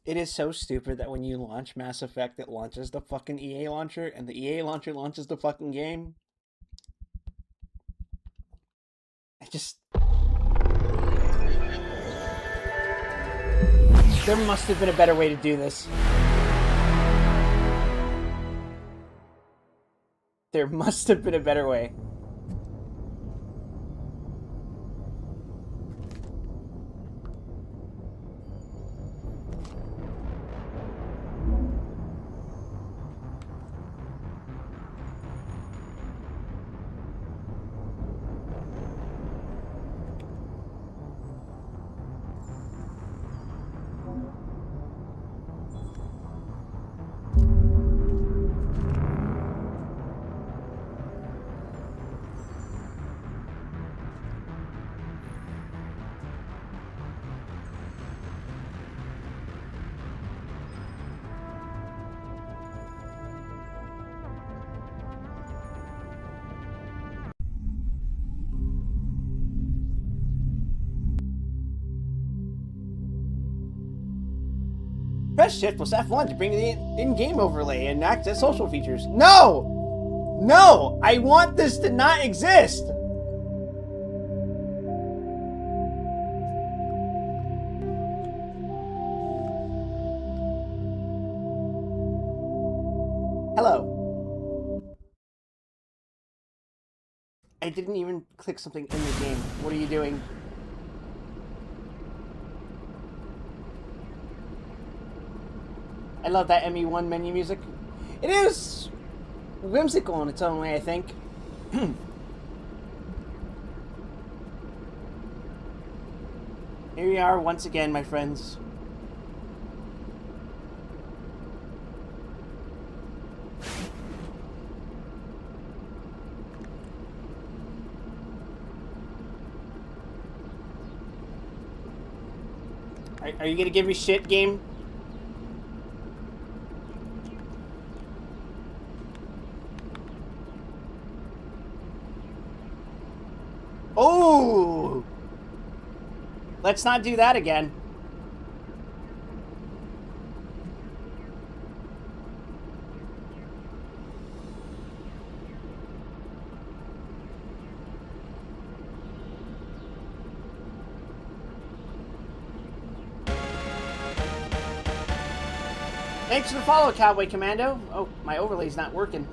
It is so stupid that when you launch Mass Effect, it launches the fucking EA launcher, and the EA launcher launches the fucking game. I just... There must have been a better way to do this. There must have been a better way. Press Shift plus F1 to bring the in-game overlay and access social features. No! No! I want this to not exist! Hello. I didn't even click something in the game. What are you doing? I love that ME1 menu music. It is whimsical in its own way, I think. Here we are once again, my friends. Are you gonna give me shit, game? Oh! Let's not do that again. Thanks for the follow, Cowboy Commando. Oh, my overlay's not working.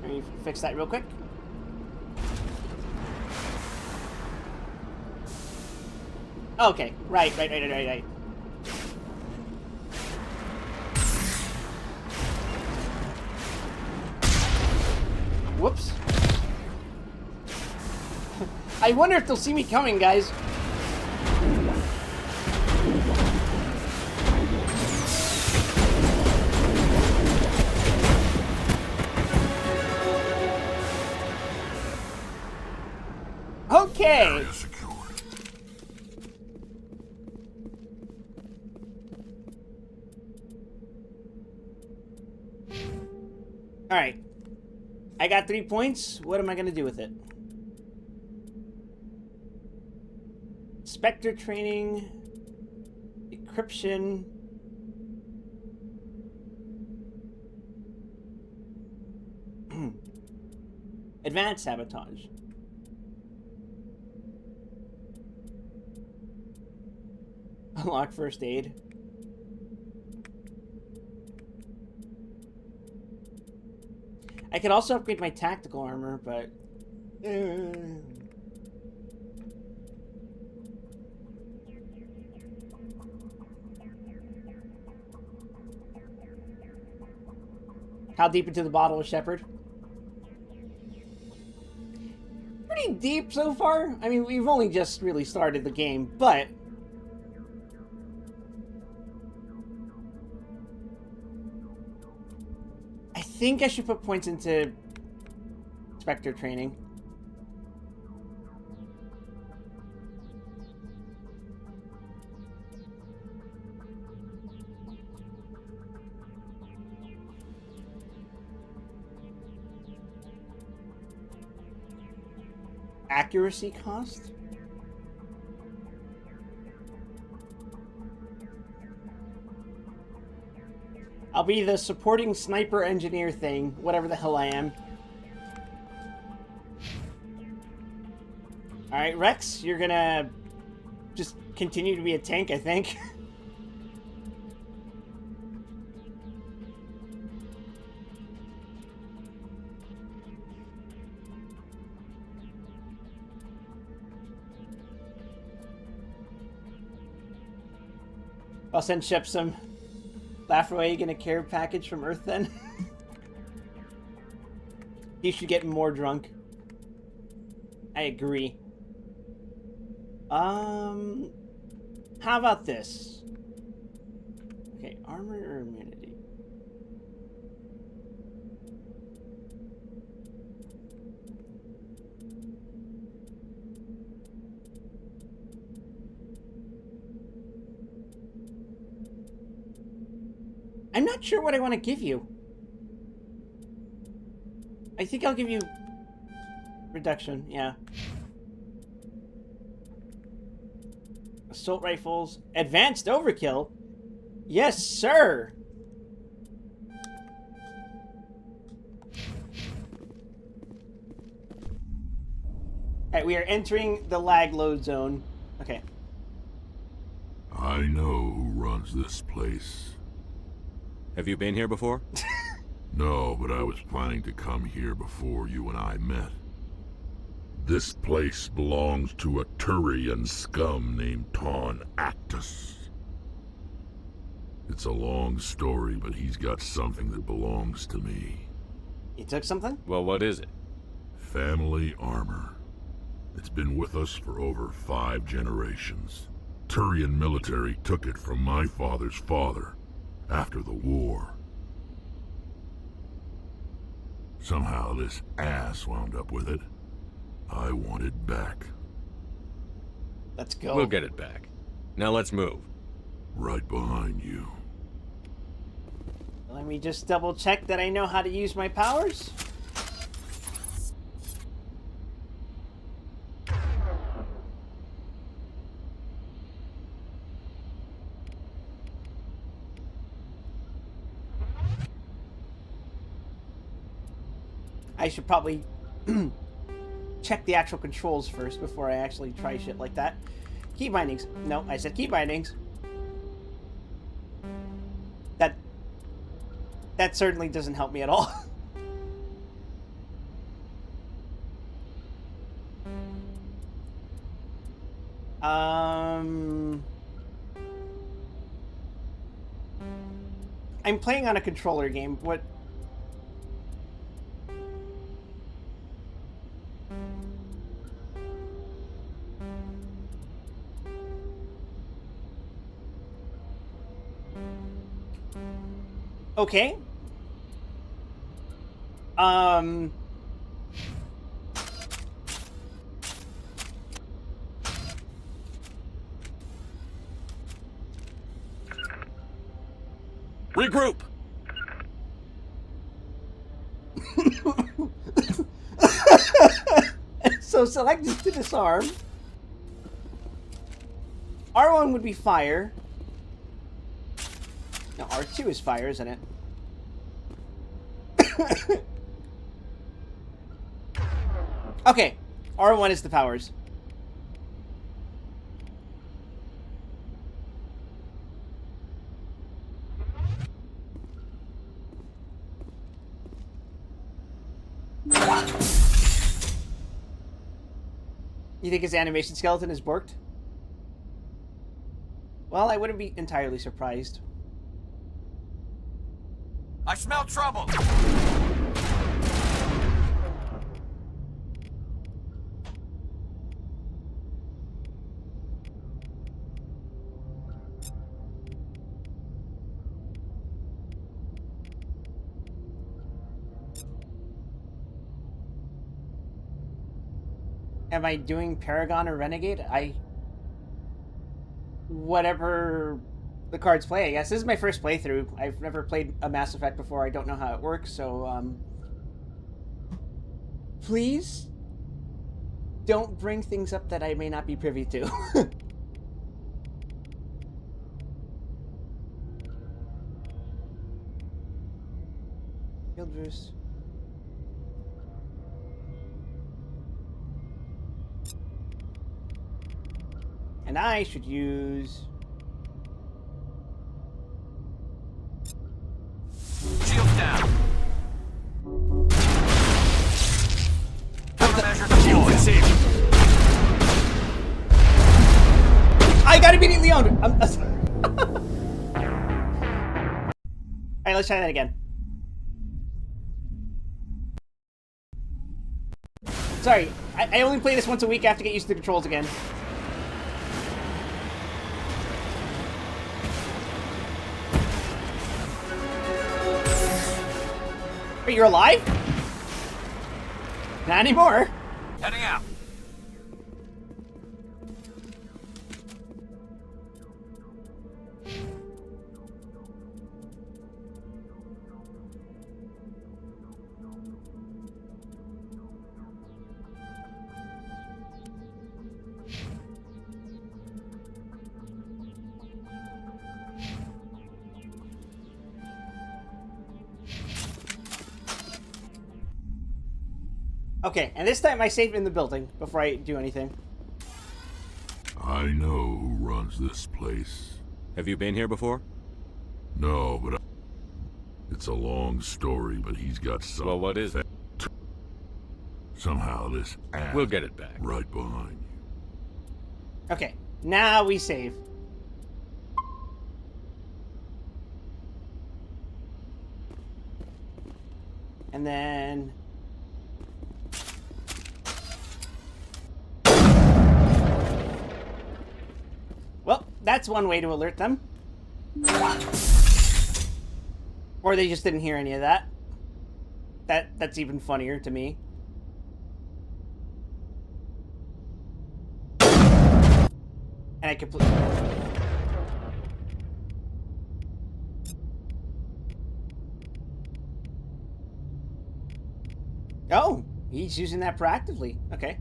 Let me fix that real quick. Okay, right. Whoops. I wonder if they'll see me coming, guys. Okay. Alright. I got 3 points. What am I going to do with it? Spectre training. Encryption. Advanced sabotage. Unlock first aid. I could also upgrade my tactical armor, but... How deep into the bottle is Shepard? Pretty deep so far. I mean, we've only just really started the game, but... I think I should put points into Spectre training. Accuracy cost? I'll be the supporting sniper engineer thing, whatever the hell I am. Alright, Rex, you're gonna just continue to be a tank, I think. I'll send Shep some laugh away, gonna care package from Earth then. He should get more drunk. I agree. How about this? Okay, armor or immunity? I'm not sure what I want to give you. I think I'll give you reduction, yeah. Assault rifles. Advanced overkill? Yes, sir! Alright, we are entering the lag load zone. Okay. I know who runs this place. Have you been here before? No, but I was planning to come here before you and I met. This place belongs to a Turian scum named Ton Actus. It's a long story, but he's got something that belongs to me. You took something? Well, what is it? Family armor. It's been with us for over 5 generations. Turian military took it from my father's father after the war. Somehow this ass wound up with it. I want it back. Let's go. We'll get it back. Now let's move. Right behind you. Let me just double check that I know how to use my powers. I should probably check the actual controls first before I actually try shit like that. Key bindings. No, I said key bindings. That certainly doesn't help me at all. I'm playing on a controller game. What? Okay. Regroup! So select to disarm. R1 would be fire. No, R2 is fire, isn't it? Okay, R1 is the powers. You think his animation skeleton is borked? Well, I wouldn't be entirely surprised. I smell trouble! Am I doing Paragon or Renegade? Whatever the cards play, I guess. This is my first playthrough. I've never played a Mass Effect before. I don't know how it works, so, please don't bring things up that I may not be privy to. shield boost. And I should use... Shields down. Countermeasure deployed. I got immediately owned! Alright, let's try that again. Sorry, I only play this once a week. I have to get used to the controls again. Wait, you're alive? Not anymore. Heading out. Okay, and this time I save in the building before I do anything. I know who runs this place. Have you been here before? No, but it's a long story, but he's got some... Well, what is it? Somehow this ass We'll get it back. right behind you. Okay, now we save. And then... Well, that's one way to alert them. Or they just didn't hear any of that. That's even funnier to me. And I completely... Oh, he's using that proactively. Okay.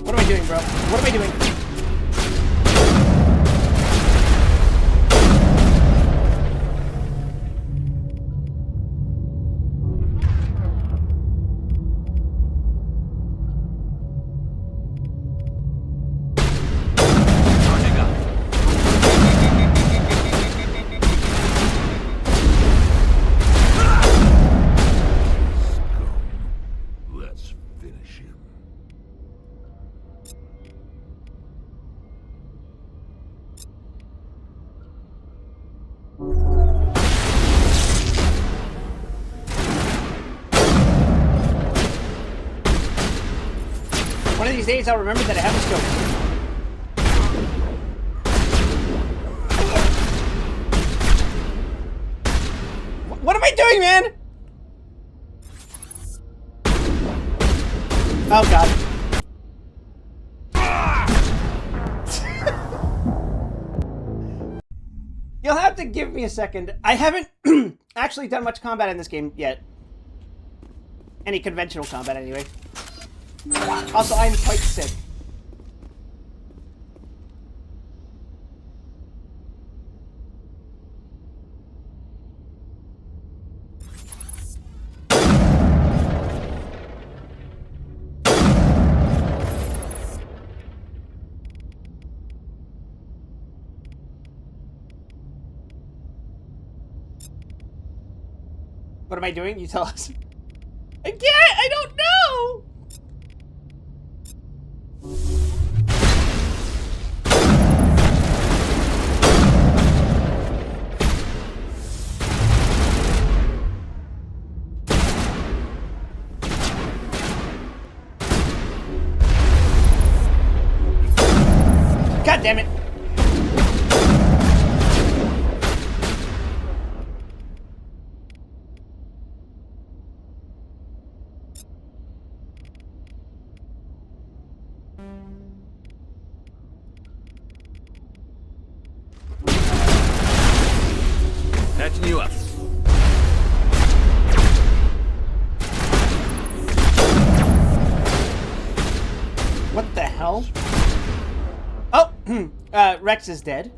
What am I doing, bro? What am I doing? Charging up. Scum. Let's finish him. One of these days I'll remember that I have a scope. What am I doing, man? Oh, God. You'll have to give me a second. I haven't actually done much combat in this game yet. Any conventional combat, anyway. Also, I'm quite sick. What am I doing? You tell us. I can't! I don't know! God damn it! hell? Oh! Rex is dead.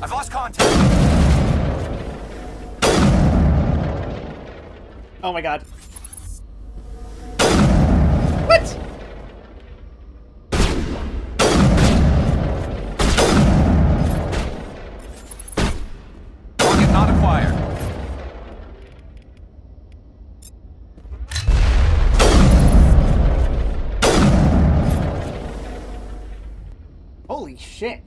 I've lost contact. Oh my god. What? Target not acquired. Holy shit.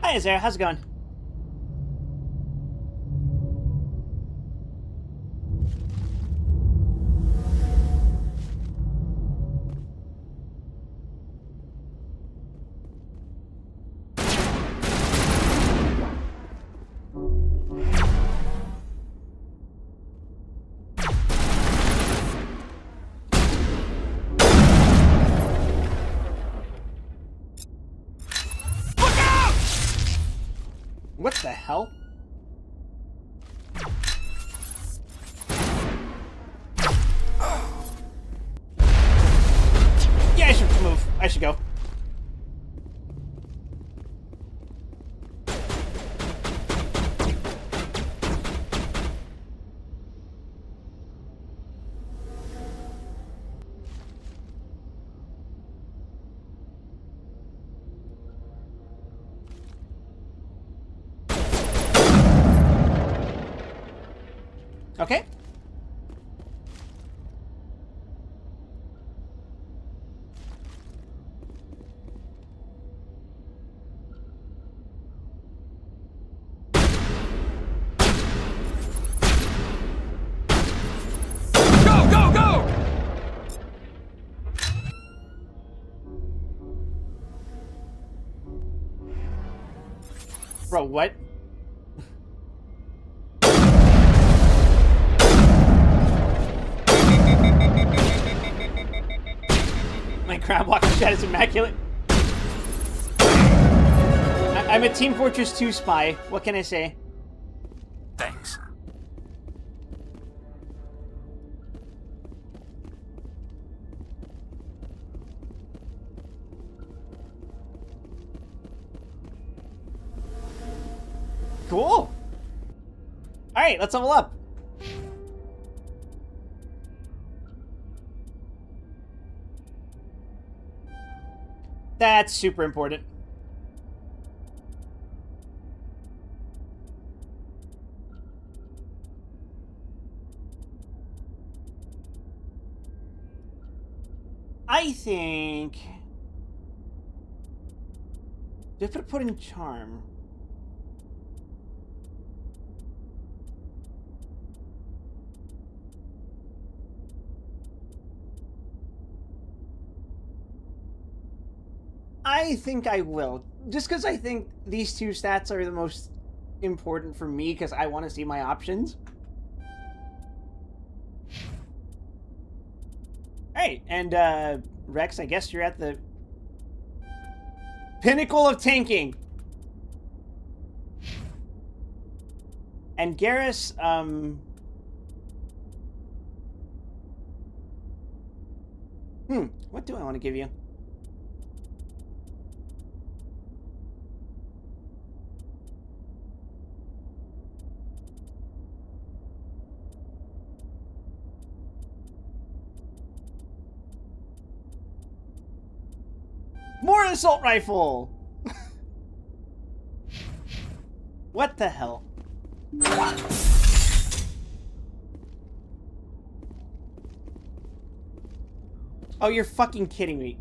Hi, Azara. How's it going? What the hell? Yeah, I should move. I should go. Okay. Go, go, go! Bro, what? My crab walking shot is immaculate. I'm a Team Fortress 2 spy. What can I say? Thanks. Cool. Alright, let's level up. That's super important. I think... Do I put in charm? I think I will. Just because I think these two stats are the most important for me because I want to see my options. Alright, and Rex, I guess you're at the pinnacle of tanking. And Garrus, What do I want to give you? More assault rifle! What the hell? Oh, you're fucking kidding me.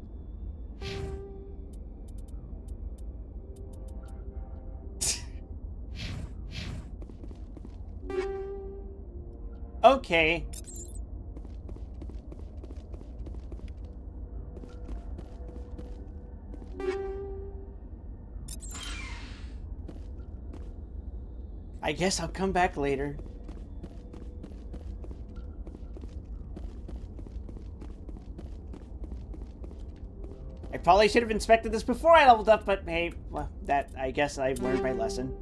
Okay. I guess I'll come back later. I probably should have inspected this before I leveled up, but hey, well, that, I guess I've learned my lesson.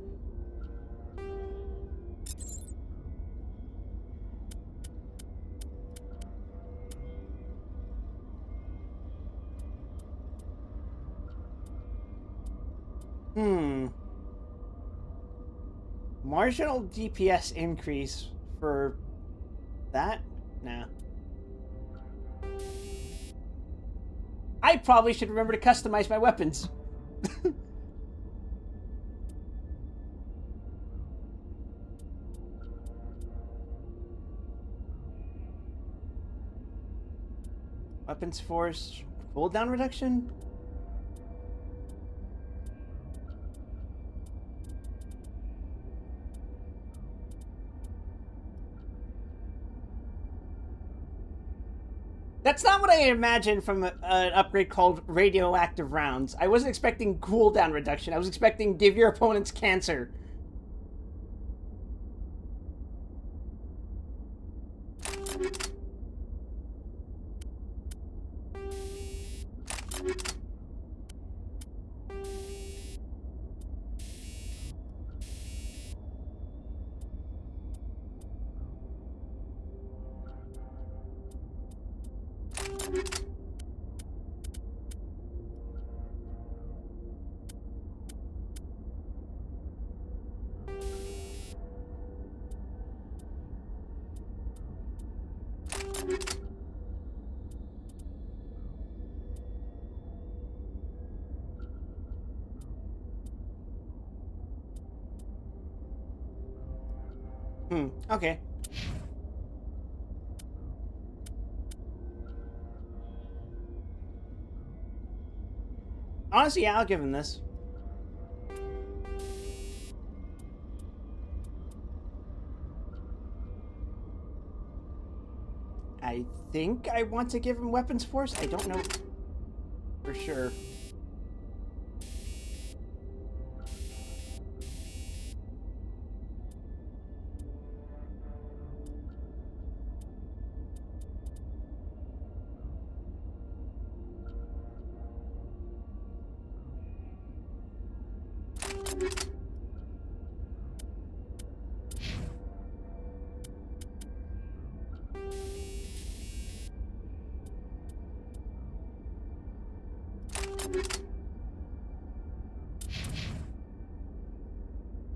Marginal DPS increase for that? Nah. I probably should remember to customize my weapons. Weapons force, cooldown reduction? That's not what I imagined from an upgrade called radioactive rounds. I wasn't expecting cooldown reduction. I was expecting give your opponents cancer. Okay. Honestly, yeah, I'll give him this. I think I want to give him weapons force. I don't know for sure.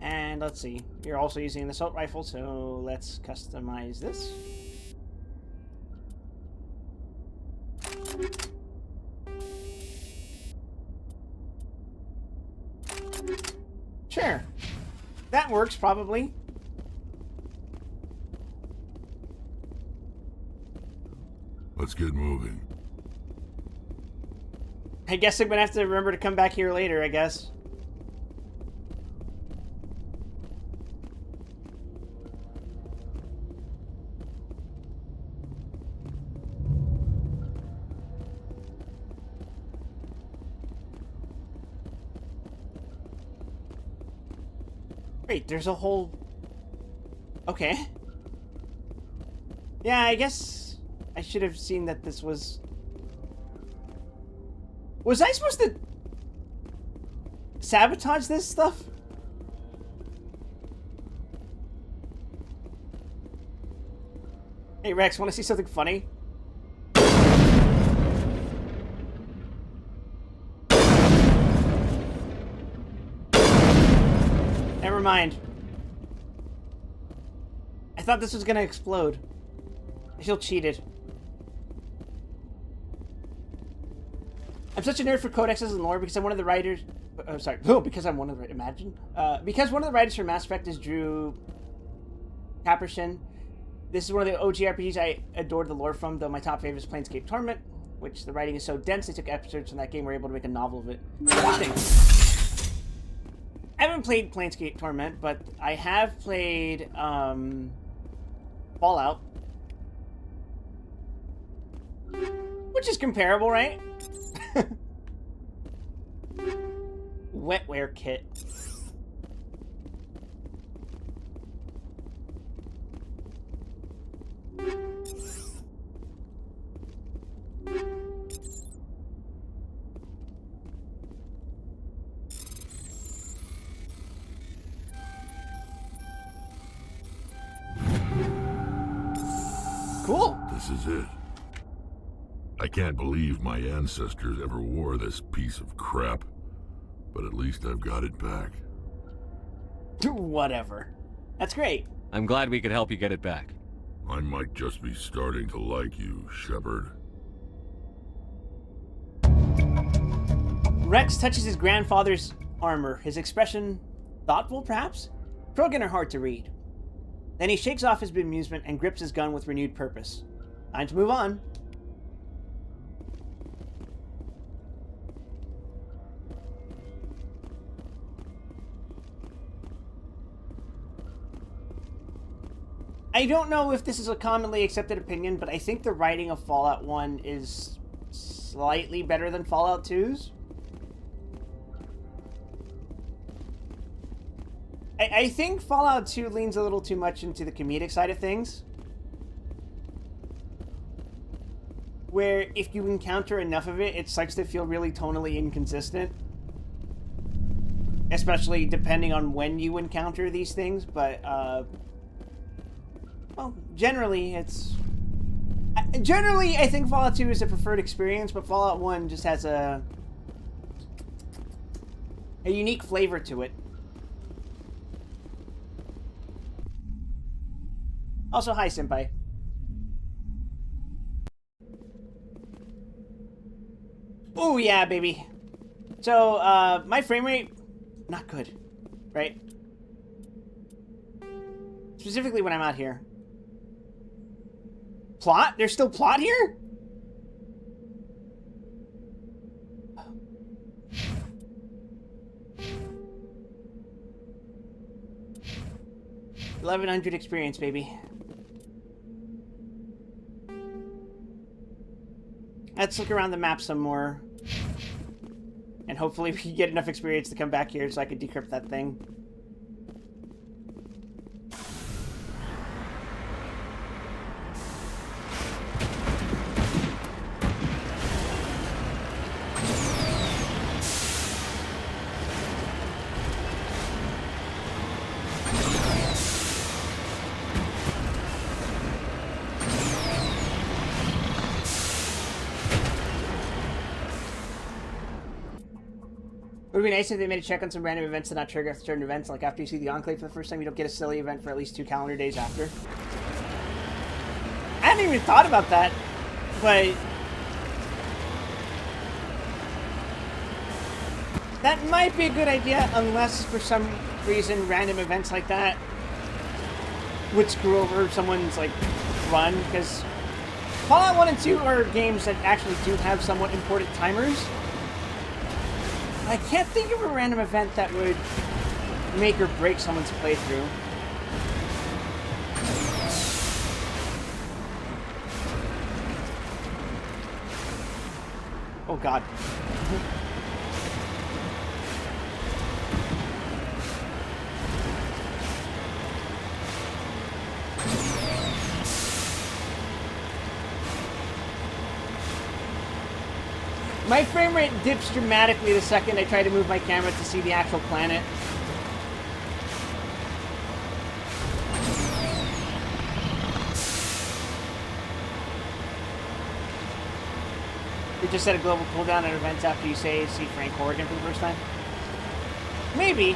And let's see, you're also using an assault rifle, so let's customize this. Sure, that works probably. Let's get moving. I guess I'm gonna have to remember to come back here later, I guess. Wait, there's a whole... Okay. Yeah, I guess I should have seen that this was... Was I supposed to sabotage this stuff? Hey Rex, want to see something funny? mind. I thought this was gonna explode. I feel cheated. I'm such a nerd for codexes and lore because I'm one of the writers... Oh, sorry. Oh, because I'm one of the... Imagine. Because one of the writers for Mass Effect is Drew Kappershin. This is one of the OG RPGs I adored the lore from, though my top favorite is Planescape Torment, which the writing is so dense they took episodes from that game and were able to make a novel of it. Interesting. I haven't played Planescape Torment, but I have played Fallout. Which is comparable, right? Wetware kit. Cool. This is it. I can't believe my ancestors ever wore this piece of crap, but at least I've got it back. Whatever. That's great. I'm glad we could help you get it back. I might just be starting to like you, Shepard. Rex touches his grandfather's armor, his expression thoughtful, perhaps? Krogan are hard to read. Then he shakes off his bemusement and grips his gun with renewed purpose. Time to move on. I don't know if this is a commonly accepted opinion, but I think the writing of Fallout 1 is slightly better than Fallout 2's. I think Fallout 2 leans a little too much into the comedic side of things. Where if you encounter enough of it, it starts to feel really tonally inconsistent. Especially depending on when you encounter these things, but, well, generally, it's... Generally, I think Fallout 2 is a preferred experience, but Fallout 1 just has a unique flavor to it. Also, hi, Senpai. Oh, yeah, baby. So, my frame rate, not good, right? Specifically when I'm out here. Plot? There's still plot here? $1,100 experience, baby. Let's look around the map some more. And hopefully we can get enough experience to come back here so I can decrypt that thing. It would be nice if they made a check on some random events to not trigger after certain events, like after you see the Enclave for the first time, you don't get a silly event for at least 2 calendar days after. I hadn't even thought about that, but... that might be a good idea, unless for some reason random events like that would screw over someone's, like, run, because Fallout 1 and 2 are games that actually do have somewhat important timers. I can't think of a random event that would make or break someone's playthrough. Oh god. My frame rate dips dramatically the second I try to move my camera to see the actual planet. We just set a global cooldown on events after you see Frank Corrigan for the first time? Maybe.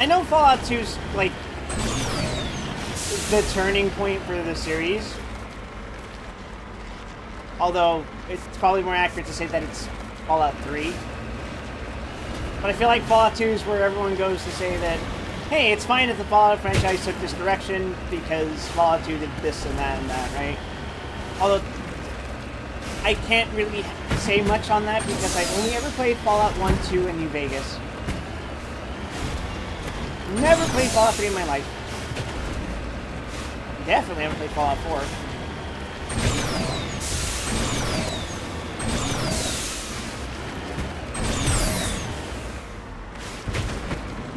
I know Fallout 2's like the turning point for the series. Although it's probably more accurate to say that it's Fallout 3. But I feel like Fallout 2 is where everyone goes to say that, hey, it's fine if the Fallout franchise took this direction because Fallout 2 did this and that, right? Although I can't really say much on that because I've only ever played Fallout 1, 2, and New Vegas. Never played Fallout 3 in my life. Definitely haven't played Fallout 4.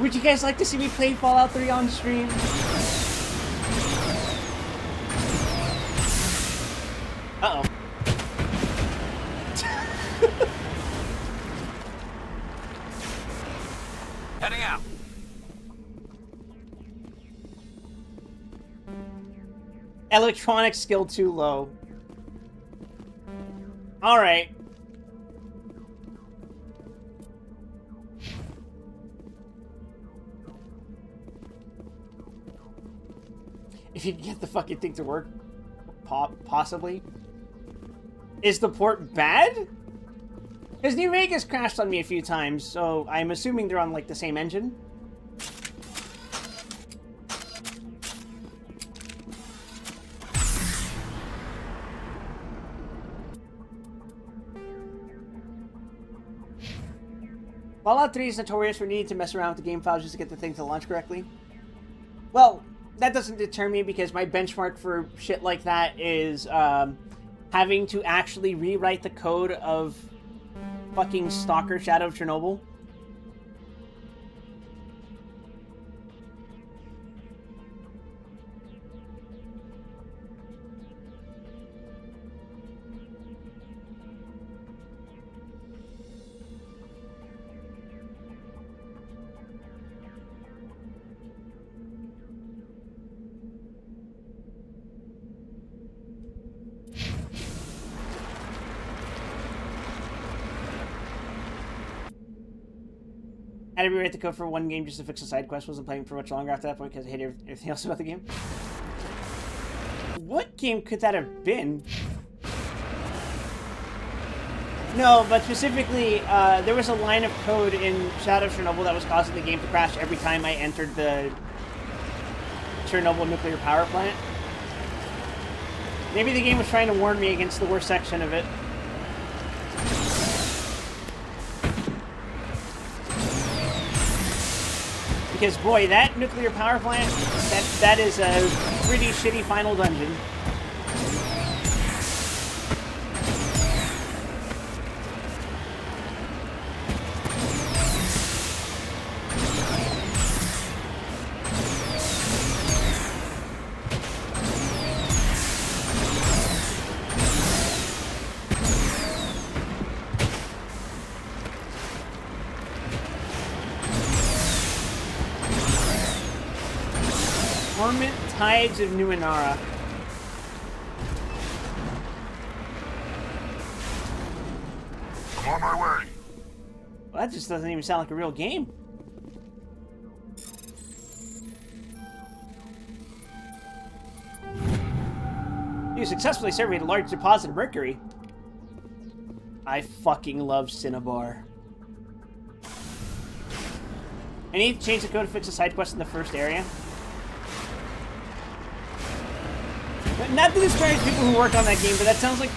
Would you guys like to see me play Fallout 3 on stream? Uh-oh. Heading out. Electronic skill too low. Alright. If you can get the fucking thing to work, possibly. Is the port bad? Because New Vegas crashed on me a few times, so I'm assuming they're on, like, the same engine. Fallout 3 is notorious for needing to mess around with the game files just to get the thing to launch correctly. Well, that doesn't deter me because my benchmark for shit like that is having to actually rewrite the code of fucking Stalker Shadow of Chernobyl. I had to rewrite the code for one game just to fix a side quest. Wasn't playing for much longer after that point because I hated everything else about the game. What game could that have been? No, but specifically, there was a line of code in Shadow of Chernobyl that was causing the game to crash every time I entered the Chernobyl nuclear power plant. Maybe the game was trying to warn me against the worst section of it. Because, boy, that nuclear power plant, that is a pretty shitty final dungeon. Tides of Numenera. I'm on my way. Well, that just doesn't even sound like a real game. You successfully surveyed a large deposit of mercury. I fucking love Cinnabar. I need to change the code to fix a side quest in the first area. Not to disparage people who worked on that game, but that sounds like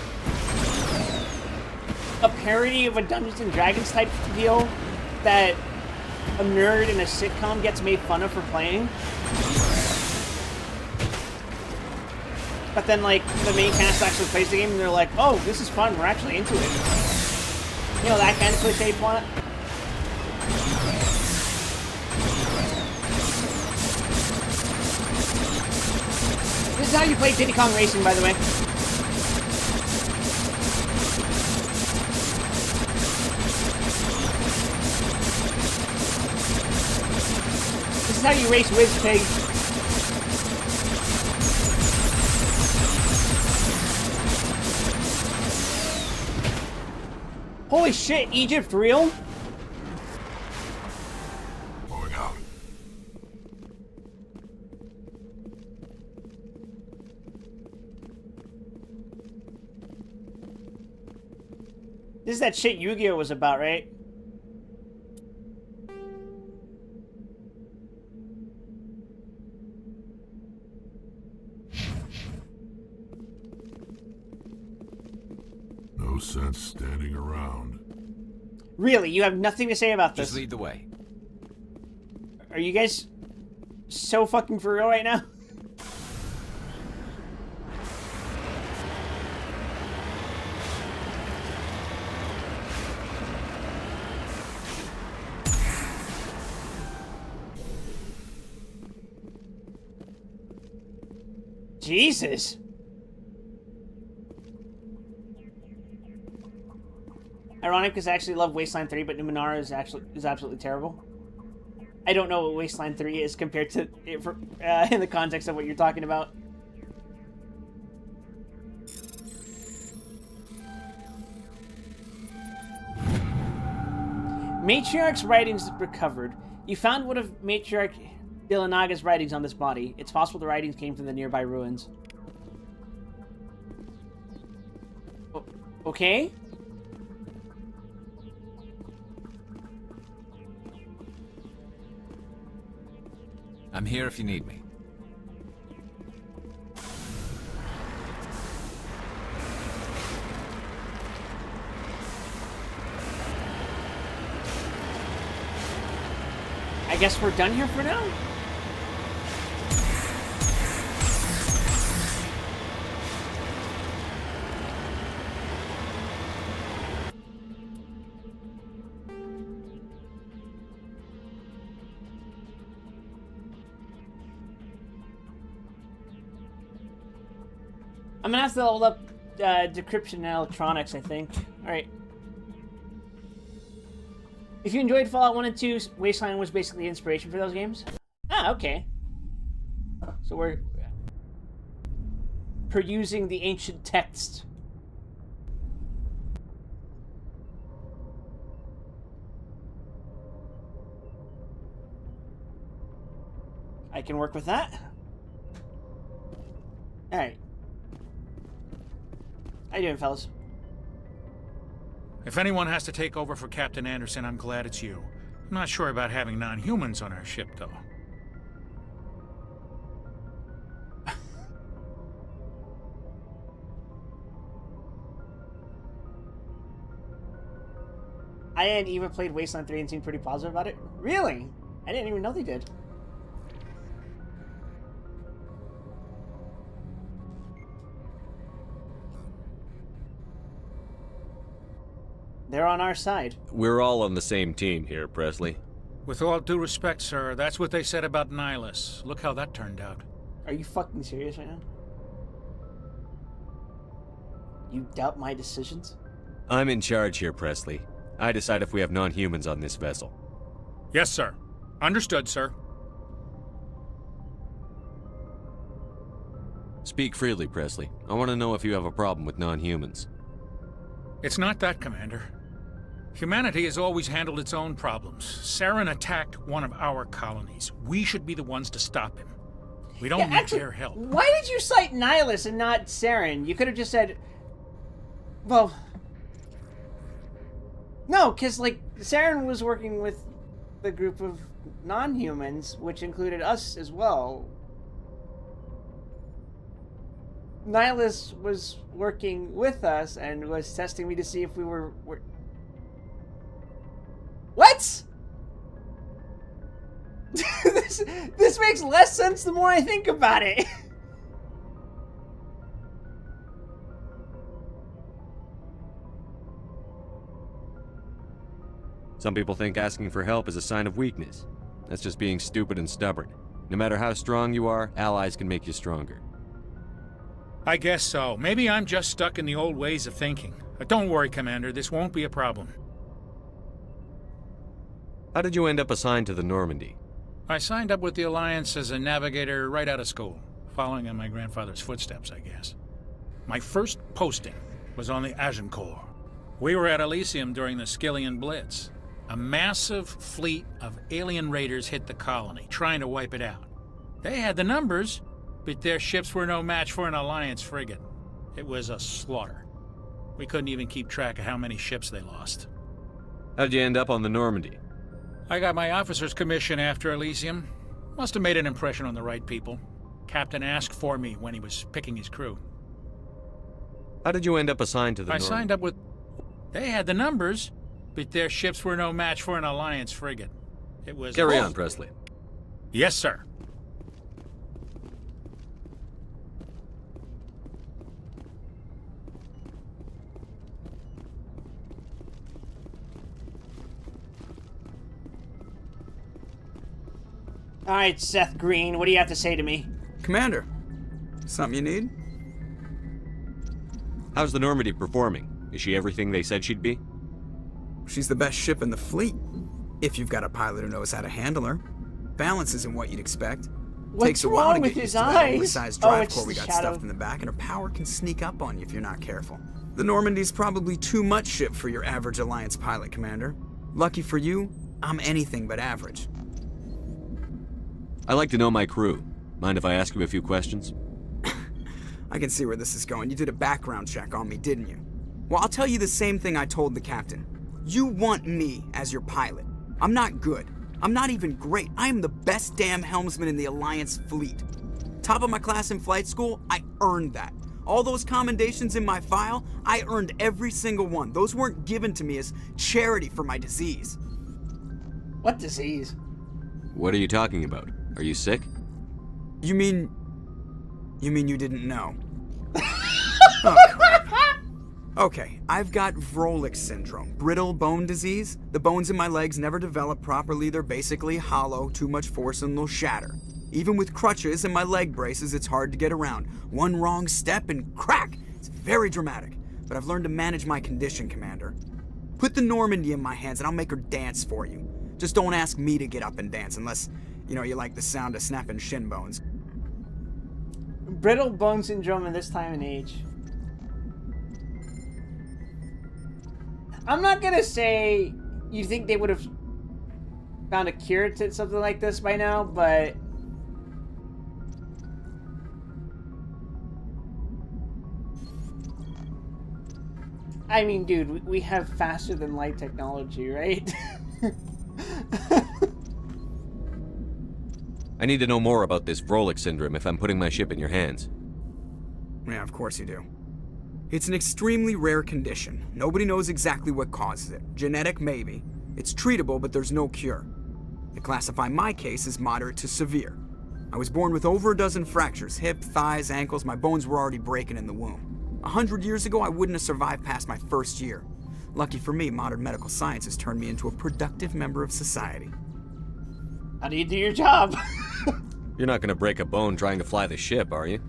a parody of a Dungeons and Dragons type deal that a nerd in a sitcom gets made fun of for playing. But then, like, the main cast actually plays the game and they're like, oh, this is fun, we're actually into it. You know, that kind of cliche plot. This is how you play Diddy Kong Racing, by the way. This is how you race Whiz Pig. Holy shit, Egypt real? Moving out. This is that shit Yu-Gi-Oh was about, right? No sense standing around. Really, you have nothing to say about this? Just lead the way. Are you guys so fucking for real right now? Jesus. Ironic because I actually love Wasteland 3, but Numenera is absolutely terrible. I don't know what Wasteland 3 is compared to it in the context of what you're talking about. Matriarch's writings recovered. You found one of Matriarch Dillanaga's writings on this body. It's possible the writings came from the nearby ruins. Okay? I'm here if you need me. I guess we're done here for now? I'm gonna have to hold up decryption and electronics, I think. Alright. If you enjoyed Fallout 1 and 2, Wasteland was basically the inspiration for those games. Ah, okay. So we're perusing the ancient text. I can work with that. Alright. How you doing, fellas? If anyone has to take over for Captain Anderson, I'm glad it's you. I'm not sure about having non-humans on our ship, though. I and Eva played Wasteland 3 and seemed pretty positive about it. Really? I didn't even know they did. They're on our side. We're all on the same team here, Presley. With all due respect, sir, that's what they said about Nihilus. Look how that turned out. Are you fucking serious right now? You doubt my decisions? I'm in charge here, Presley. I decide if we have non-humans on this vessel. Yes, sir. Understood, sir. Speak freely, Presley. I want to know if you have a problem with non-humans. It's not that, Commander. Humanity has always handled its own problems. Saren attacked one of our colonies. We should be the ones to stop him. We don't need their help. Why did you cite Nihilus and not Saren? You could have just said... Well... No, because, like, Saren was working with the group of non-humans, which included us as well. Nihilus was working with us and was testing me to see if we were... What? this makes less sense the more I think about it. Some people think asking for help is a sign of weakness. That's just being stupid and stubborn. No matter how strong you are, allies can make you stronger. I guess so. Maybe I'm just stuck in the old ways of thinking. But don't worry, Commander. This won't be a problem. How did you end up assigned to the Normandy? I signed up with the Alliance as a navigator right out of school, following in my grandfather's footsteps, I guess. My first posting was on the Agincourt. We were at Elysium during the Skillian Blitz. A massive fleet of alien raiders hit the colony, trying to wipe it out. They had the numbers, but their ships were no match for an Alliance frigate. It was a slaughter. We couldn't even keep track of how many ships they lost. How'd you end up on the Normandy? I got my officer's commission after Elysium. Must have made an impression on the right people. Captain asked for me when he was picking his crew. How did you end up assigned to the I Normandy? signed up with... They had the numbers, but their ships were no match for an Alliance frigate. It was... Carry on, Presley. Yes, sir. All right, Seth Green, what do you have to say to me? Commander, something you need? How's the Normandy performing? Is she everything they said she'd be? She's the best ship in the fleet. If you've got a pilot who knows how to handle her. Balance isn't what you'd expect. What's Takes a while wrong to with get his used to that eyes? oversized Oh, drive it's core we the got shadow. stuffed in the back, and her power can sneak up on you if you're not careful. The Normandy's probably too much ship for your average Alliance pilot, Commander. Lucky for you, I'm anything but average. I like to know my crew. Mind if I ask you a few questions? I can see where this is going. You did a background check on me, didn't you? Well, I'll tell you the same thing I told the captain. You want me as your pilot. I'm not good. I'm not even great. I am the best damn helmsman in the Alliance fleet. Top of my class in flight school, I earned that. All those commendations in my file, I earned every single one. Those weren't given to me as charity for my disease. What disease? What are you talking about? Are you sick? You mean you didn't know? Oh, crap. Okay, I've got Vrolik syndrome, brittle bone disease. The bones in my legs never develop properly. They're basically hollow, too much force and they'll shatter. Even with crutches and my leg braces, it's hard to get around. One wrong step and crack! It's very dramatic, but I've learned to manage my condition, Commander. Put the Normandy in my hands and I'll make her dance for you. Just don't ask me to get up and dance unless, you like the sound of snapping shin bones. Brittle bone syndrome in this time and age. I'm not gonna say you think they would have found a cure to something like this by now, but I mean, dude, we have faster than light technology, right? I need to know more about this Vrolik syndrome if I'm putting my ship in your hands. Yeah, of course you do. It's an extremely rare condition. Nobody knows exactly what causes it. Genetic, maybe. It's treatable, but there's no cure. They classify my case as moderate to severe. I was born with over a dozen fractures, hip, thighs, ankles. My bones were already breaking in the womb. 100 years ago, I wouldn't have survived past my first year. Lucky for me, modern medical science has turned me into a productive member of society. How do you do your job? You're not gonna break a bone trying to fly the ship, are you?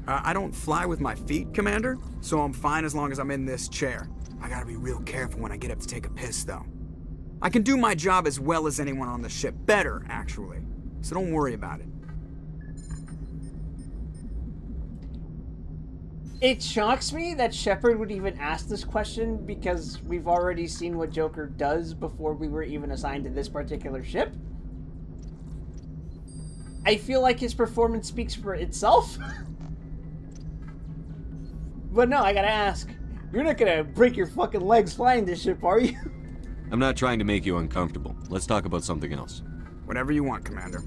I don't fly with my feet, Commander, so I'm fine as long as I'm in this chair. I gotta be real careful when I get up to take a piss, though. I can do my job as well as anyone on the ship. Better, actually. So don't worry about it. It shocks me that Shepard would even ask this question because we've already seen what Joker does before we were even assigned to this particular ship. I feel like his performance speaks for itself. But no, I gotta ask. You're not gonna break your fucking legs flying this ship, are you? I'm not trying to make you uncomfortable. Let's talk about something else. Whatever you want, Commander.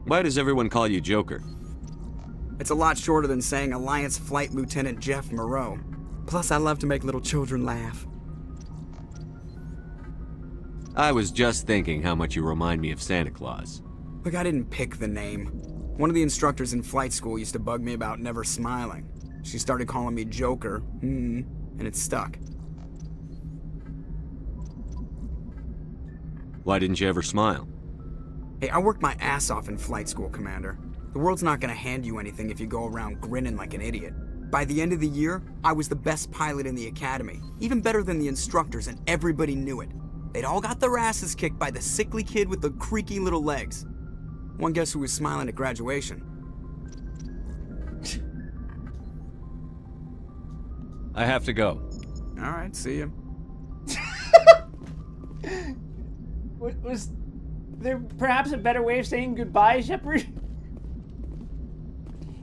Why does everyone call you Joker? It's a lot shorter than saying Alliance Flight Lieutenant Jeff Moreau. Plus, I love to make little children laugh. I was just thinking how much you remind me of Santa Claus. Look, I didn't pick the name. One of the instructors in flight school used to bug me about never smiling. She started calling me Joker, and it stuck. Why didn't you ever smile? Hey, I worked my ass off in flight school, Commander. The world's not gonna hand you anything if you go around grinning like an idiot. By the end of the year, I was the best pilot in the academy, even better than the instructors, and everybody knew it. They'd all got their asses kicked by the sickly kid with the creaky little legs. One guess who was smiling at graduation? I have to go. All right, see ya. Was there perhaps a better way of saying goodbye, Shepard?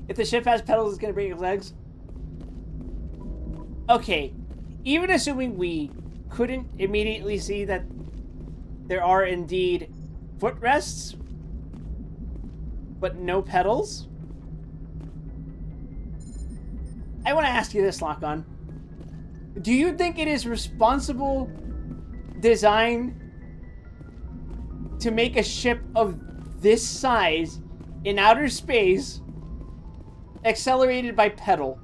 If the ship has pedals, it's gonna break your legs. Okay, even assuming we couldn't immediately see that there are indeed footrests, but no pedals, I want to ask you this, Lock-On. Do you think it is responsible design to make a ship of this size in outer space accelerated by pedal?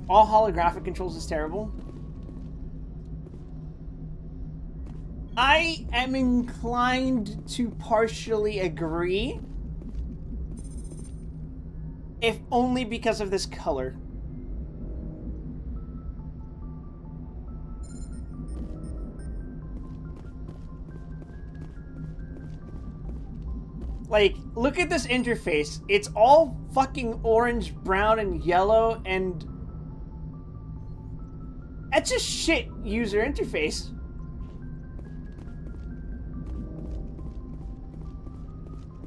All holographic controls is terrible. I am inclined to partially agree, if only because of this color. Like, look at this interface. It's all fucking orange, brown, and yellow, and that's a shit user interface.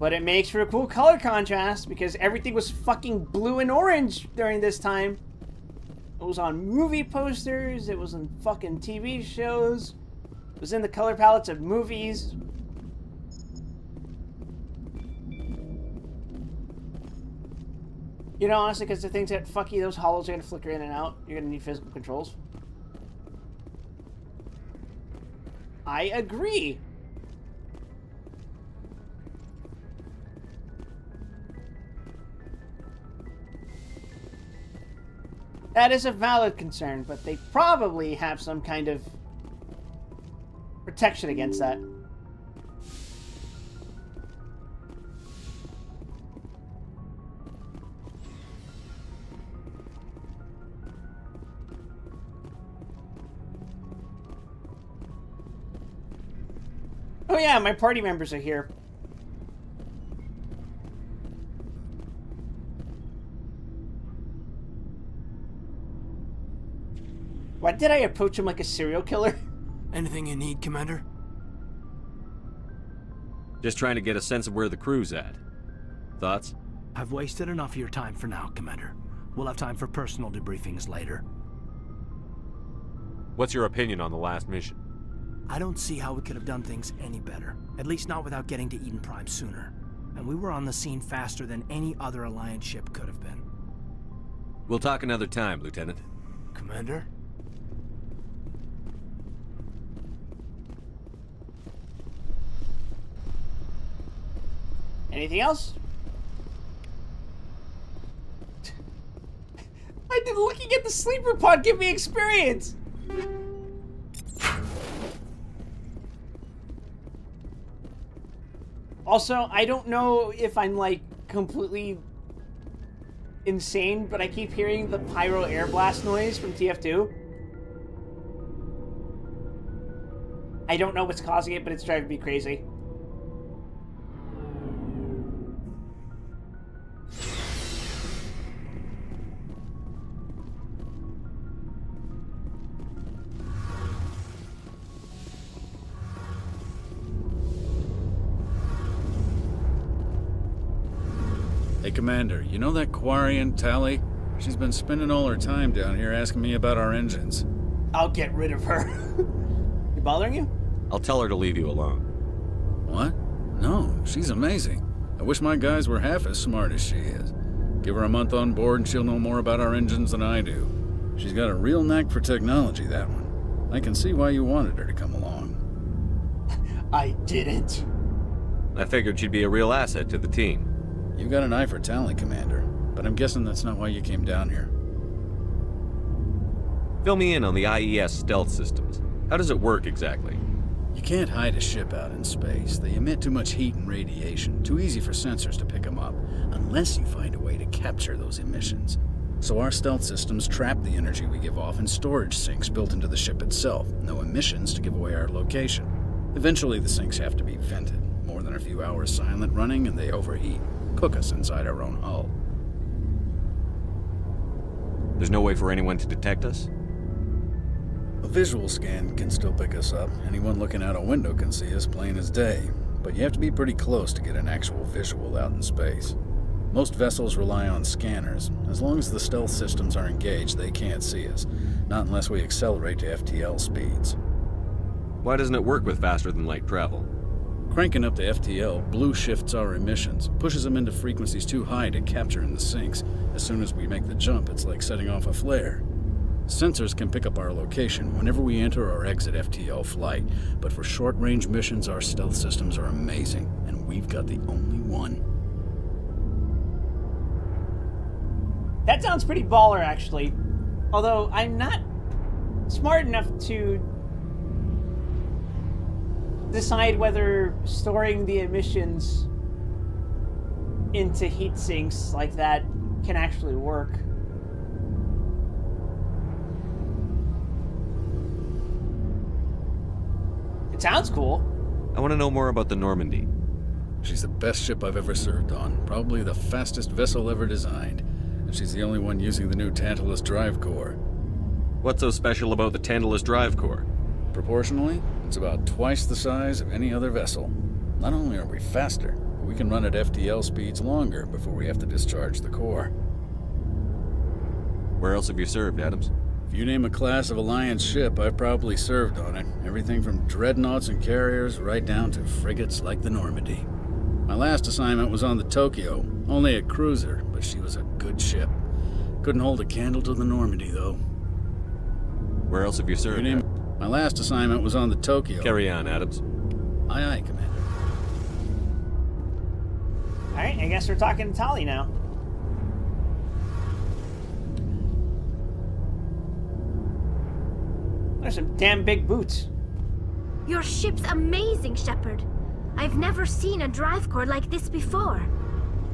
But it makes for a cool color contrast because everything was fucking blue and orange during this time. It was on movie posters, it was in fucking TV shows, it was in the color palettes of movies. You know, honestly, because the things that fuck you, those hollows are gonna flicker in and out. You're gonna need physical controls. I agree. That is a valid concern, but they probably have some kind of protection against that. Oh yeah, my party members are here. Why did I approach him like a serial killer? Anything you need, Commander? Just trying to get a sense of where the crew's at. Thoughts? I've wasted enough of your time for now, Commander. We'll have time for personal debriefings later. What's your opinion on the last mission? I don't see how we could have done things any better. At least not without getting to Eden Prime sooner. And we were on the scene faster than any other Alliance ship could have been. We'll talk another time, Lieutenant. Commander? Anything else? I did looking at the sleeper pod give me experience. Also, I don't know if I'm like completely insane, but I keep hearing the pyro air blast noise from TF2. I don't know what's causing it, but it's driving me crazy. Hey, Commander, you know that Quarian, Tally? She's been spending all her time down here asking me about our engines. I'll get rid of her. You bothering you? I'll tell her to leave you alone. What? No, she's amazing. I wish my guys were half as smart as she is. Give her a month on board and she'll know more about our engines than I do. She's got a real knack for technology, that one. I can see why you wanted her to come along. I didn't. I figured she'd be a real asset to the team. You've got an eye for talent, Commander, but I'm guessing that's not why you came down here. Fill me in on the IES stealth systems. How does it work exactly? You can't hide a ship out in space. They emit too much heat and radiation, too easy for sensors to pick them up, unless you find a way to capture those emissions. So our stealth systems trap the energy we give off in storage sinks built into the ship itself. No emissions to give away our location. Eventually the sinks have to be vented. More than a few hours silent running and they overheat. Cook us inside our own hull. There's no way for anyone to detect us? A visual scan can still pick us up. Anyone looking out a window can see us plain as day. But you have to be pretty close to get an actual visual out in space. Most vessels rely on scanners. As long as the stealth systems are engaged, they can't see us. Not unless we accelerate to FTL speeds. Why doesn't it work with faster-than-light travel? Cranking up to FTL blue shifts our emissions, pushes them into frequencies too high to capture in the sinks. As soon as we make the jump, it's like setting off a flare. Sensors can pick up our location whenever we enter or exit FTL flight, but for short-range missions, our stealth systems are amazing, and we've got the only one. That sounds pretty baller, actually. Although I'm not smart enough to decide whether storing the emissions into heat sinks like that can actually work. It sounds cool. I want to know more about the Normandy. She's the best ship I've ever served on, probably the fastest vessel ever designed, and she's the only one using the new Tantalus drive core. What's so special about the Tantalus drive core? Proportionally, it's about twice the size of any other vessel. Not only are we faster, but we can run at FTL speeds longer before we have to discharge the core. Where else have you served, Adams? If you name a class of Alliance ship, I've probably served on it. Everything from dreadnoughts and carriers right down to frigates like the Normandy. My last assignment was on the Tokyo, only a cruiser, but she was a good ship. Couldn't hold a candle to the Normandy, though. Where else have you served? My last assignment was on the Tokyo. Carry on, Adams. Aye, aye, Commander. Alright, I guess we're talking Tali now. There's some damn big boots. Your ship's amazing, Shepard. I've never seen a drive core like this before.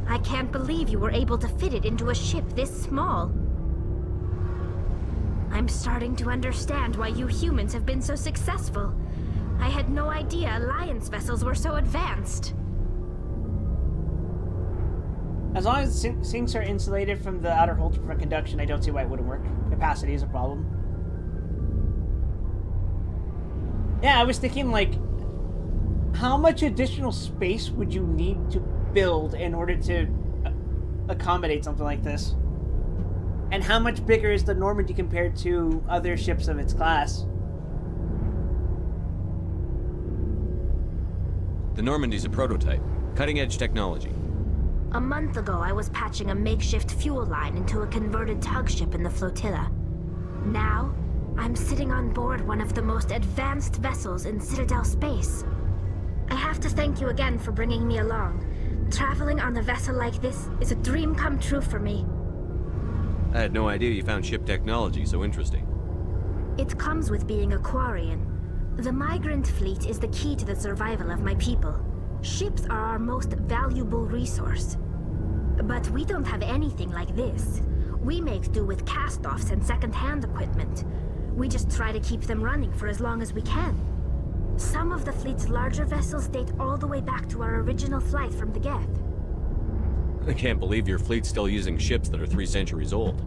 I can't believe you were able to fit it into a ship this small. I'm starting to understand why you humans have been so successful. I had no idea Alliance vessels were so advanced. As long as the sinks are insulated from the outer hull to prevent conduction, I don't see why it wouldn't work. Capacity is a problem. Yeah, I was thinking, like, how much additional space would you need to build in order to accommodate something like this? And how much bigger is the Normandy compared to other ships of its class? The Normandy's a prototype. Cutting-edge technology. A month ago, I was patching a makeshift fuel line into a converted tug ship in the flotilla. Now, I'm sitting on board one of the most advanced vessels in Citadel space. I have to thank you again for bringing me along. Traveling on a vessel like this is a dream come true for me. I had no idea you found ship technology so interesting. It comes with being a Quarian. The migrant fleet is the key to the survival of my people. Ships are our most valuable resource. But we don't have anything like this. We make do with cast-offs and second-hand equipment. We just try to keep them running for as long as we can. Some of the fleet's larger vessels date all the way back to our original flight from the Geth. I can't believe your fleet's still using ships that are 3 centuries old.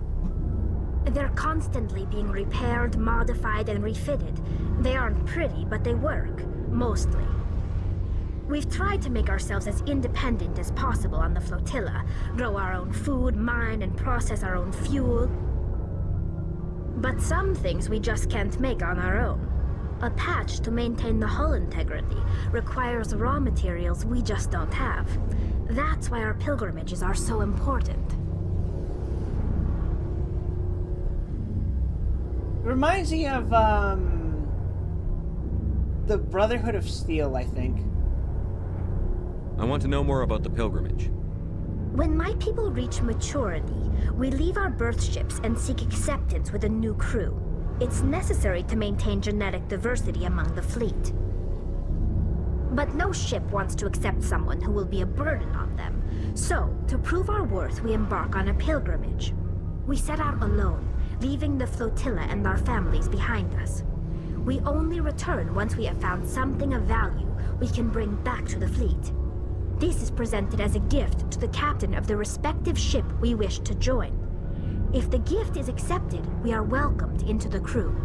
They're constantly being repaired, modified, and refitted. They aren't pretty, but they work. Mostly. We've tried to make ourselves as independent as possible on the flotilla. Grow our own food, mine, and process our own fuel. But some things we just can't make on our own. A patch to maintain the hull integrity requires raw materials we just don't have. That's why our pilgrimages are so important. Reminds me of, the Brotherhood of Steel, I think. I want to know more about the pilgrimage. When my people reach maturity, we leave our birth ships and seek acceptance with a new crew. It's necessary to maintain genetic diversity among the fleet. But no ship wants to accept someone who will be a burden on them. So, to prove our worth, we embark on a pilgrimage. We set out alone, leaving the flotilla and our families behind us. We only return once we have found something of value we can bring back to the fleet. This is presented as a gift to the captain of the respective ship we wish to join. If the gift is accepted, we are welcomed into the crew.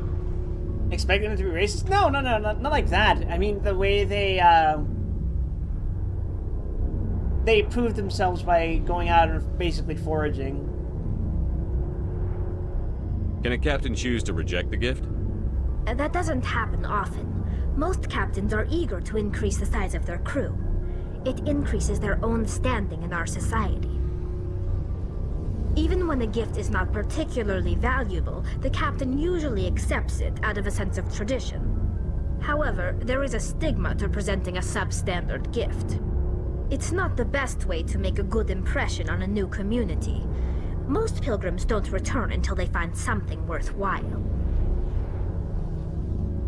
Expecting them to be racist? No, not like that. I mean, the way they proved themselves by going out and basically foraging. Can a captain choose to reject the gift? That doesn't happen often. Most captains are eager to increase the size of their crew. It increases their own standing in our society. Even when a gift is not particularly valuable, the captain usually accepts it out of a sense of tradition. However, there is a stigma to presenting a substandard gift. It's not the best way to make a good impression on a new community. Most pilgrims don't return until they find something worthwhile.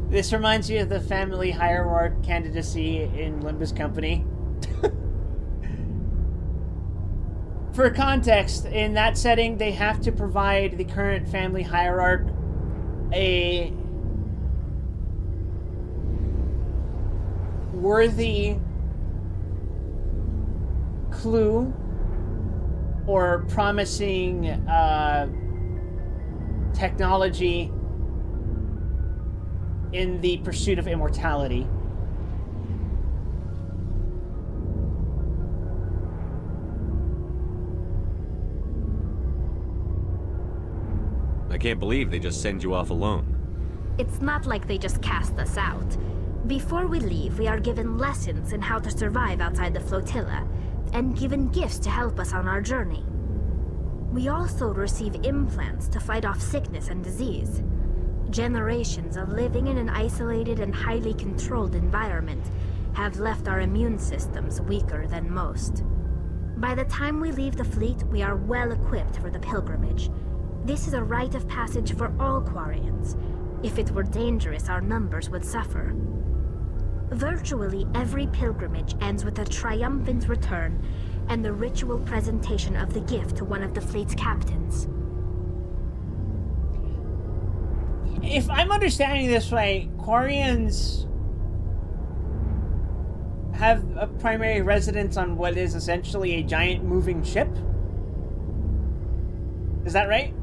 This reminds me of the family hierarch candidacy in Limbus Company. For context, in that setting, they have to provide the current family hierarch a worthy clue or promising technology in the pursuit of immortality. I can't believe they just send you off alone. It's not like they just cast us out. Before we leave, we are given lessons in how to survive outside the flotilla, and given gifts to help us on our journey. We also receive implants to fight off sickness and disease. Generations of living in an isolated and highly controlled environment have left our immune systems weaker than most. By the time we leave the fleet, we are well equipped for the pilgrimage. This is a rite of passage for all Quarians. If it were dangerous, our numbers would suffer. Virtually every pilgrimage ends with a triumphant return and the ritual presentation of the gift to one of the fleet's captains. If I'm understanding this right, Quarians have a primary residence on what is essentially a giant moving ship? Is that right?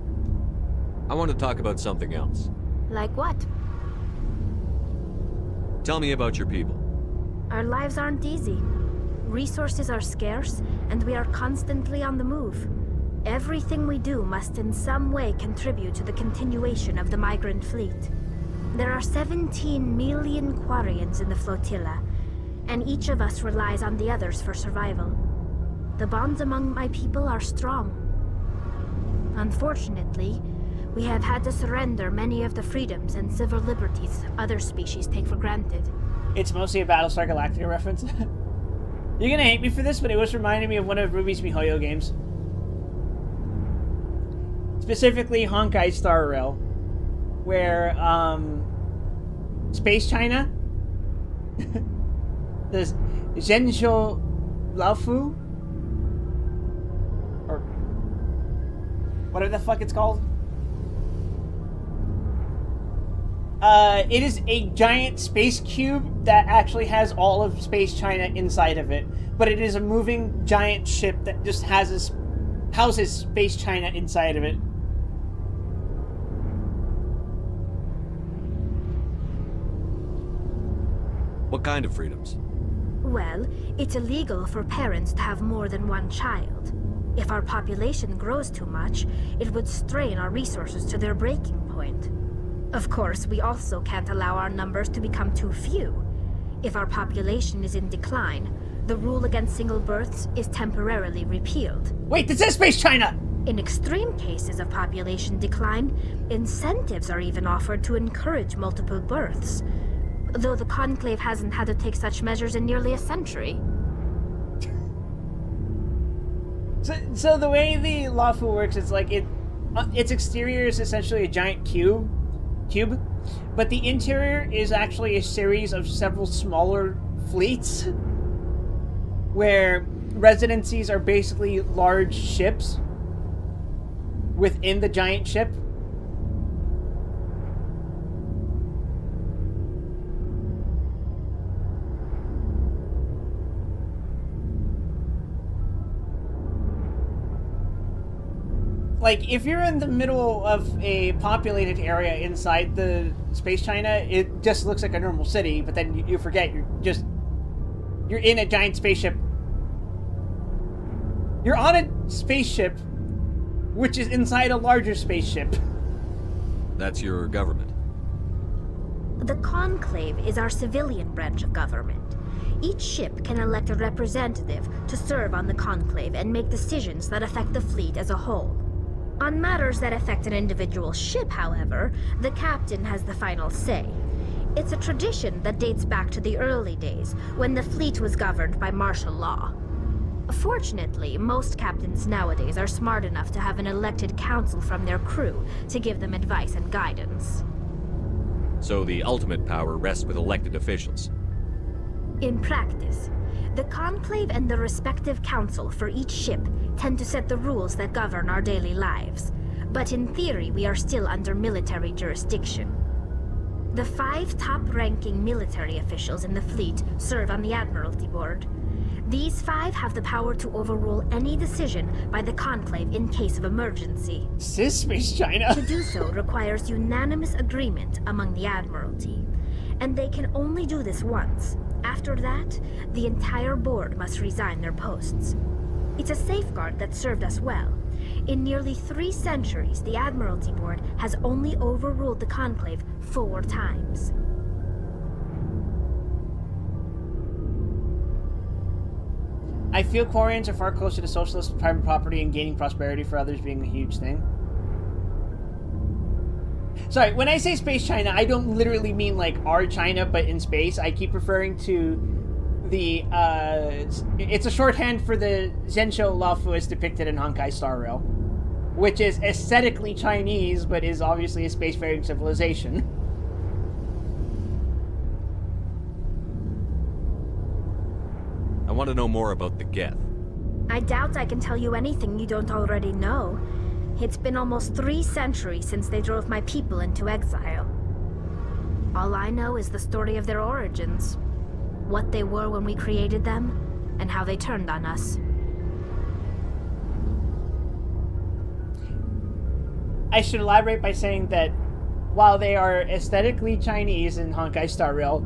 I want to talk about something else. Like what? Tell me about your people. Our lives aren't easy. Resources are scarce, and we are constantly on the move. Everything we do must in some way contribute to the continuation of the migrant fleet. There are 17 million Quarians in the flotilla, and each of us relies on the others for survival. The bonds among my people are strong. Unfortunately, we have had to surrender many of the freedoms and civil liberties other species take for granted. It's mostly a Battlestar Galactica reference. You're gonna hate me for this, but it was reminding me of one of Ruby's MiHoYo games. Specifically Honkai Star Rail, where, Space China, the Zhenzhou Laofu, or whatever the fuck it's called. It is a giant space cube that actually has all of Space China inside of it, but it is a moving giant ship that just houses Space China inside of it. What kind of freedoms? Well, it's illegal for parents to have more than one child. If our population grows too much, it would strain our resources to their breaking point. Of course, we also can't allow our numbers to become too few. If our population is in decline, the rule against single births is temporarily repealed. Wait, this is Space China! In extreme cases of population decline, incentives are even offered to encourage multiple births, though the Conclave hasn't had to take such measures in nearly a century. So the way the Laofu works is like its exterior is essentially a giant cube, but the interior is actually a series of several smaller fleets where residencies are basically large ships within the giant ship. like, if you're in the middle of a populated area inside the Space China, it just looks like a normal city, but then you forget you're in a giant spaceship. You're on a spaceship, which is inside a larger spaceship. That's your government. The Conclave is our civilian branch of government. Each ship can elect a representative to serve on the Conclave and make decisions that affect the fleet as a whole. On matters that affect an individual ship, however, the captain has the final say. It's a tradition that dates back to the early days, when the fleet was governed by martial law. Fortunately, most captains nowadays are smart enough to have an elected council from their crew to give them advice and guidance. So the ultimate power rests with elected officials. In practice, the Conclave and the respective council for each ship tend to set the rules that govern our daily lives. But in theory, we are still under military jurisdiction. The 5 top-ranking military officials in the fleet serve on the Admiralty Board. These 5 have the power to overrule any decision by the Conclave in case of emergency. This is Space China. To do so requires unanimous agreement among the Admiralty, and they can only do this once. After that, the entire board must resign their posts. It's a safeguard that served us well. In nearly 3 centuries, the Admiralty Board has only overruled the Conclave 4 times. I feel Quarians are far closer to socialist private property and gaining prosperity for others being a huge thing. Sorry, when I say Space China, I don't literally mean like our China, but in space. I keep referring to the, it's a shorthand for the Zhensho Laofu as depicted in Honkai Star Rail, which is aesthetically Chinese, but is obviously a spacefaring civilization. I want to know more about the Geth. I doubt I can tell you anything you don't already know. It's been almost 3 centuries since they drove my people into exile. All I know is the story of their origins, what they were when we created them, and how they turned on us. I should elaborate by saying that while they are aesthetically Chinese in Honkai Star Rail,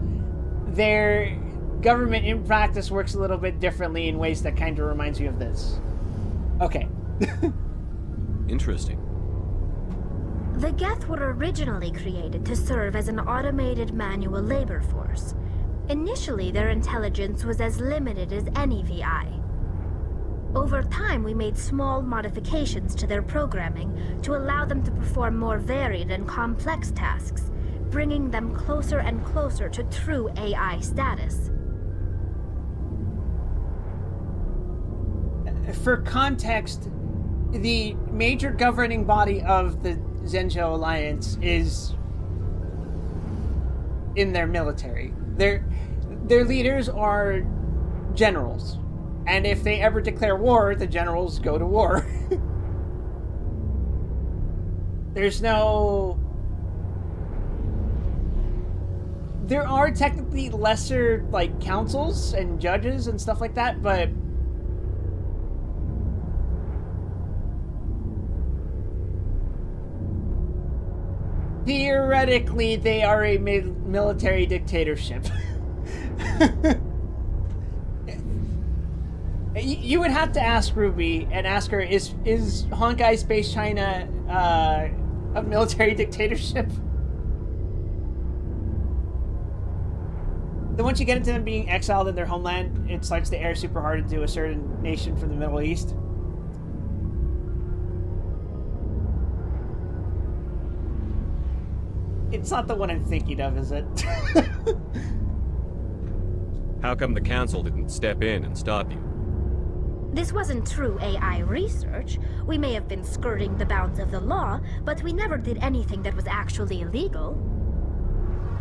their government in practice works a little bit differently in ways that kind of reminds you of this. Okay. Interesting. The Geth were originally created to serve as an automated manual labor force. Initially, their intelligence was as limited as any VI. Over time, we made small modifications to their programming to allow them to perform more varied and complex tasks, bringing them closer and closer to true AI status. For context, the major governing body of the Zhensho Alliance is in their military. Their leaders are generals. And if they ever declare war, the generals go to war. There's no... There are technically lesser, like, councils and judges and stuff like that, but... theoretically, they are a military dictatorship. You would have to ask Ruby and ask her, is Honkai Space China a military dictatorship? Then once you get into them being exiled in their homeland, it starts to air super hard into a certain nation from the Middle East. It's not the one I'm thinking of, is it? How come the Council didn't step in and stop you? This wasn't true AI research. We may have been skirting the bounds of the law, but we never did anything that was actually illegal.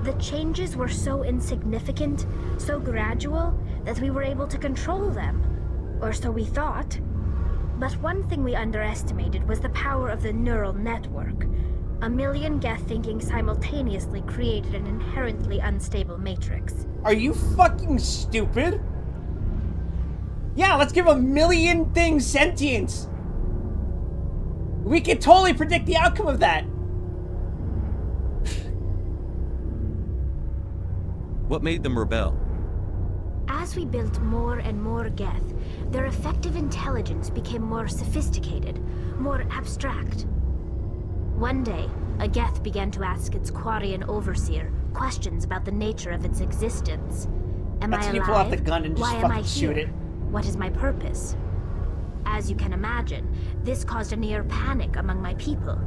The changes were so insignificant, so gradual, that we were able to control them. Or so we thought. But one thing we underestimated was the power of the neural network. A million Geth thinking simultaneously created an inherently unstable matrix. Are you fucking stupid? Yeah, let's give a million things sentience. We can totally predict the outcome of that. What made them rebel? As we built more and more Geth, their effective intelligence became more sophisticated, more abstract. One day, a Geth began to ask its Quarian overseer questions about the nature of its existence. Am I That's alive? when you pull out the gun and just Why am I fucking shoot here? it. What is my purpose? As you can imagine, this caused a near panic among my people.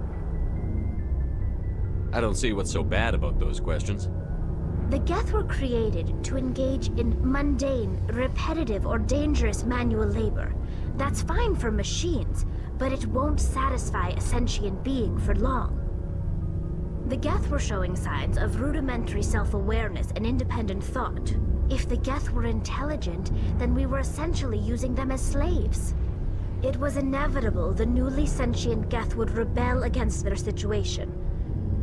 I don't see what's so bad about those questions. The Geth were created to engage in mundane, repetitive, or dangerous manual labor. That's fine for machines, but it won't satisfy a sentient being for long. The Geth were showing signs of rudimentary self-awareness and independent thought. If the Geth were intelligent, then we were essentially using them as slaves. It was inevitable the newly sentient Geth would rebel against their situation.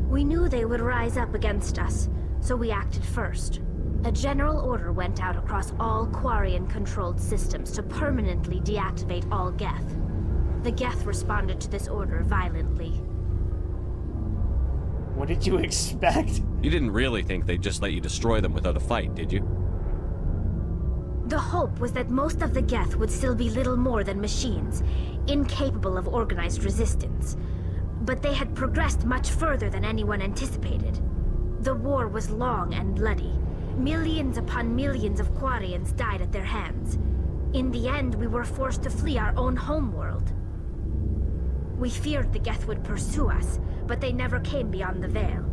We knew they would rise up against us, so we acted first. A general order went out across all Quarian-controlled systems to permanently deactivate all Geth. The Geth responded to this order violently. What did you expect? You didn't really think they'd just let you destroy them without a fight, did you? The hope was that most of the Geth would still be little more than machines, incapable of organized resistance. But they had progressed much further than anyone anticipated. The war was long and bloody. Millions upon millions of Quarians died at their hands. In the end, we were forced to flee our own homeworld. We feared the Geth would pursue us, but they never came beyond the Veil.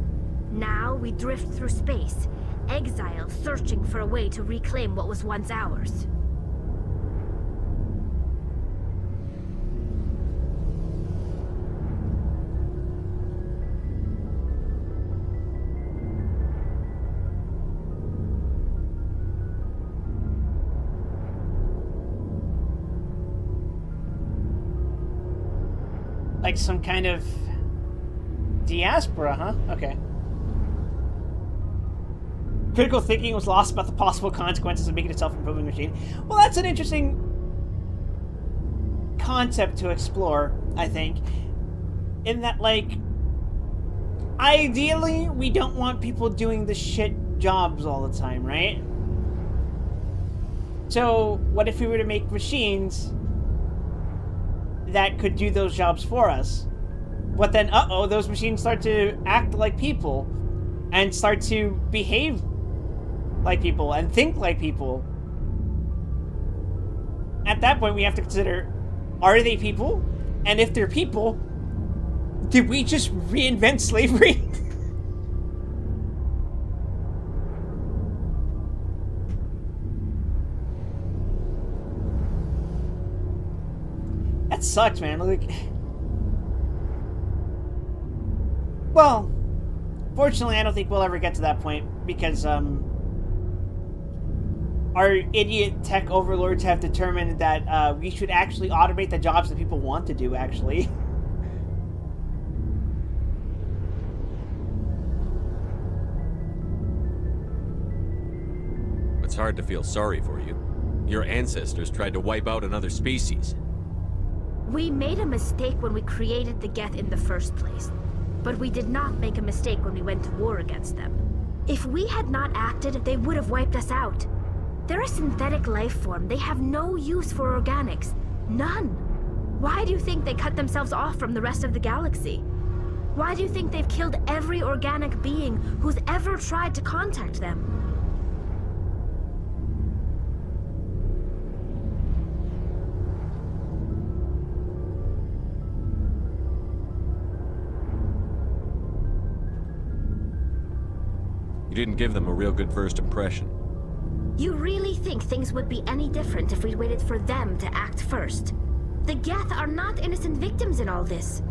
Now we drift through space, exile searching for a way to reclaim what was once ours. Like some kind of diaspora, huh? Okay. Critical thinking was lost about the possible consequences of making a self-improving machine. Well, that's an interesting concept to explore, I think. In that, like, ideally, we don't want people doing the shit jobs all the time, right? So, what if we were to make machines that could do those jobs for us? But then, uh-oh, those machines start to act like people and start to behave like people and think like people. At that point, we have to consider, are they people? And if they're people, did we just reinvent slavery? That sucks, man. Like, well, fortunately, I don't think we'll ever get to that point because our idiot tech overlords have determined that we should actually automate the jobs that people want to do, actually. It's hard to feel sorry for you. Your ancestors tried to wipe out another species. We made a mistake when we created the Geth in the first place. But we did not make a mistake when we went to war against them. If we had not acted, they would have wiped us out. They're a synthetic life form. They have no use for organics. None. Why do you think they cut themselves off from the rest of the galaxy? Why do you think they've killed every organic being who's ever tried to contact them? You didn't give them a real good first impression. You really think things would be any different if we waited for them to act first? The Geth are not innocent victims in all this.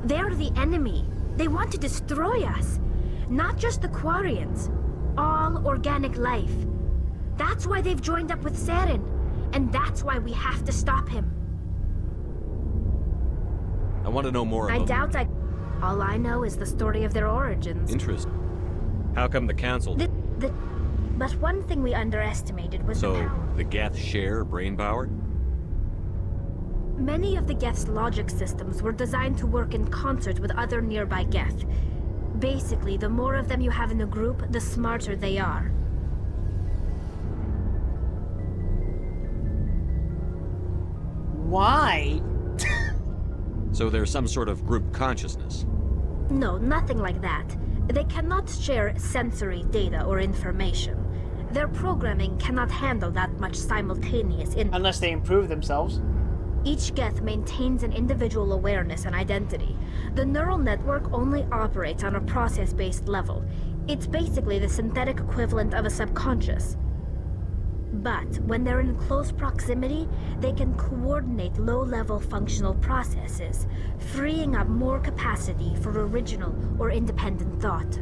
They're the enemy. They want to destroy us. Not just the Quarians. All organic life. That's why they've joined up with Saren. And that's why we have to stop him. I want to know more about... All I know is the story of their origins. Interesting. How come the Council... But one thing we underestimated was So, the Geth share brain power? Many of the Geth's logic systems were designed to work in concert with other nearby Geth. Basically, the more of them you have in a group, the smarter they are. Why? So there's some sort of group consciousness. No, nothing like that. They cannot share sensory data or information. Their programming cannot handle that much simultaneous input. Unless they improve themselves. Each Geth maintains an individual awareness and identity. The neural network only operates on a process-based level. It's basically the synthetic equivalent of a subconscious. But when they're in close proximity, they can coordinate low-level functional processes, freeing up more capacity for original or independent thought.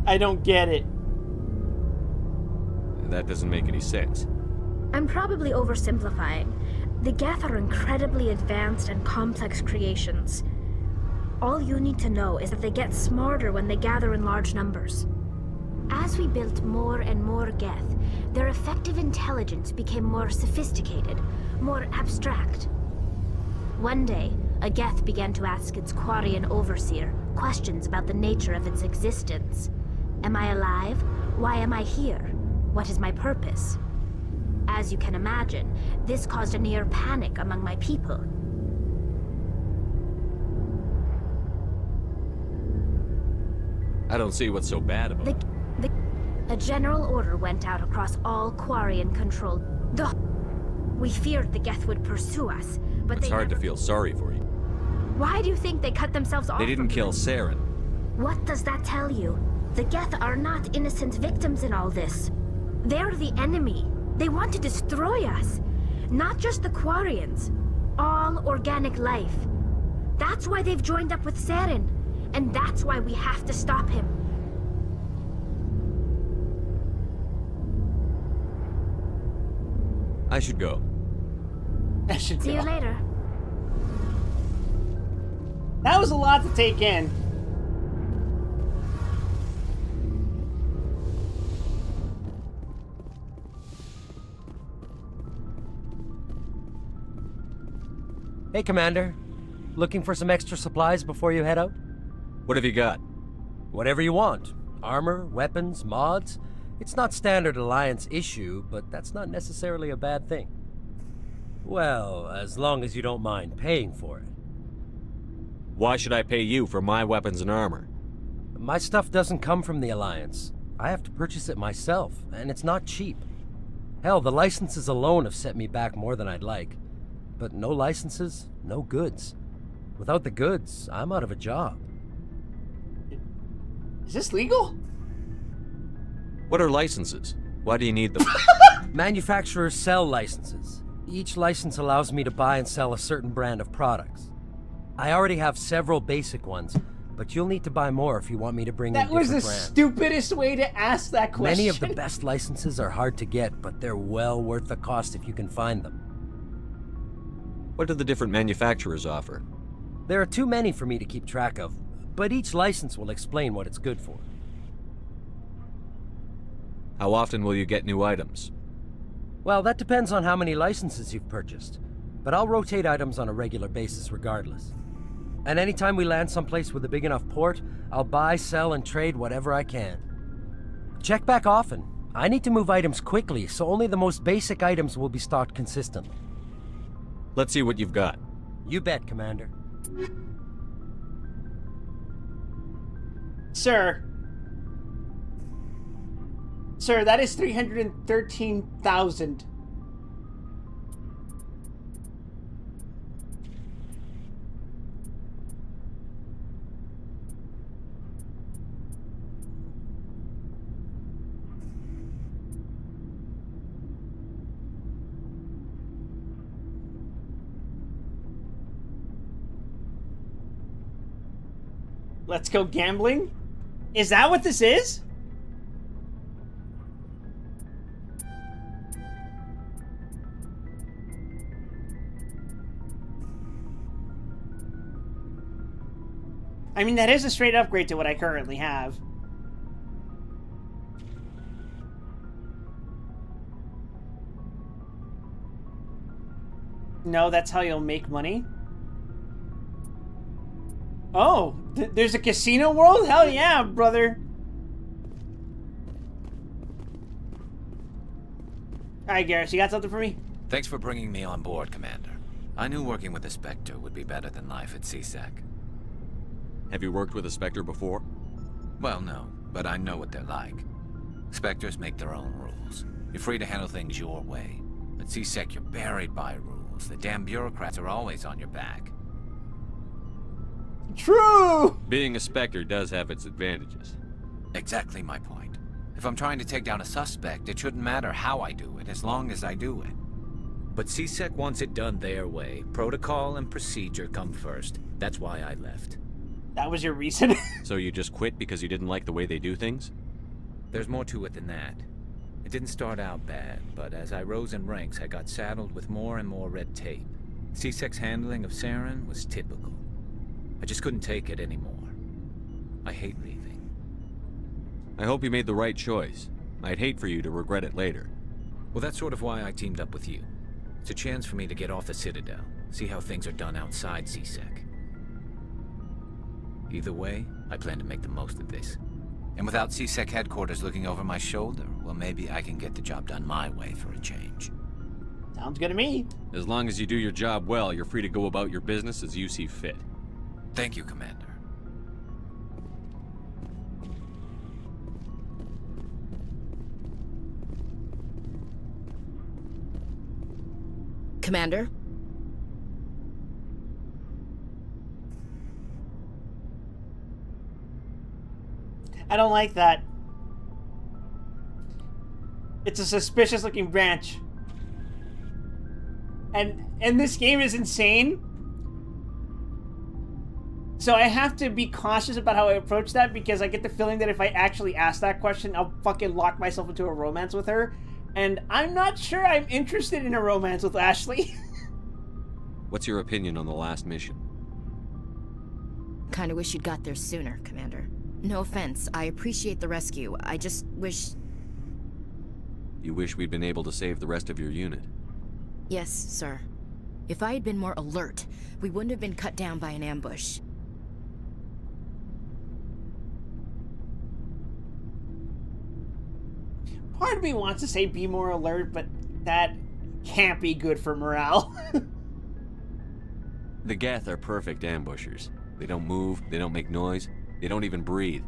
I don't get it. That doesn't make any sense. I'm probably oversimplifying. The Geth are incredibly advanced and complex creations. All you need to know is that they get smarter when they gather in large numbers. As we built more and more Geth, their effective intelligence became more sophisticated, more abstract. One day, a Geth began to ask its Quarian overseer questions about the nature of its existence. Am I alive? Why am I here? What is my purpose? As you can imagine, this caused a near panic among my people. I don't see what's so bad about it. A general order went out across all Quarian-controlled... We feared the Geth would pursue us, but It's hard to feel sorry for you. Why do you think they cut themselves off? They didn't kill Saren. What does that tell you? The Geth are not innocent victims in all this. They're the enemy. They want to destroy us. Not just the Quarians. All organic life. That's why they've joined up with Saren. And that's why we have to stop him. I should go. I should See go. you later. That was a lot to take in. Hey, Commander. Looking for some extra supplies before you head out? What have you got? Whatever you want. Armor, weapons, mods. It's not standard Alliance issue, but that's not necessarily a bad thing. Well, as long as you don't mind paying for it. Why should I pay you for my weapons and armor? My stuff doesn't come from the Alliance. I have to purchase it myself, and it's not cheap. Hell, the licenses alone have set me back more than I'd like. But no licenses, no goods. Without the goods, I'm out of a job. Is this legal? What are licenses? Why do you need them? Manufacturers sell licenses. Each license allows me to buy and sell a certain brand of products. I already have several basic ones, but you'll need to buy more if you want me to bring in That was different the brands. stupidest way to ask that question. Many of the best licenses are hard to get, but they're well worth the cost if you can find them. What do the different manufacturers offer? There are too many for me to keep track of, but each license will explain what it's good for. How often will you get new items? Well, that depends on how many licenses you've purchased, but I'll rotate items on a regular basis regardless. And anytime we land someplace with a big enough port, I'll buy, sell, and trade whatever I can. Check back often. I need to move items quickly, so only the most basic items will be stocked consistently. Let's see what you've got. You bet, Commander. Sir. Sir, that is 313,000. Let's go gambling? Is that what this is? I mean, that is a straight upgrade to what I currently have. No, that's how you'll make money. Oh, there's a casino world? Hell yeah, brother. Alright, Garrus, you got something for me? Thanks for bringing me on board, Commander. I knew working with the Spectre would be better than life at CSEC. Have you worked with a Spectre before? Well, no, but I know what they're like. Spectres make their own rules. You're free to handle things your way. At CSEC, you're buried by rules. The damn bureaucrats are always on your back. True! Being a Spectre does have its advantages. Exactly my point. If I'm trying to take down a suspect, it shouldn't matter how I do it, as long as I do it. But CSEC wants it done their way. Protocol and procedure come first. That's why I left. That was your reason? So you just quit because you didn't like the way they do things? There's more to it than that. It didn't start out bad, but as I rose in ranks, I got saddled with more and more red tape. CSEC's handling of Saren was typical. I just couldn't take it anymore. I hate leaving. I hope you made the right choice. I'd hate for you to regret it later. Well, that's sort of why I teamed up with you. It's a chance for me to get off the Citadel, see how things are done outside CSEC. Either way, I plan to make the most of this. And without CSEC headquarters looking over my shoulder, well, maybe I can get the job done my way for a change. Sounds good to me. As long as you do your job well, you're free to go about your business as you see fit. Thank you, Commander. Commander? I don't like that. It's a suspicious looking branch. And this game is insane. So I have to be cautious about how I approach that, because I get the feeling that if I actually ask that question, I'll fucking lock myself into a romance with her. And I'm not sure I'm interested in a romance with Ashley. What's your opinion on the last mission? Kinda wish you'd got there sooner, Commander. No offense, I appreciate the rescue. I just wish... You wish we'd been able to save the rest of your unit? Yes, sir. If I had been more alert, we wouldn't have been cut down by an ambush. Part of me wants to say be more alert, but that can't be good for morale. The Geth are perfect ambushers. They don't move, they don't make noise, they don't even breathe.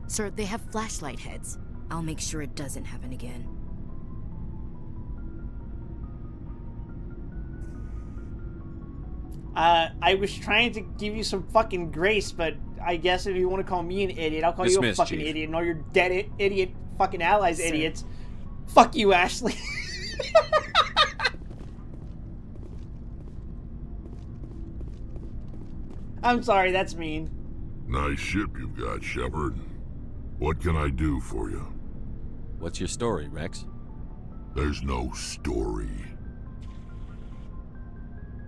Sir, they have flashlight heads. I'll make sure it doesn't happen again. I was trying to give you some fucking grace, but I guess if you want to call me an idiot, I'll call you a fucking Chief. idiot, and all your dead idiot fucking allies Sir. idiots. Fuck you, Ashley. I'm sorry, that's mean. Nice ship you've got, Shepard. What can I do for you? What's your story, Rex? There's no story.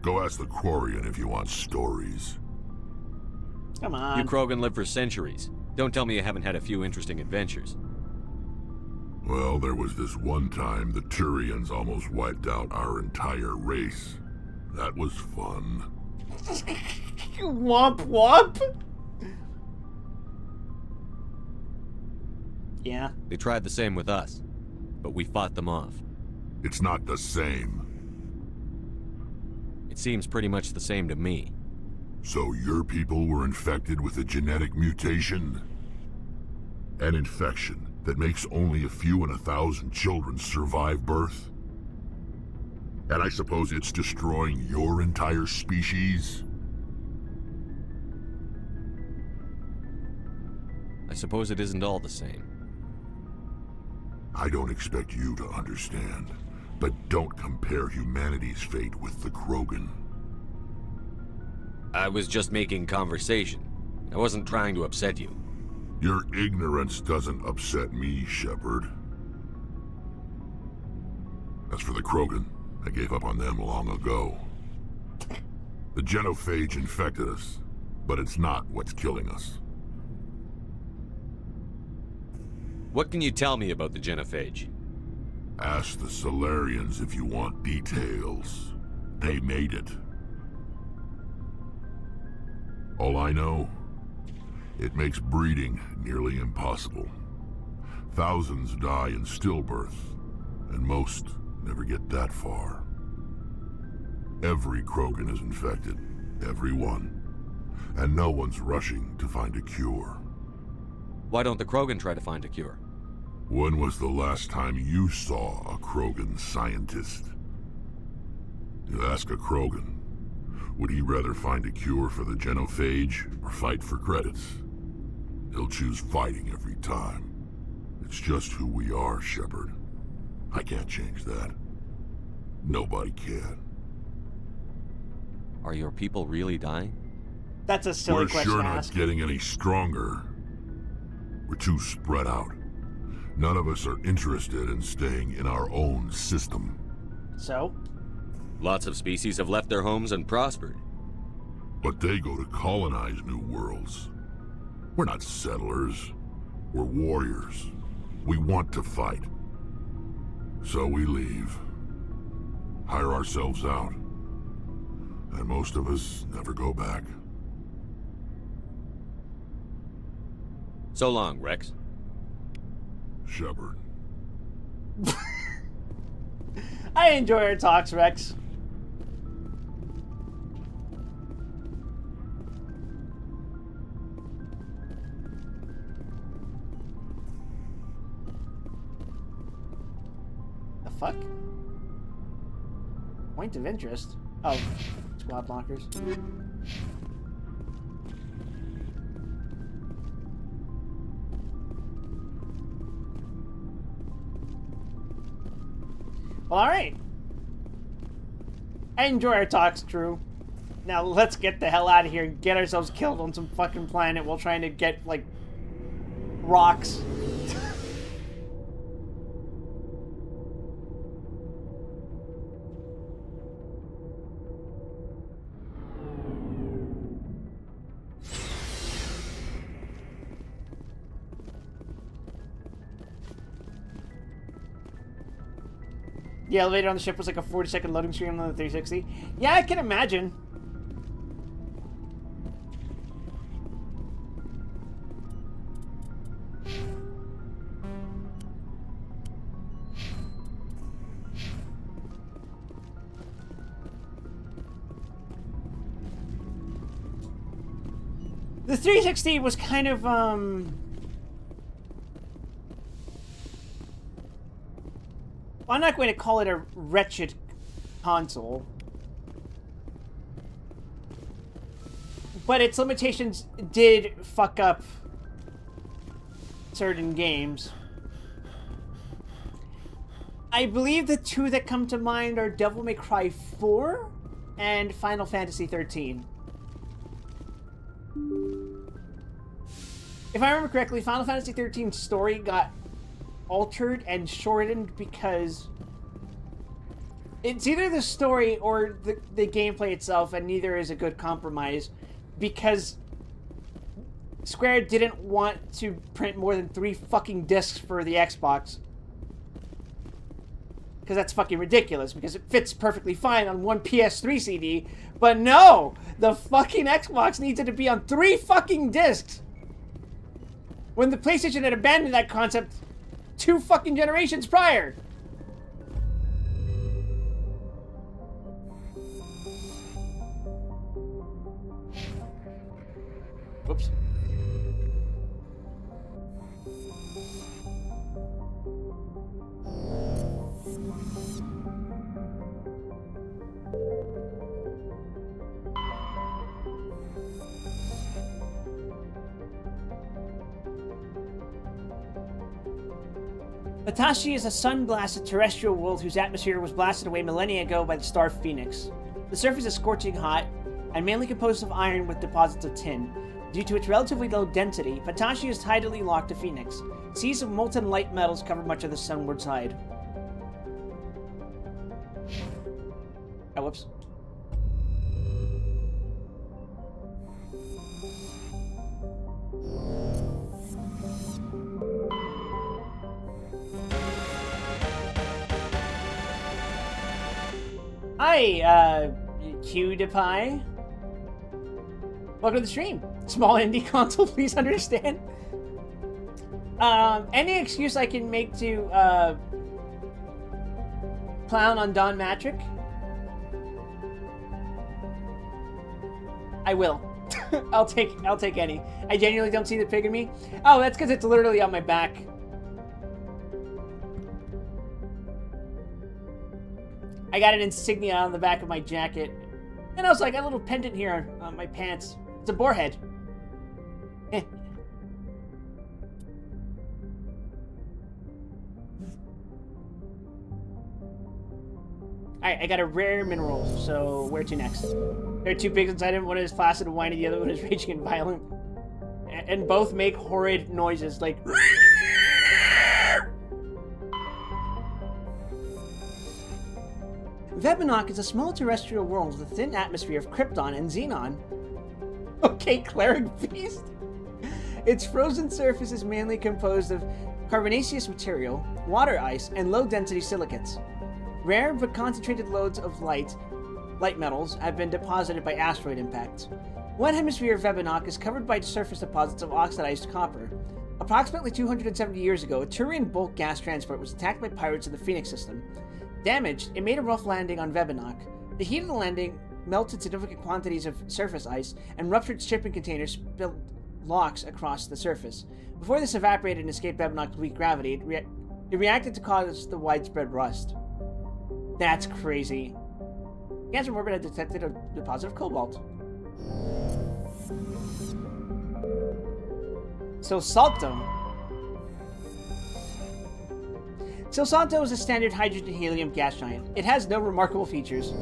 Go ask the Quarian if you want stories. Come on. You Krogan lived for centuries. Don't tell me you haven't had a few interesting adventures. Well, there was this one time the Turians almost wiped out our entire race. That was fun. Womp womp. Yeah. They tried the same with us, but we fought them off. It's not the same. It seems pretty much the same to me. So your people were infected with a genetic mutation? An infection that makes only a few in 1,000 children survive birth? And I suppose it's destroying your entire species? I suppose it isn't all the same. I don't expect you to understand, but don't compare humanity's fate with the Krogan. I was just making conversation. I wasn't trying to upset you. Your ignorance doesn't upset me, Shepard. As for the Krogan, I gave up on them long ago. The genophage infected us, but it's not what's killing us. What can you tell me about the genophage? Ask the Solarians if you want details. They made it. All I know, it makes breeding nearly impossible. Thousands die in stillbirth, and most never get that far. Every Krogan is infected, every one, and no one's rushing to find a cure. Why don't the Krogan try to find a cure? When was the last time you saw a Krogan scientist? You ask a Krogan, would he rather find a cure for the genophage or fight for credits? He'll choose fighting every time. It's just who we are, Shepard. I can't change that. Nobody can. Are your people really dying? That's a silly We're question sure to not ask. getting any stronger. We're too spread out. None of us are interested in staying in our own system. So? Lots of species have left their homes and prospered. But they go to colonize new worlds. We're not settlers. We're warriors. We want to fight. So we leave. Hire ourselves out. And most of us never go back. So long, Rex. Shepard. I enjoy our talks, Rex. The fuck? Point of interest? Oh, squad blockers. Well, alright. I enjoy our talks, crew. Now let's get the hell out of here and get ourselves killed on some fucking planet while trying to get, like, rocks. The elevator on the ship was like a 40-second loading screen on the 360. Yeah, I can imagine. The 360 was kind of, I'm not going to call it a wretched console, but its limitations did fuck up certain games. I believe the two that come to mind are Devil May Cry 4 and Final Fantasy 13. If I remember correctly, Final Fantasy 13's story got altered and shortened because it's either the story or the gameplay itself, and neither is a good compromise, because Square didn't want to print more than 3 fucking discs for the Xbox, because that's fucking ridiculous, because it fits perfectly fine on one PS3 CD, but no! The fucking Xbox needs it to be on 3 fucking discs! When the PlayStation had abandoned that concept 2 fucking generations prior. Whoops. Matashi is a sun-blasted terrestrial world whose atmosphere was blasted away millennia ago by the star Phoenix. The surface is scorching hot, and mainly composed of iron with deposits of tin. Due to its relatively low density, Matashi is tidally locked to Phoenix. Seas of molten light metals cover much of the sunward side. Oh, whoops. Hi, QDepie. Welcome to the stream. Small indie console, please understand. Any excuse I can make to clown on Don Matrick, I will. I'll take any. I genuinely don't see the pig in me. Oh, that's because it's literally on my back. I got an insignia on the back of my jacket. And I was like, a little pendant here on my pants. It's a boar head. Alright, I got a rare mineral, so where to next? There are two pigs inside him. One is placid and whiny, the other one is raging and violent. And both make horrid noises, like... Vebanock is a small terrestrial world with a thin atmosphere of krypton and xenon. Okay, cleric beast. Its frozen surface is mainly composed of carbonaceous material, water ice, and low-density silicates. Rare but concentrated loads of light metals have been deposited by asteroid impacts. One hemisphere of Vebanock is covered by surface deposits of oxidized copper. Approximately 270 years ago, a Turian bulk gas transport was attacked by pirates of the Phoenix system. Damaged, it made a rough landing on Vebanock. The heat of the landing melted significant quantities of surface ice, and ruptured shipping containers spilled locks across the surface. Before this evaporated and escaped Vebanock's weak gravity, it reacted to cause the widespread rust. That's crazy. Cancer Morbid had detected a deposit of cobalt. So Salto. So Salto is a standard hydrogen-helium gas giant. It has no remarkable features.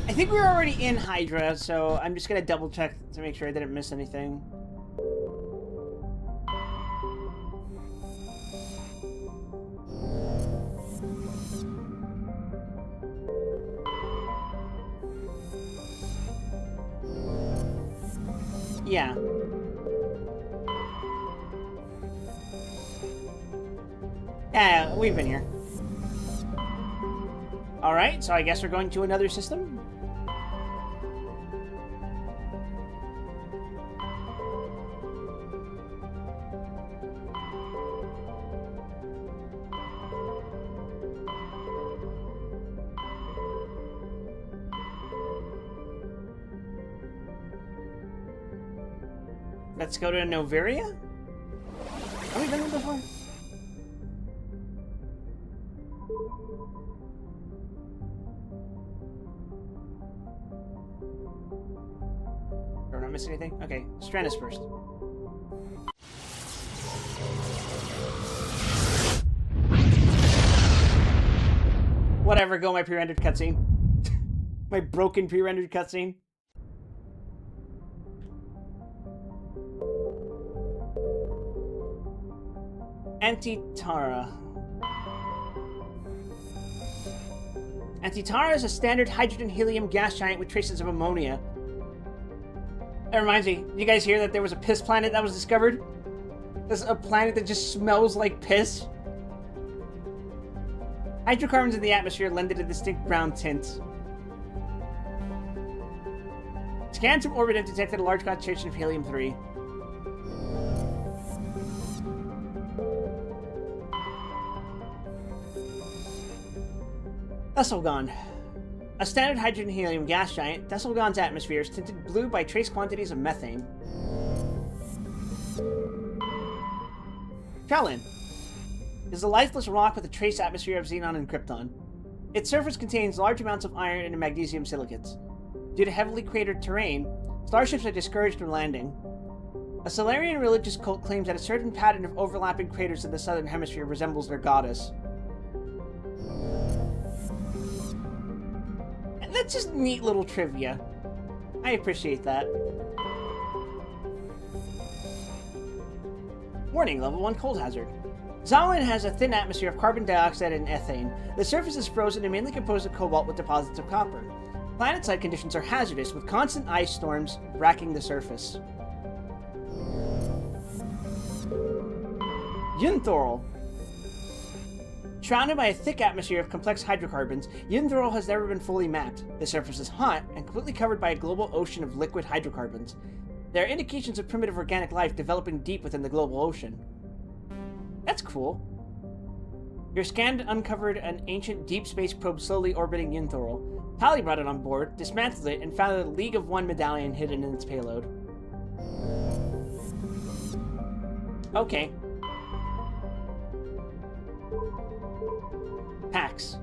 I think we were already in Hydra, so I'm just gonna double check to make sure I didn't miss anything. Yeah. Yeah, we've been here. Alright, so I guess we're going to another system? Let's go to Noveria? Have we done it before? Are we not missing anything? Okay, Stranus first. Whatever, go my pre-rendered cutscene. My broken pre-rendered cutscene. Antitara. Antitara is a standard hydrogen-helium gas giant with traces of ammonia. That reminds me, you guys hear that there was a piss planet that was discovered? There's a planet that just smells like piss. Hydrocarbons in the atmosphere lend it a distinct brown tint. Scans from orbit have detected a large concentration of helium-3. Thessalgon. A standard hydrogen-helium gas giant, Thessalgon's atmosphere is tinted blue by trace quantities of methane. Trellin is a lifeless rock with a trace atmosphere of xenon and krypton. Its surface contains large amounts of iron and magnesium silicates. Due to heavily cratered terrain, starships are discouraged from landing. A Solarian religious cult claims that a certain pattern of overlapping craters in the southern hemisphere resembles their goddess. And that's just neat little trivia. I appreciate that. Warning, level 1 cold hazard. Zawin has a thin atmosphere of carbon dioxide and ethane. The surface is frozen and mainly composed of cobalt with deposits of copper. Planetside conditions are hazardous, with constant ice storms racking the surface. Yunthorl. Surrounded by a thick atmosphere of complex hydrocarbons, Yunthorl has never been fully mapped. The surface is hot and completely covered by a global ocean of liquid hydrocarbons. There are indications of primitive organic life developing deep within the global ocean. That's cool. Your scan uncovered an ancient deep space probe slowly orbiting Yunthorl. Pally brought it on board, dismantled it, and found a League of One medallion hidden in its payload. Okay. Pax.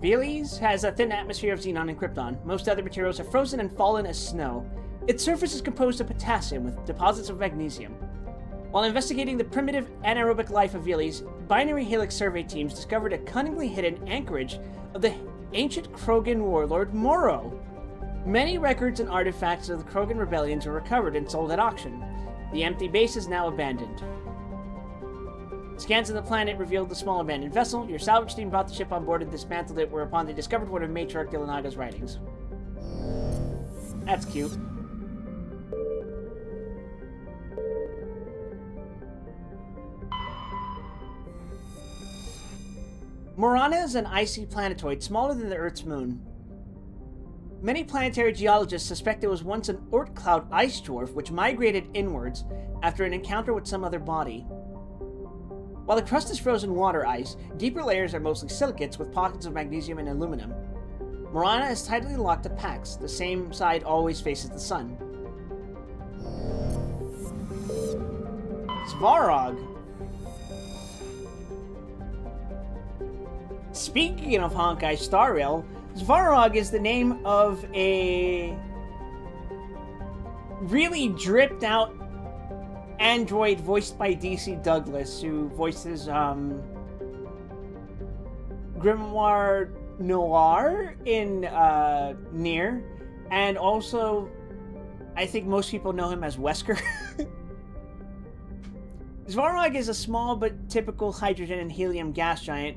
Veles has a thin atmosphere of xenon and krypton. Most other materials are frozen and fallen as snow. Its surface is composed of potassium with deposits of magnesium. While investigating the primitive anaerobic life of Veles, binary helix survey teams discovered a cunningly hidden anchorage of the ancient Krogan warlord Moro. Many records and artifacts of the Krogan rebellions were recovered and sold at auction. The empty base is now abandoned. Scans of the planet revealed the small abandoned vessel. Your salvage team brought the ship on board and dismantled it, whereupon they discovered one of Matriarch Ilanaga's writings. That's cute. Morana is an icy planetoid smaller than the Earth's moon. Many planetary geologists suspect it was once an Oort cloud ice dwarf which migrated inwards after an encounter with some other body. While the crust is frozen water ice, deeper layers are mostly silicates with pockets of magnesium and aluminum. Morana is tightly locked to Pax. The same side always faces the sun. Svarog. Speaking of Honkai Star Rail, Svarog is the name of a really dripped out android voiced by DC Douglas, who voices Grimoire Noir in Nier, and also I think most people know him as Wesker. Svarog is a small but typical hydrogen and helium gas giant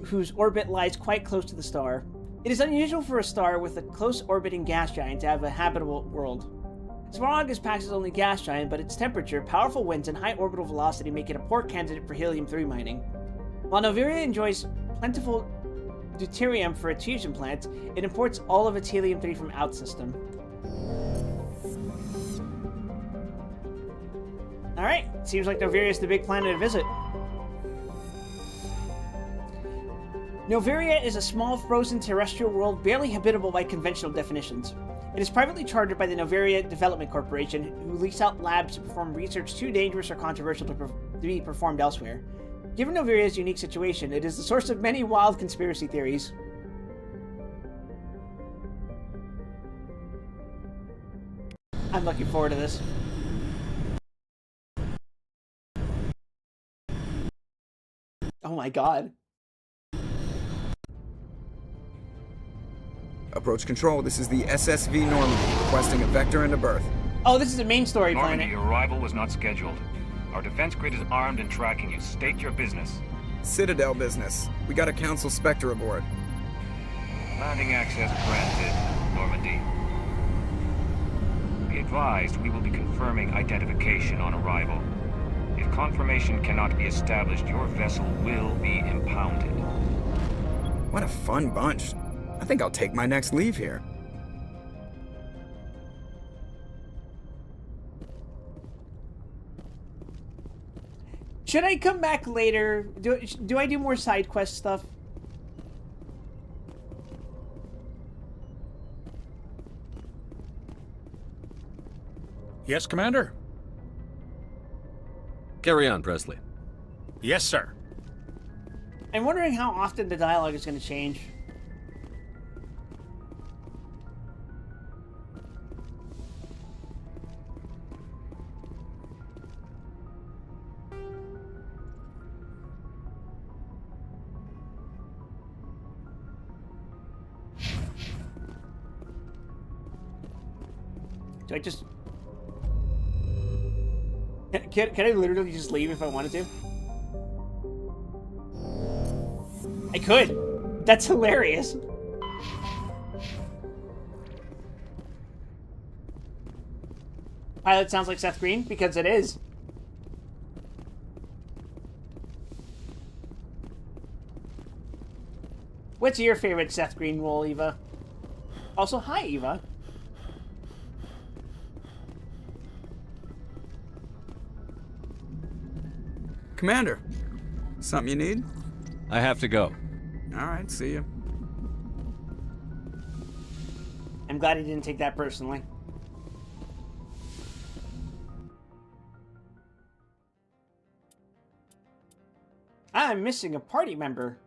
whose orbit lies quite close to the star. It is unusual for a star with a close orbiting gas giant to have a habitable world. Svarog is Pax's only gas giant, but its temperature, powerful winds, and high orbital velocity make it a poor candidate for helium-3 mining. While Noveria enjoys plentiful deuterium for its fusion plants, it imports all of its helium-3 from OutSystem. Alright, seems like Noveria is the big planet to visit. Noveria is a small, frozen terrestrial world barely habitable by conventional definitions. It is privately chartered by the Noveria Development Corporation, who lease out labs to perform research too dangerous or controversial to be performed elsewhere. Given Noveria's unique situation, it is the source of many wild conspiracy theories. I'm looking forward to this. Oh my god. Approach control, this is the SSV Normandy, requesting a vector and a berth. Oh, this is the main story Normandy, planet. your arrival was not scheduled. Our defense grid is armed and tracking you. State your business. Citadel business. We got a Council Spectre aboard. Landing access granted, Normandy. Be advised, we will be confirming identification on arrival. If confirmation cannot be established, your vessel will be impounded. What a fun bunch. I think I'll take my next leave here. Should I come back later? Do I do more side quest stuff? Yes, Commander? Carry on, Presley. Yes, sir. I'm wondering how often the dialogue is going to change. Do I just... Can I literally just leave if I wanted to? I could. That's hilarious. Pilot sounds like Seth Green, because it is. What's your favorite Seth Green role, Eva? Also, hi, Eva. Commander, something you need? I have to go. All right, see you. I'm glad he didn't take that personally. I'm missing a party member.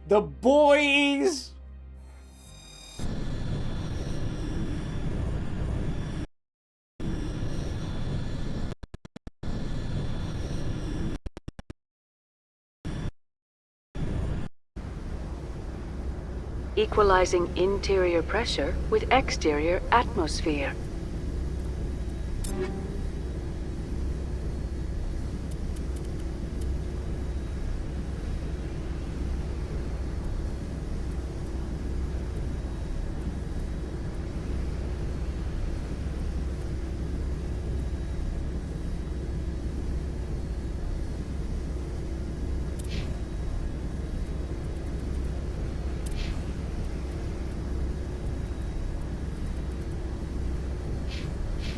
The boys! Equalizing interior pressure with exterior atmosphere.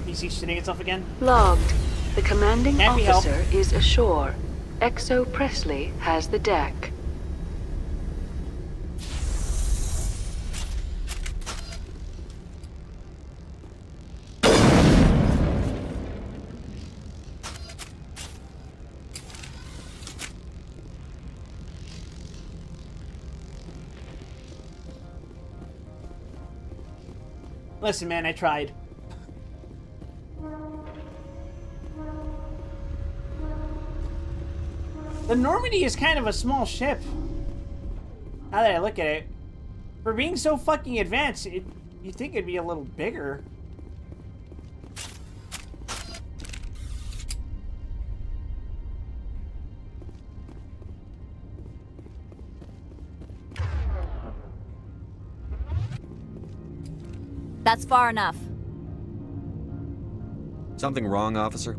PC's shitting itself again? Logged. The commanding Can't be helped. officer is ashore. Exo Presley has the deck. Listen, man, I tried. The Normandy is kind of a small ship. Now that I look at it. For being so fucking advanced, you'd think it'd be a little bigger. That's far enough. Something wrong, officer?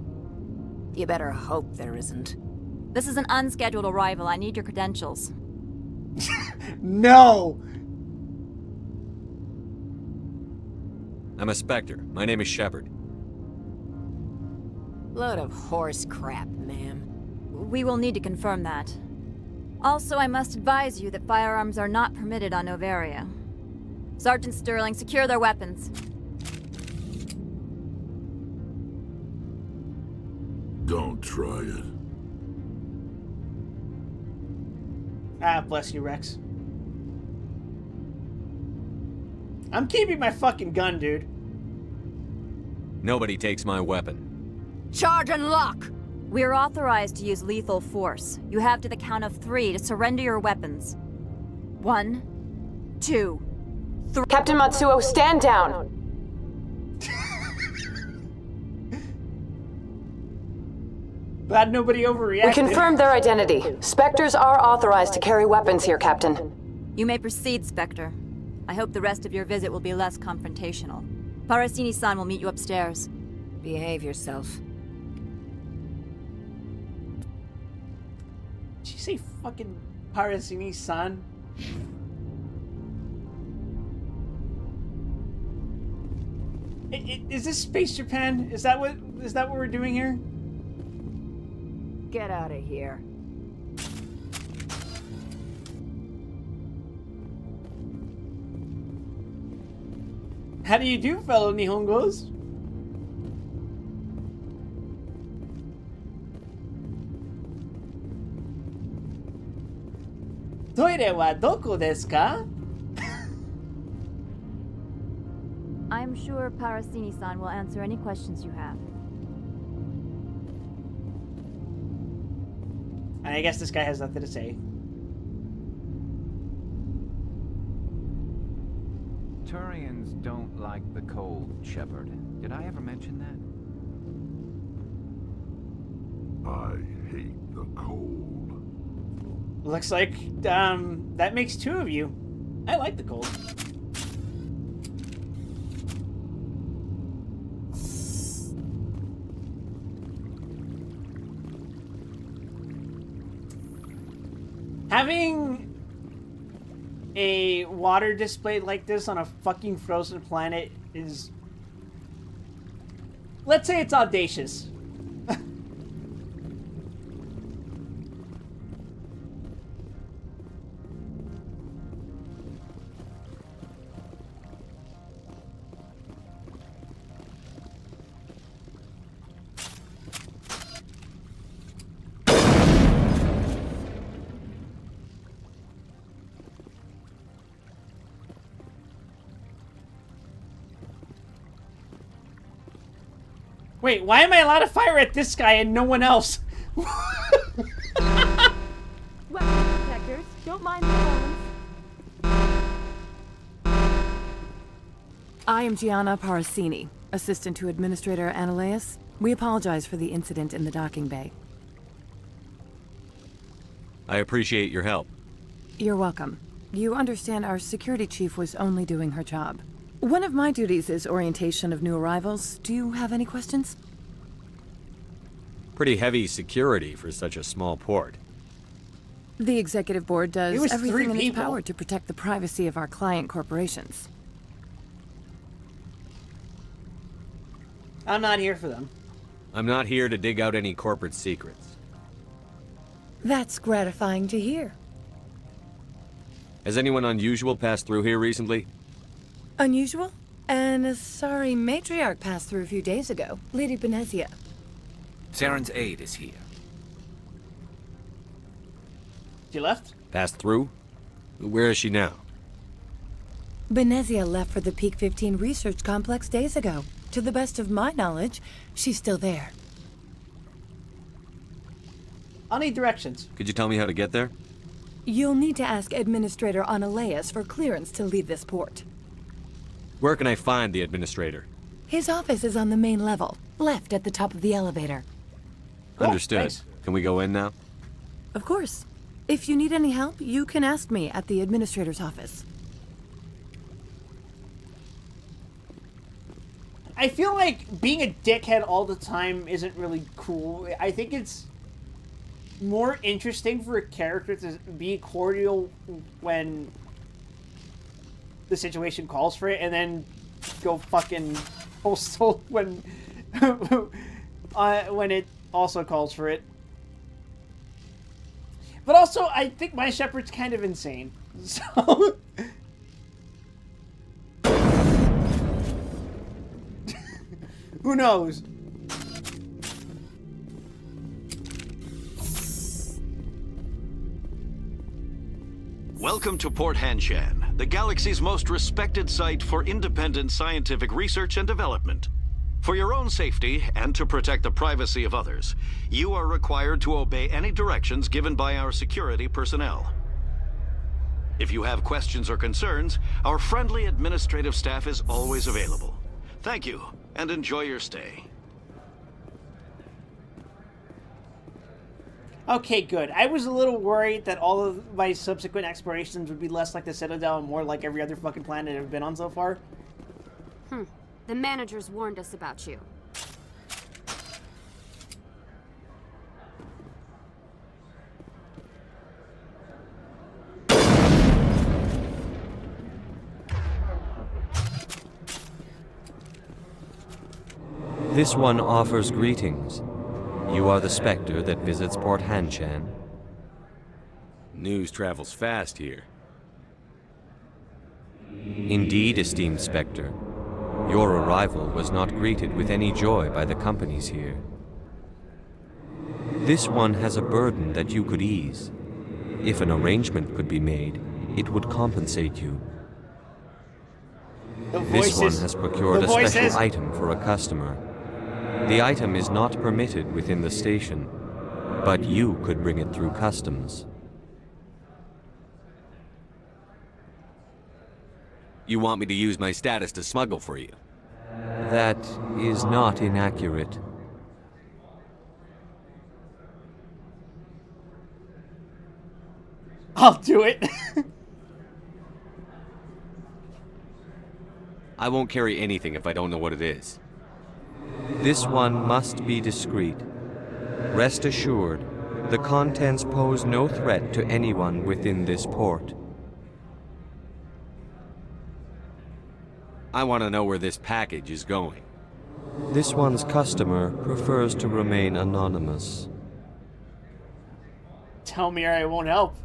You better hope there isn't. This is an unscheduled arrival. I need your credentials. No! I'm a Spectre. My name is Shepard. Load of horse crap, ma'am. We will need to confirm that. Also, I must advise you that firearms are not permitted on Novaria. Sergeant Sterling, secure their weapons. Don't try it. Ah, bless you, Rex. I'm keeping my fucking gun, dude. Nobody takes my weapon. Charge and lock! We are authorized to use lethal force. You have to the count of 3 to surrender your weapons. 1, 2, 3. Captain Matsuo, stand down! Glad nobody overreacted. We confirmed their identity. Spectres are authorized to carry weapons here, Captain. You may proceed, Spectre. I hope the rest of your visit will be less confrontational. Parasini-san will meet you upstairs. Behave yourself. Did she say fucking Parasini-san? Is this Space Japan? Is that what we're doing here? Get out of here. How do you do, fellow Nihongos? Toire wa doko desu ka? I'm sure Parasini-san will answer any questions you have. And I guess this guy has nothing to say. Turians don't like the cold, Shepard. Did I ever mention that? I hate the cold. Looks like that makes two of you. I like the cold. Having a water display like this on a fucking frozen planet is, let's say it's audacious. Wait, why am I allowed to fire at this guy and no one else? Weapon protectors, don't mind the phones. I am Gianna Parasini, assistant to Administrator Ananias. We apologize for the incident in the docking bay. I appreciate your help. You're welcome. You understand our security chief was only doing her job. One of my duties is orientation of new arrivals. Do you have any questions? Pretty heavy security for such a small port. The executive board It does was everything in its 3 people. power to protect the privacy of our client corporations. I'm not here for them. I'm not here to dig out any corporate secrets. That's gratifying to hear. Has anyone unusual passed through here recently? Unusual? And a sorry matriarch passed through a few days ago. Lady Benezia. Saren's aide is here. She left? Passed through? Where is she now? Benezia left for the Peak 15 research complex days ago. To the best of my knowledge, she's still there. I'll need directions. Could you tell me how to get there? You'll need to ask Administrator Ananias for clearance to leave this port. Where can I find the administrator? His office is on the main level, left at the top of the elevator. Understood. thanks. Can we go in now? Of course. If you need any help, you can ask me at the Administrator's office. I feel like being a dickhead all the time isn't really cool. I think it's more interesting for a character to be cordial when the situation calls for it, and then go fucking postal when when it also calls for it. But also, I think my shepherd's kind of insane. So who knows? Welcome to Port Hanshan, the galaxy's most respected site for independent scientific research and development. For your own safety and to protect the privacy of others, you are required to obey any directions given by our security personnel. If you have questions or concerns, our friendly administrative staff is always available. Thank you, and enjoy your stay. Okay, good. I was a little worried that all of my subsequent explorations would be less like the Citadel and more like every other fucking planet I've been on so far. The managers warned us about you. This one offers greetings. You are the Spectre that visits Port Hanshan. News travels fast here. Indeed, esteemed Spectre. Your arrival was not greeted with any joy by the companies here. This one has a burden that you could ease. If an arrangement could be made, it would compensate you. This one has procured a special item for a customer. The item is not permitted within the station, but you could bring it through customs. You want me to use my status to smuggle for you? That is not inaccurate. I'll do it. I won't carry anything if I don't know what it is. This one must be discreet. Rest assured, the contents pose no threat to anyone within this port. I want to know where this package is going. This one's customer prefers to remain anonymous. Tell me or I won't help.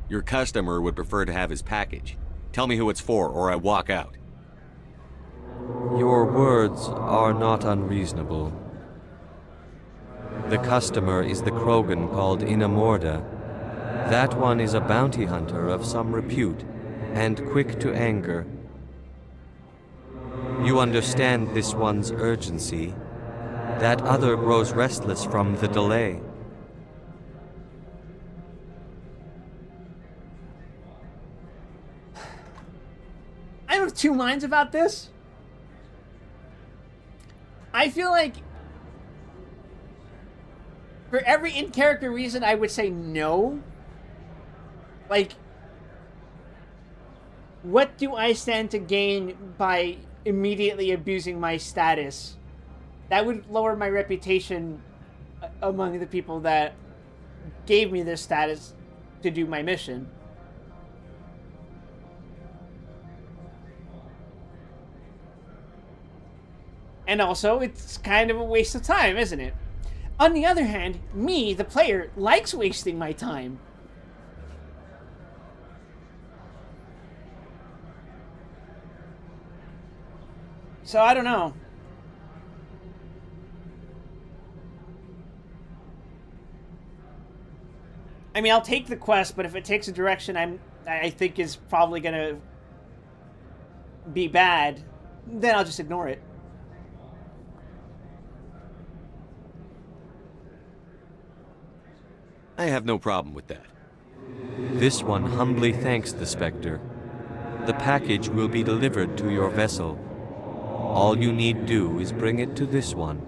Your customer would prefer to have his package. Tell me who it's for, or I walk out. Your words are not unreasonable. The customer is the Krogan called Inamorda. That one is a bounty hunter of some repute, and quick to anger. You understand this one's urgency. That other grows restless from the delay. I'm of two minds about this. I feel like for every in-character reason I would say no. Like, what do I stand to gain by immediately abusing my status? That would lower my reputation among the people that gave me this status to do my mission. And also, it's kind of a waste of time, isn't it? On the other hand, me, the player, likes wasting my time. So, I don't know. I mean, I'll take the quest, but if it takes a direction I think is probably gonna be bad, then I'll just ignore it. I have no problem with that. This one humbly thanks the Spectre. The package will be delivered to your vessel. All you need do is bring it to this one.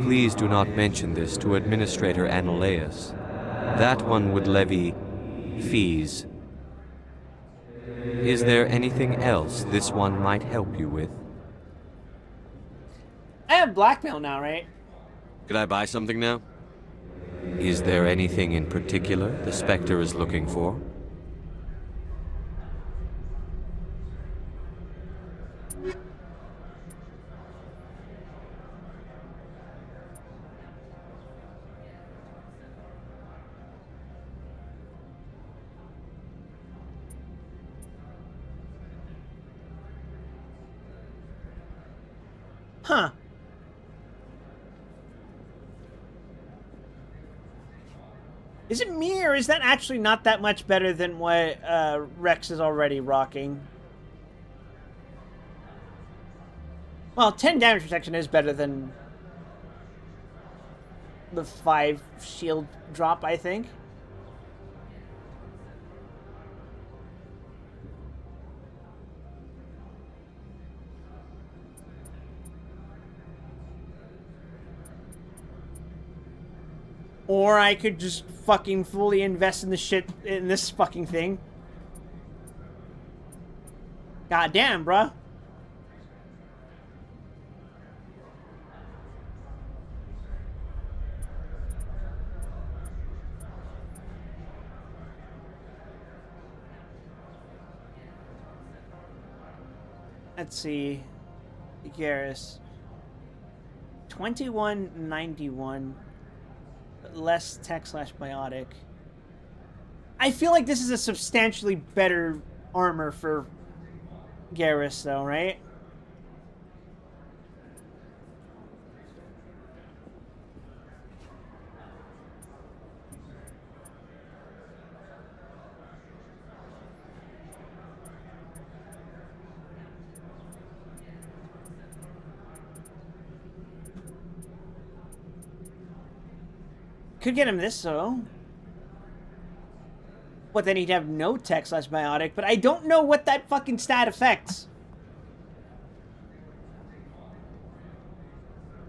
Please do not mention this to Administrator Analeus. That one would levy fees. Is there anything else this one might help you with? I have blackmail now, right? Could I buy something now? Is there anything in particular the Spectre is looking for? Huh. Is it me, or is that actually not that much better than what Rex is already rocking? Well, 10 damage protection is better than the 5 shield drop, I think. Or I could just fucking fully invest in this fucking thing. God damn, bruh. Let's see. Garrus. 2191. Less tech/biotic. I feel like this is a substantially better armor for Garrus, though, right? Could get him this, though. But then he'd have no tech/biotic, but I don't know what that fucking stat affects.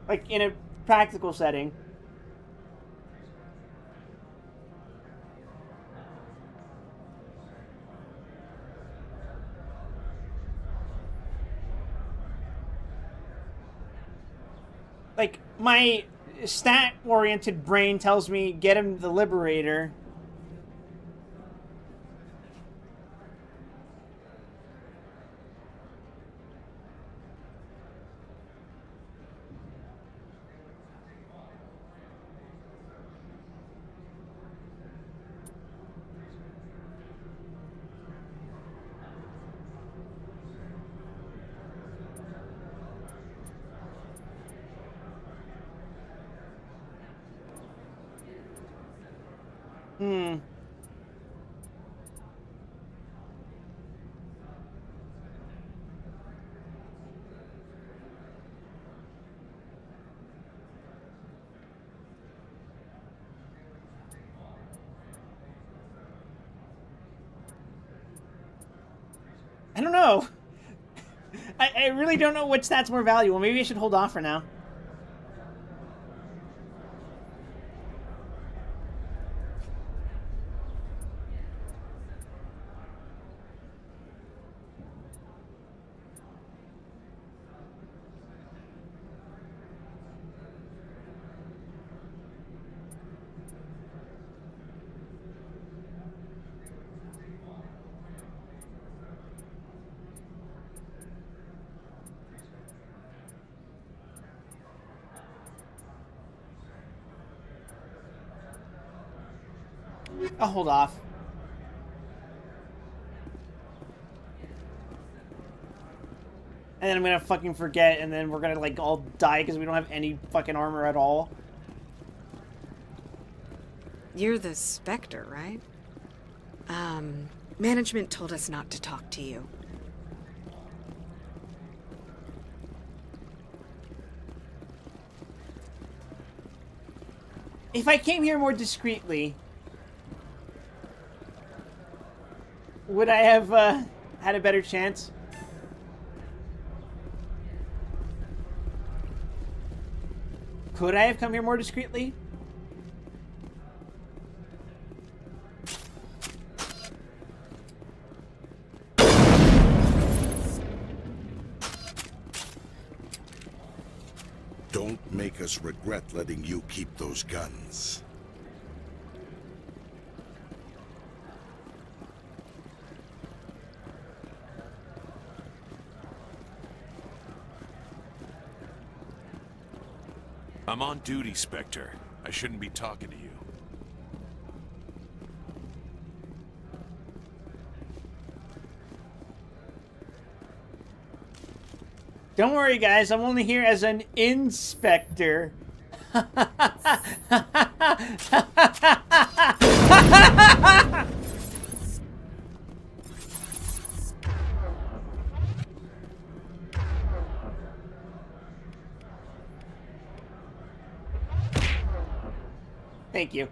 Like, in a practical setting. Like, my stat-oriented brain tells me, get him the Liberator. I don't know. I really don't know which stat's more valuable. Maybe I should hold off for now. I'll hold off. And then I'm gonna fucking forget, and then we're gonna, like, all die because we don't have any fucking armor at all. You're the Spectre, right? Management told us not to talk to you. If I came here more discreetly, would I have had a better chance? Could I have come here more discreetly? Don't make us regret letting you keep those guns. I'm on duty, Spectre. I shouldn't be talking to you. Don't worry, guys. I'm only here as an inspector. Thank you.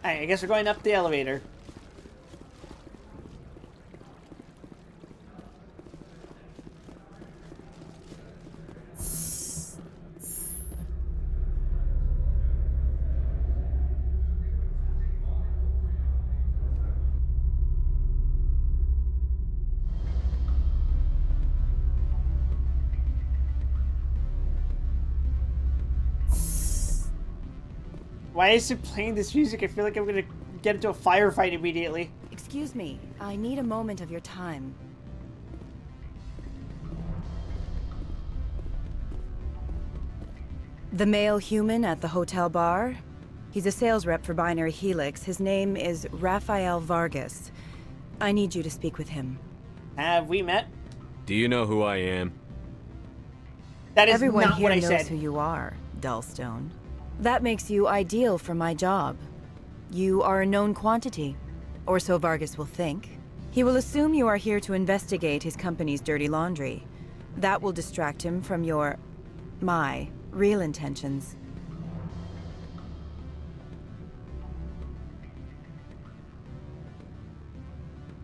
Alright, I guess we're going up the elevator. Why is it playing this music? I feel like I'm gonna get into a firefight immediately. Excuse me, I need a moment of your time. The male human at the hotel bar? He's a sales rep for Binary Helix. His name is Rafael Vargas. I need you to speak with him. Have we met? Do you know who I am? That is Everyone not here what I knows said. who you are, Dullstone. That makes you ideal for my job. You are a known quantity, or so Vargas will think. He will assume you are here to investigate his company's dirty laundry. That will distract him from my real intentions.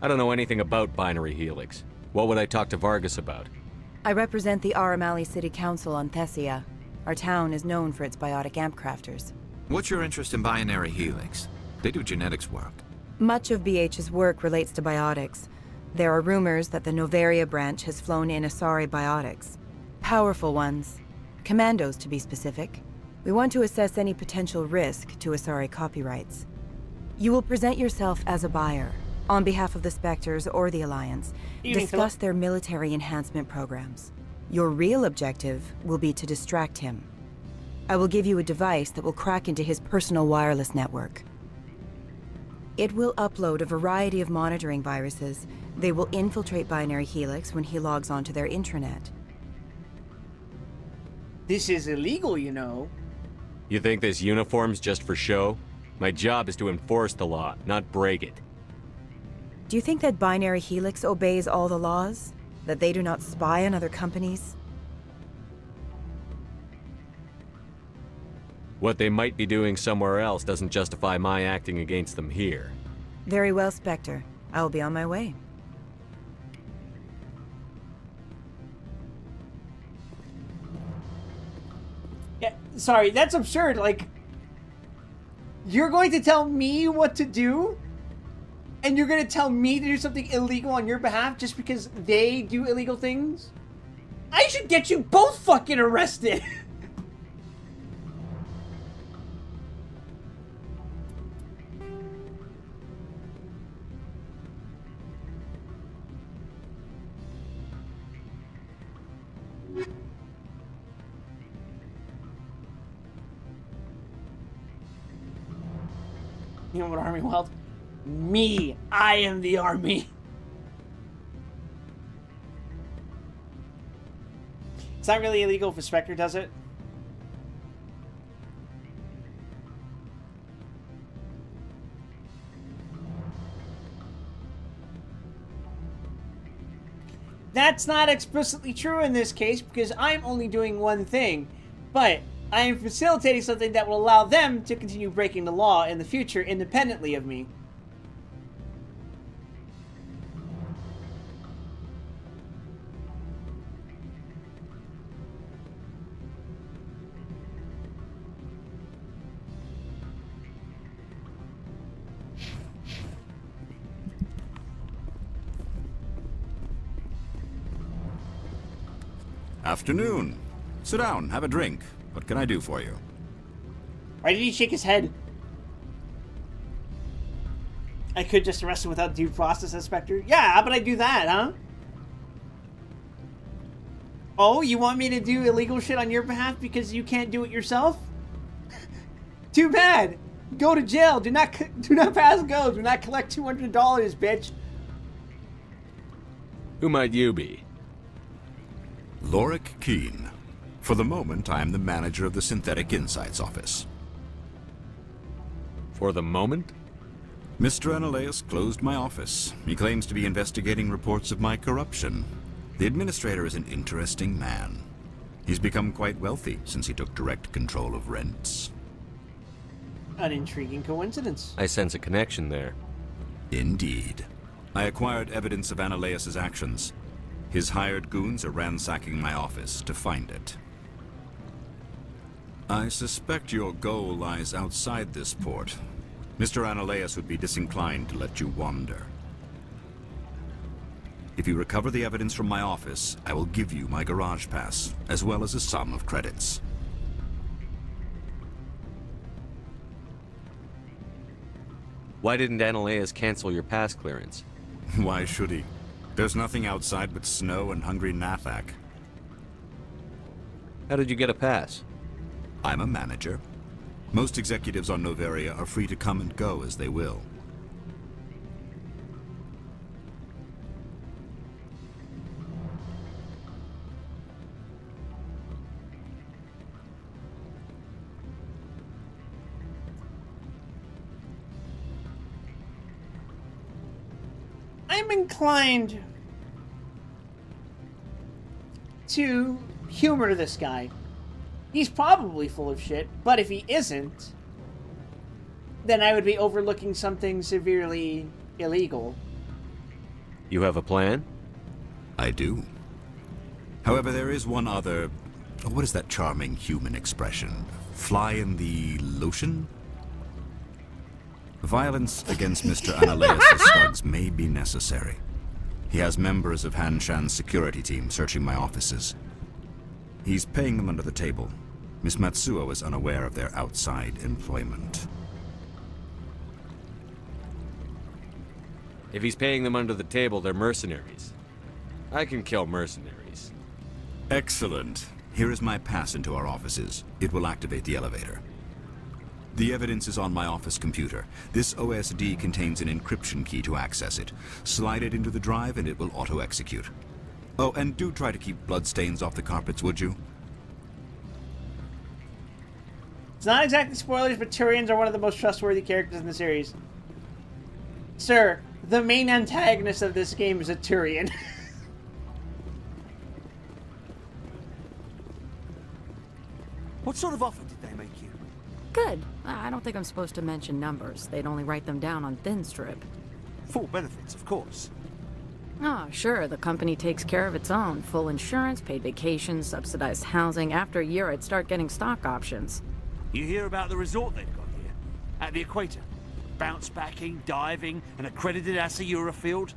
I don't know anything about Binary Helix. What would I talk to Vargas about? I represent the Aramali City Council on Thessia. Our town is known for its biotic amp crafters. What's your interest in Binary Helix? They do genetics work. Much of BH's work relates to biotics. There are rumors that the Novaria branch has flown in Asari biotics. Powerful ones. Commandos, to be specific. We want to assess any potential risk to Asari copyrights. You will present yourself as a buyer, on behalf of the Spectres or the Alliance. Discuss their military enhancement programs. Your real objective will be to distract him. I will give you a device that will crack into his personal wireless network. It will upload a variety of monitoring viruses. They will infiltrate Binary Helix when he logs onto their intranet. This is illegal, you know. You think this uniform's just for show? My job is to enforce the law, not break it. Do you think that Binary Helix obeys all the laws? That they do not spy on other companies? What they might be doing somewhere else doesn't justify my acting against them here. Very well, Spectre. I will be on my way. Yeah, sorry, that's absurd. Like, you're going to tell me what to do? And you're going to tell me to do something illegal on your behalf just because they do illegal things? I should get you both fucking arrested! You know what, Army Wild? Me! I am the army! It's not really illegal if a Spectre does it. That's not explicitly true in this case because I'm only doing one thing, but I am facilitating something that will allow them to continue breaking the law in the future independently of me. Afternoon. Sit down, have a drink. What can I do for you? Why did he shake his head? I could just arrest him without due process, Spectre. Yeah, but I do that, huh? Oh, you want me to do illegal shit on your behalf because you can't do it yourself? Too bad. Go to jail. Do not pass go. Do not collect $200, bitch. Who might you be? Lorik Keen. For the moment, I am the manager of the Synthetic Insights Office. For the moment? Mr. Analaeus closed my office. He claims to be investigating reports of my corruption. The administrator is an interesting man. He's become quite wealthy since he took direct control of rents. An intriguing coincidence. I sense a connection there. Indeed. I acquired evidence of Analaeus' actions. His hired goons are ransacking my office to find it. I suspect your goal lies outside this port. Mr. Analaeus would be disinclined to let you wander. If you recover the evidence from my office, I will give you my garage pass, as well as a sum of credits. Why didn't Analaeus cancel your pass clearance? Why should he? There's nothing outside but snow and hungry Nathak. How did you get a pass? I'm a manager. Most executives on Noveria are free to come and go as they will. I'm inclined to humor this guy. He's probably full of shit, but if he isn't, then I would be overlooking something severely illegal. You have a plan? I do. However, there is one other... What is that charming human expression? Fly in the lotion? Violence against Mr. Analeas' thugs may be necessary. He has members of Han Shan's security team searching my offices. He's paying them under the table. Miss Matsuo is unaware of their outside employment. If he's paying them under the table, they're mercenaries. I can kill mercenaries. Excellent. Here is my pass into our offices. It will activate the elevator. The evidence is on my office computer. This OSD contains an encryption key to access it. Slide it into the drive and it will auto-execute. Oh, and do try to keep bloodstains off the carpets, would you? It's not exactly spoilers, but Turians are one of the most trustworthy characters in the series. Sir, the main antagonist of this game is a Turian. What sort of offer did they make you? Good. I don't think I'm supposed to mention numbers. They'd only write them down on thin strip. Full benefits, of course. Oh, sure, the company takes care of its own. Full insurance, paid vacations, subsidized housing. After a year, I'd start getting stock options. You hear about the resort they've got here? At the equator. Bounce backing, diving, an accredited ASA Eurofield.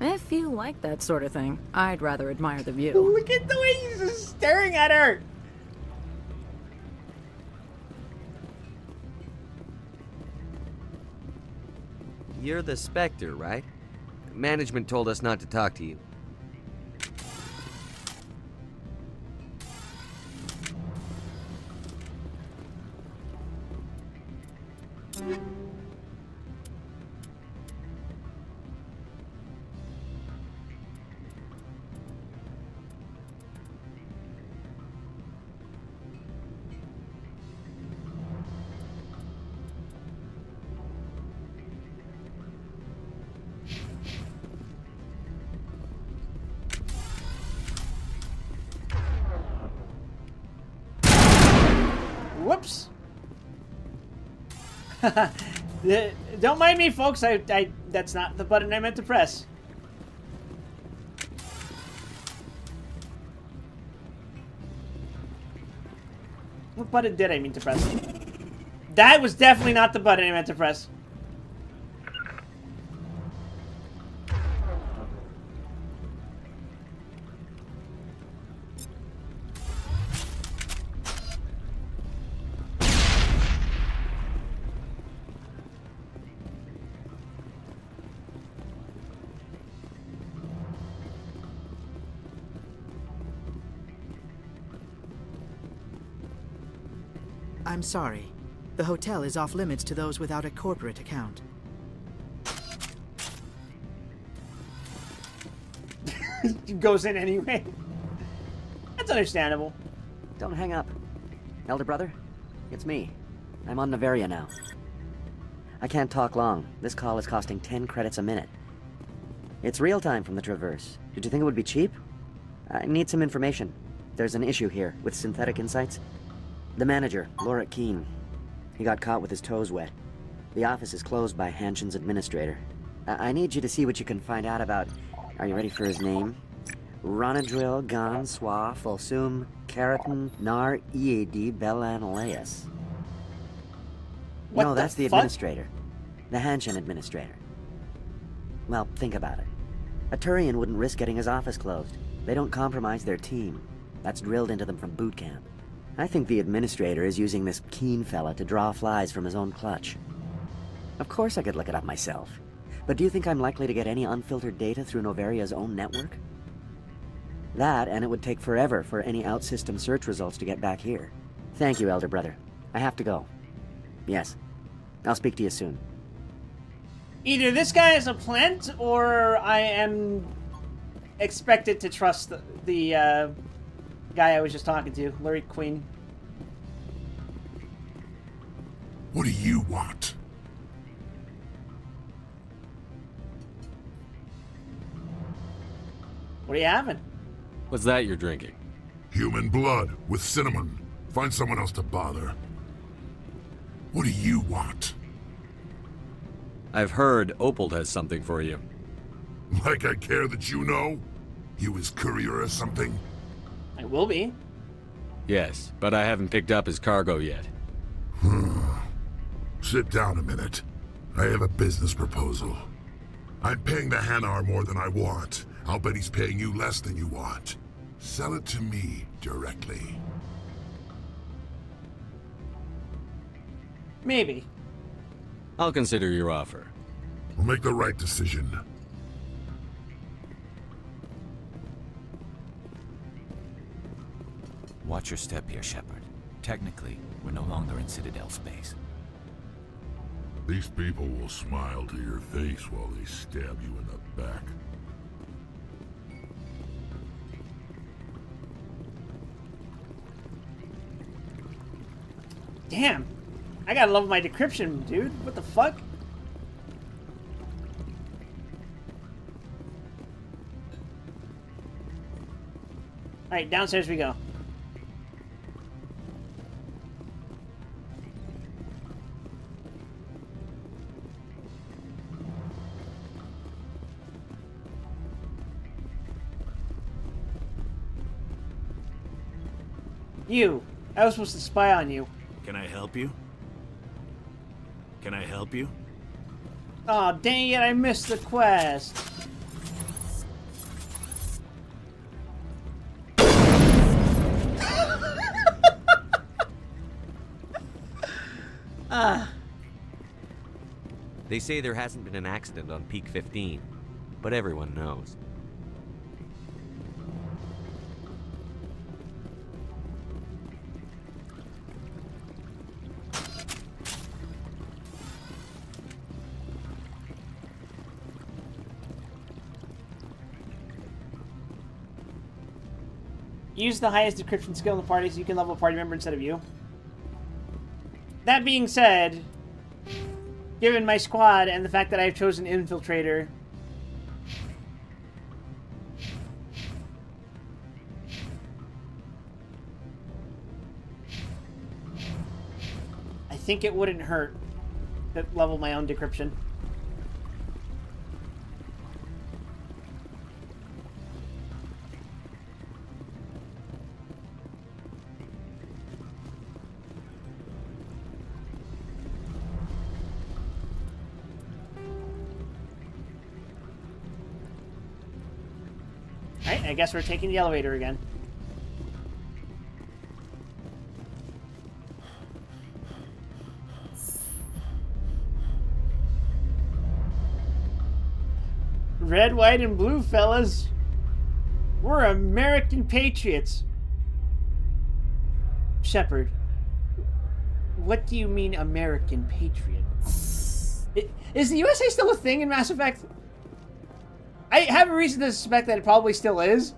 If you like that sort of thing, I'd rather admire the view. Look at the way he's just staring at her! You're the Spectre, right? Management told us not to talk to you. Whoops. Don't mind me, folks. That's not the button I meant to press. What button did I mean to press? That was definitely not the button I meant to press. I'm sorry. The hotel is off limits to those without a corporate account. He goes in anyway. That's understandable. Don't hang up. Elder brother, it's me. I'm on Noveria now. I can't talk long. This call is costing 10 credits a minute. It's real time from the Traverse. Did you think it would be cheap? I need some information. There's an issue here with synthetic insights. The manager, Lorik Keen. He got caught with his toes wet. The office is closed by Hanshin's administrator. I need you to see what you can find out about... Are you ready for his name? Ronadril Gan Swa Folsum Keratin Nar Ead Belanaleus. No, that's the administrator. The Hanshin administrator. Well, think about it. A Turian wouldn't risk getting his office closed. They don't compromise their team. That's drilled into them from boot camp. I think the administrator is using this Keen fella to draw flies from his own clutch. Of course I could look it up myself. But do you think I'm likely to get any unfiltered data through Noveria's own network? That, and it would take forever for any out-system search results to get back here. Thank you, Elder Brother. I have to go. Yes. I'll speak to you soon. Either this guy is a plant, or I am expected to trust the guy I was just talking to, Lurie Queen. What do you want? What are you having? What's that you're drinking? Human blood with cinnamon. Find someone else to bother. What do you want? I've heard Opal has something for you. Like I care that you know? You his courier or something? I will be. Yes, but I haven't picked up his cargo yet. Sit down a minute. I have a business proposal. I'm paying the Hanar more than I want. I'll bet he's paying you less than you want. Sell it to me directly. Maybe. I'll consider your offer. We'll make the right decision. Watch your step here, Shepard. Technically, we're no longer in Citadel space. These people will smile to your face while they stab you in the back. Damn. I gotta love my decryption, dude. What the fuck? Alright, downstairs we go. You. I was supposed to spy on you. Can I help you? Can I help you? Aw, dang it, I missed the quest. They say there hasn't been an accident on Peak 15, but everyone knows. Use the highest decryption skill in the party so you can level a party member instead of you. That being said, given my squad and the fact that I've chosen Infiltrator, I think it wouldn't hurt to level my own decryption. Alright, I guess we're taking the elevator again. Red, white, and blue, fellas. We're American patriots. Shepard, what do you mean American patriot? Is the USA still a thing in Mass Effect? I have a reason to suspect that it probably still is.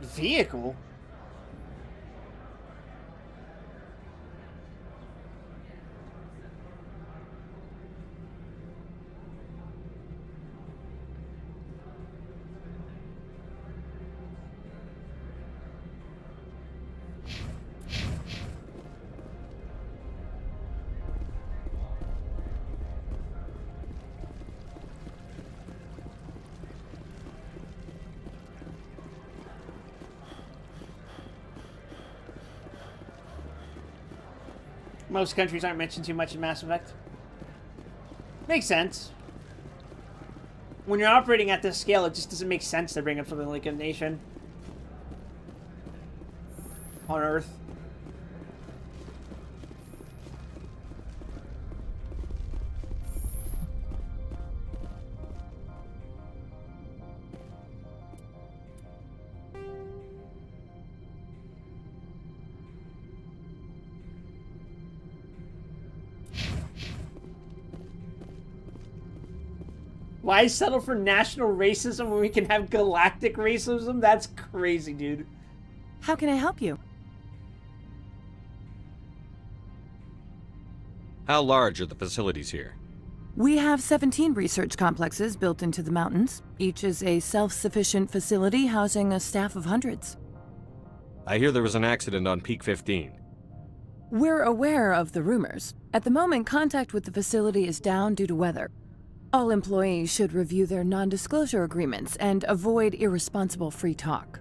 Vehicle? Most countries aren't mentioned too much in Mass Effect. Makes sense. When you're operating at this scale, it just doesn't make sense to bring up something like a nation on Earth. Why settle for national racism when we can have galactic racism? That's crazy, dude. How can I help you? How large are the facilities here? We have 17 research complexes built into the mountains. Each is a self-sufficient facility housing a staff of hundreds. I hear there was an accident on Peak 15. We're aware of the rumors. At the moment, contact with the facility is down due to weather. All employees should review their non-disclosure agreements and avoid irresponsible free talk.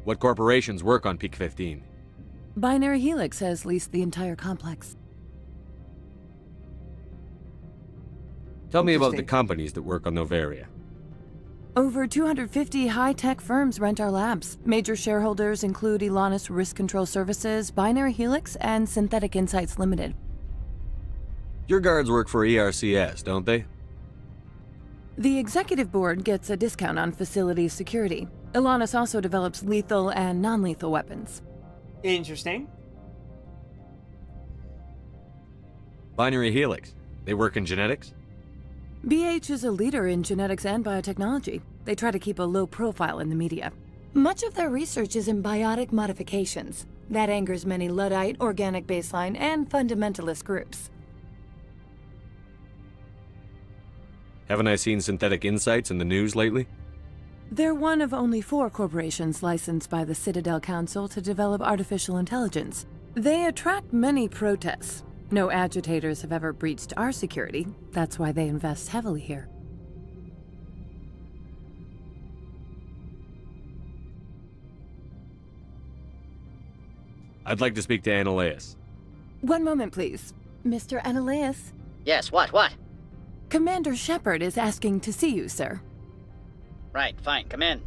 What corporations work on Peak 15? Binary Helix has leased the entire complex. Tell me about the companies that work on Noveria. Over 250 high-tech firms rent our labs. Major shareholders include Elanus Risk Control Services, Binary Helix, and Synthetic Insights Limited. Your guards work for ERCS, don't they? The executive board gets a discount on facility security. Elanus also develops lethal and non-lethal weapons. Interesting. Binary Helix. They work in genetics? BH is a leader in genetics and biotechnology. They try to keep a low profile in the media. Much of their research is in biotic modifications. That angers many Luddite, organic baseline, and fundamentalist groups. Haven't I seen Synthetic Insights in the news lately? They're one of only 4 corporations licensed by the Citadel Council to develop artificial intelligence. They attract many protests. No agitators have ever breached our security. That's why they invest heavily here. I'd like to speak to Annaleus. One moment, please. Mr. Annaleus? Yes, what? Commander Shepard is asking to see you, sir. Right, fine, come in.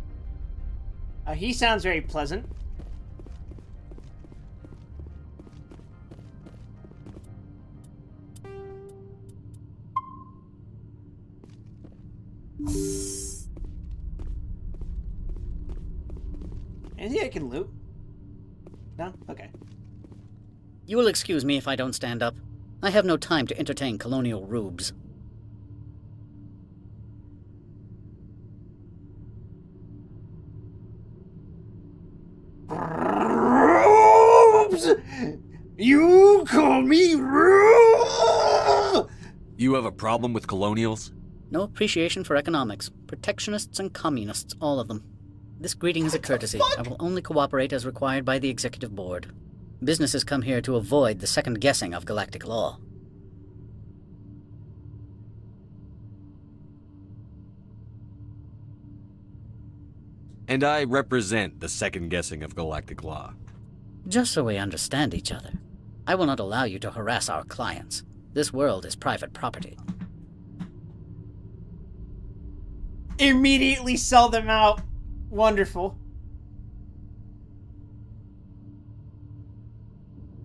He sounds very pleasant. Anything I can loot? No? Okay. You will excuse me if I don't stand up. I have no time to entertain colonial rubes. Rubes! You call me Rube? You have a problem with colonials? No appreciation for economics. Protectionists and communists, all of them. This greeting is a courtesy. I will only cooperate as required by the Executive Board. Businesses come here to avoid the second guessing of galactic law. And I represent the second guessing of galactic law. Just so we understand each other, I will not allow you to harass our clients. This world is private property. Immediately sell them out. Wonderful.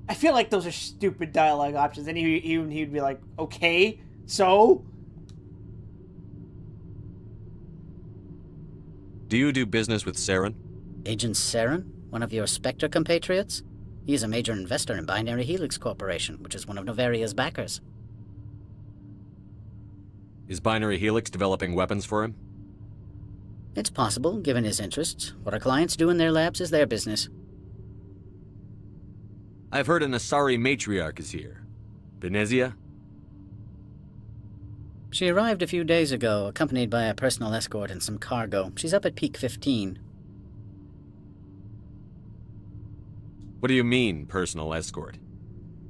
I feel like those are stupid dialogue options. And he'd be like, okay, so? Do you do business with Saren? Agent Saren? One of your Spectre compatriots? He is a major investor in Binary Helix Corporation, which is one of Novaria's backers. Is Binary Helix developing weapons for him? It's possible, given his interests. What our clients do in their labs is their business. I've heard an Asari matriarch is here. Benezia? She arrived a few days ago, accompanied by a personal escort and some cargo. She's up at Peak 15. What do you mean, personal escort?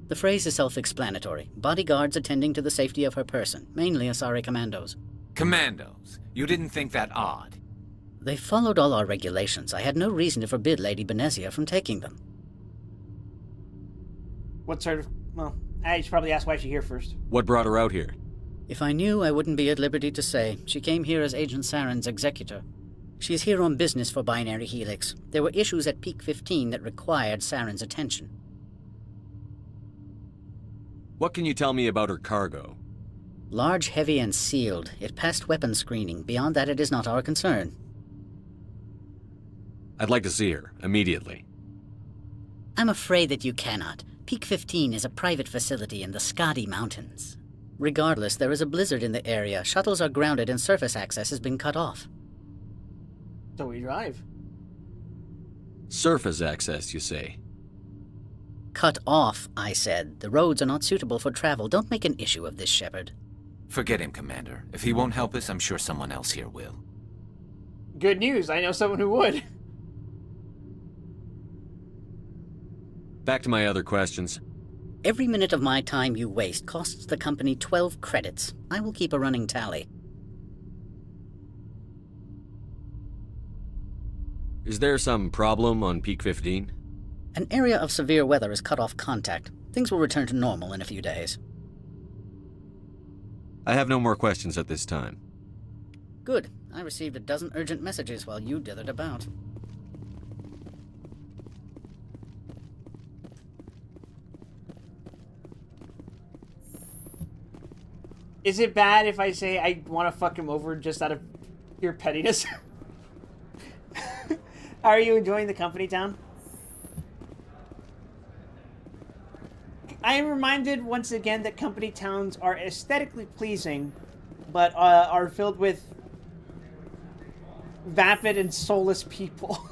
The phrase is self-explanatory. Bodyguards attending to the safety of her person, mainly Asari commandos. Commandos? You didn't think that odd? They followed all our regulations. I had no reason to forbid Lady Benezia from taking them. What sort of... Well, I should probably ask why she's here first. What brought her out here? If I knew, I wouldn't be at liberty to say. She came here as Agent Saren's executor. She is here on business for Binary Helix. There were issues at Peak 15 that required Saren's attention. What can you tell me about her cargo? Large, heavy, and sealed. It passed weapons screening. Beyond that, it is not our concern. I'd like to see her, immediately. I'm afraid that you cannot. Peak 15 is a private facility in the Skadi Mountains. Regardless, there is a blizzard in the area, shuttles are grounded, and surface access has been cut off. So we drive. Surface access, you say? Cut off, I said. The roads are not suitable for travel. Don't make an issue of this, Shepard. Forget him, Commander. If he won't help us, I'm sure someone else here will. Good news, I know someone who would. Back to my other questions. Every minute of my time you waste costs the company 12 credits. I will keep a running tally. Is there some problem on Peak 15? An area of severe weather has cut off contact. Things will return to normal in a few days. I have no more questions at this time. Good. I received a dozen urgent messages while you dithered about. Is it bad if I say I want to fuck him over just out of pure pettiness? Are you enjoying the company town? I am reminded once again that company towns are aesthetically pleasing, but are filled with vapid and soulless people.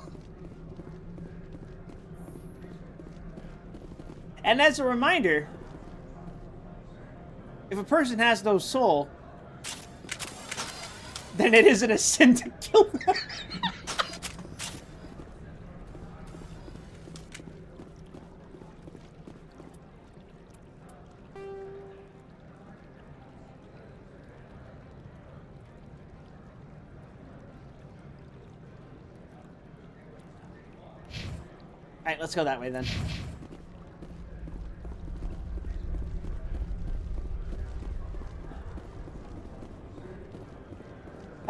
And as a reminder, if a person has no soul, then it isn't a sin to kill them. Alright, let's go that way then.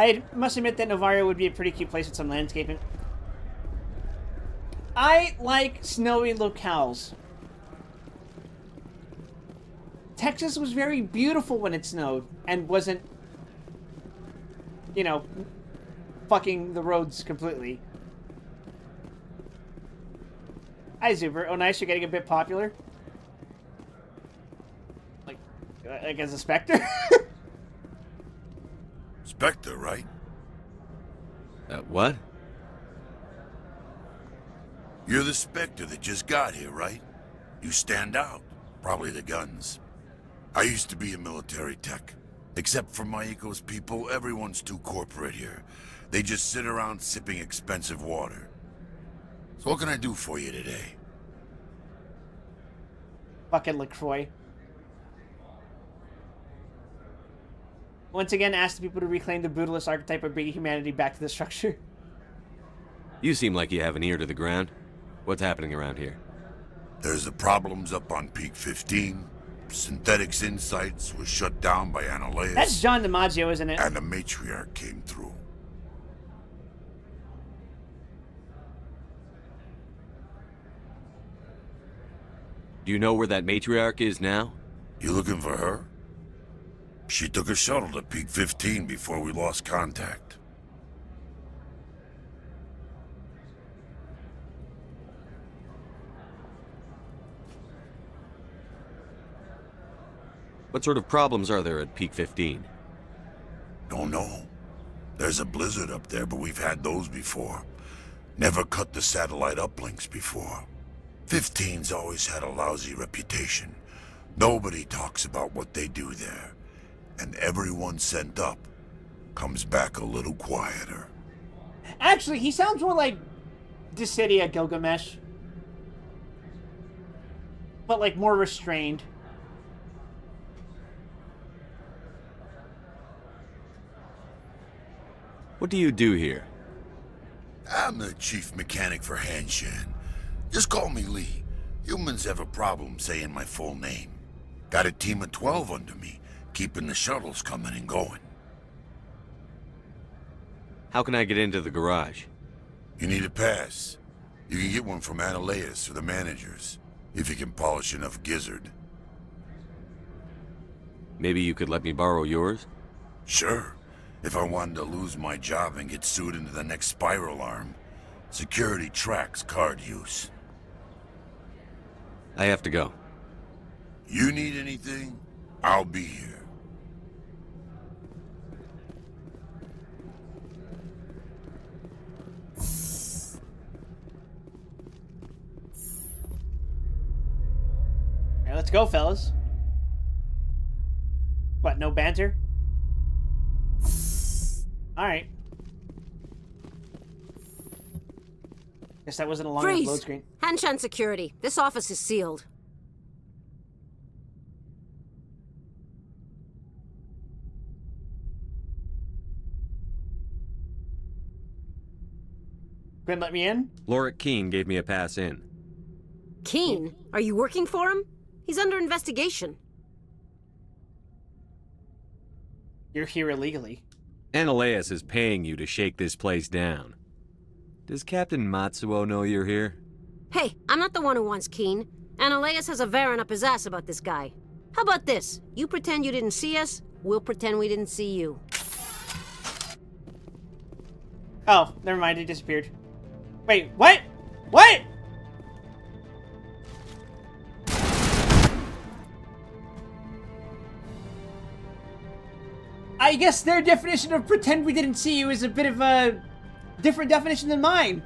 I must admit that Novaria would be a pretty cute place with some landscaping. I like snowy locales. Texas was very beautiful when it snowed and wasn't, you know, fucking the roads completely. Hi, Zuber. Oh, nice. You're getting a bit popular. Like as a Spectre? Spectre, right? What? You're the Spectre that just got here, right? You stand out. Probably the guns. I used to be a military tech. Except for Maiko's people, everyone's too corporate here. They just sit around sipping expensive water. So what can I do for you today? Fucking LaCroix. Once again, ask the people to reclaim the brutalist archetype of bringing humanity back to the structure. You seem like you have an ear to the ground. What's happening around here? There's the problems up on Peak 15. Synthetics Insights was shut down by Annaleus. That's John DiMaggio, isn't it? And the Matriarch came through. Do you know where that matriarch is now? You looking for her? She took a shuttle to Peak 15 before we lost contact. What sort of problems are there at Peak 15? Don't know. There's a blizzard up there, but we've had those before. Never cut the satellite uplinks before. 15's always had a lousy reputation. Nobody talks about what they do there. And everyone sent up comes back a little quieter. Actually, he sounds more like Dissidia Gilgamesh. But like more restrained. What do you do here? I'm the chief mechanic for Hanshan. Just call me Lee. Humans have a problem saying my full name. Got a team of 12 under me, keeping the shuttles coming and going. How can I get into the garage? You need a pass. You can get one from Annaleus or the managers, if you can polish enough gizzard. Maybe you could let me borrow yours? Sure. If I wanted to lose my job and get sued into the next spiral arm, security tracks card use. I have to go. You need anything? I'll be here. Alright, let's go, fellas. What, no banter? Alright. Guess that wasn't a long enough load screen. Hanshan security. This office is sealed. Quinn, let me in? Lorik Keene gave me a pass in. Keene? Are you working for him? He's under investigation. You're here illegally. Ananias is paying you to shake this place down. Does Captain Matsuo know you're here? Hey, I'm not the one who wants Keene. Ananias has a Varen up his ass about this guy. How about this? You pretend you didn't see us, we'll pretend we didn't see you. Oh, never mind, it disappeared. Wait, what? What? I guess their definition of pretend we didn't see you is a bit of a different definition than mine.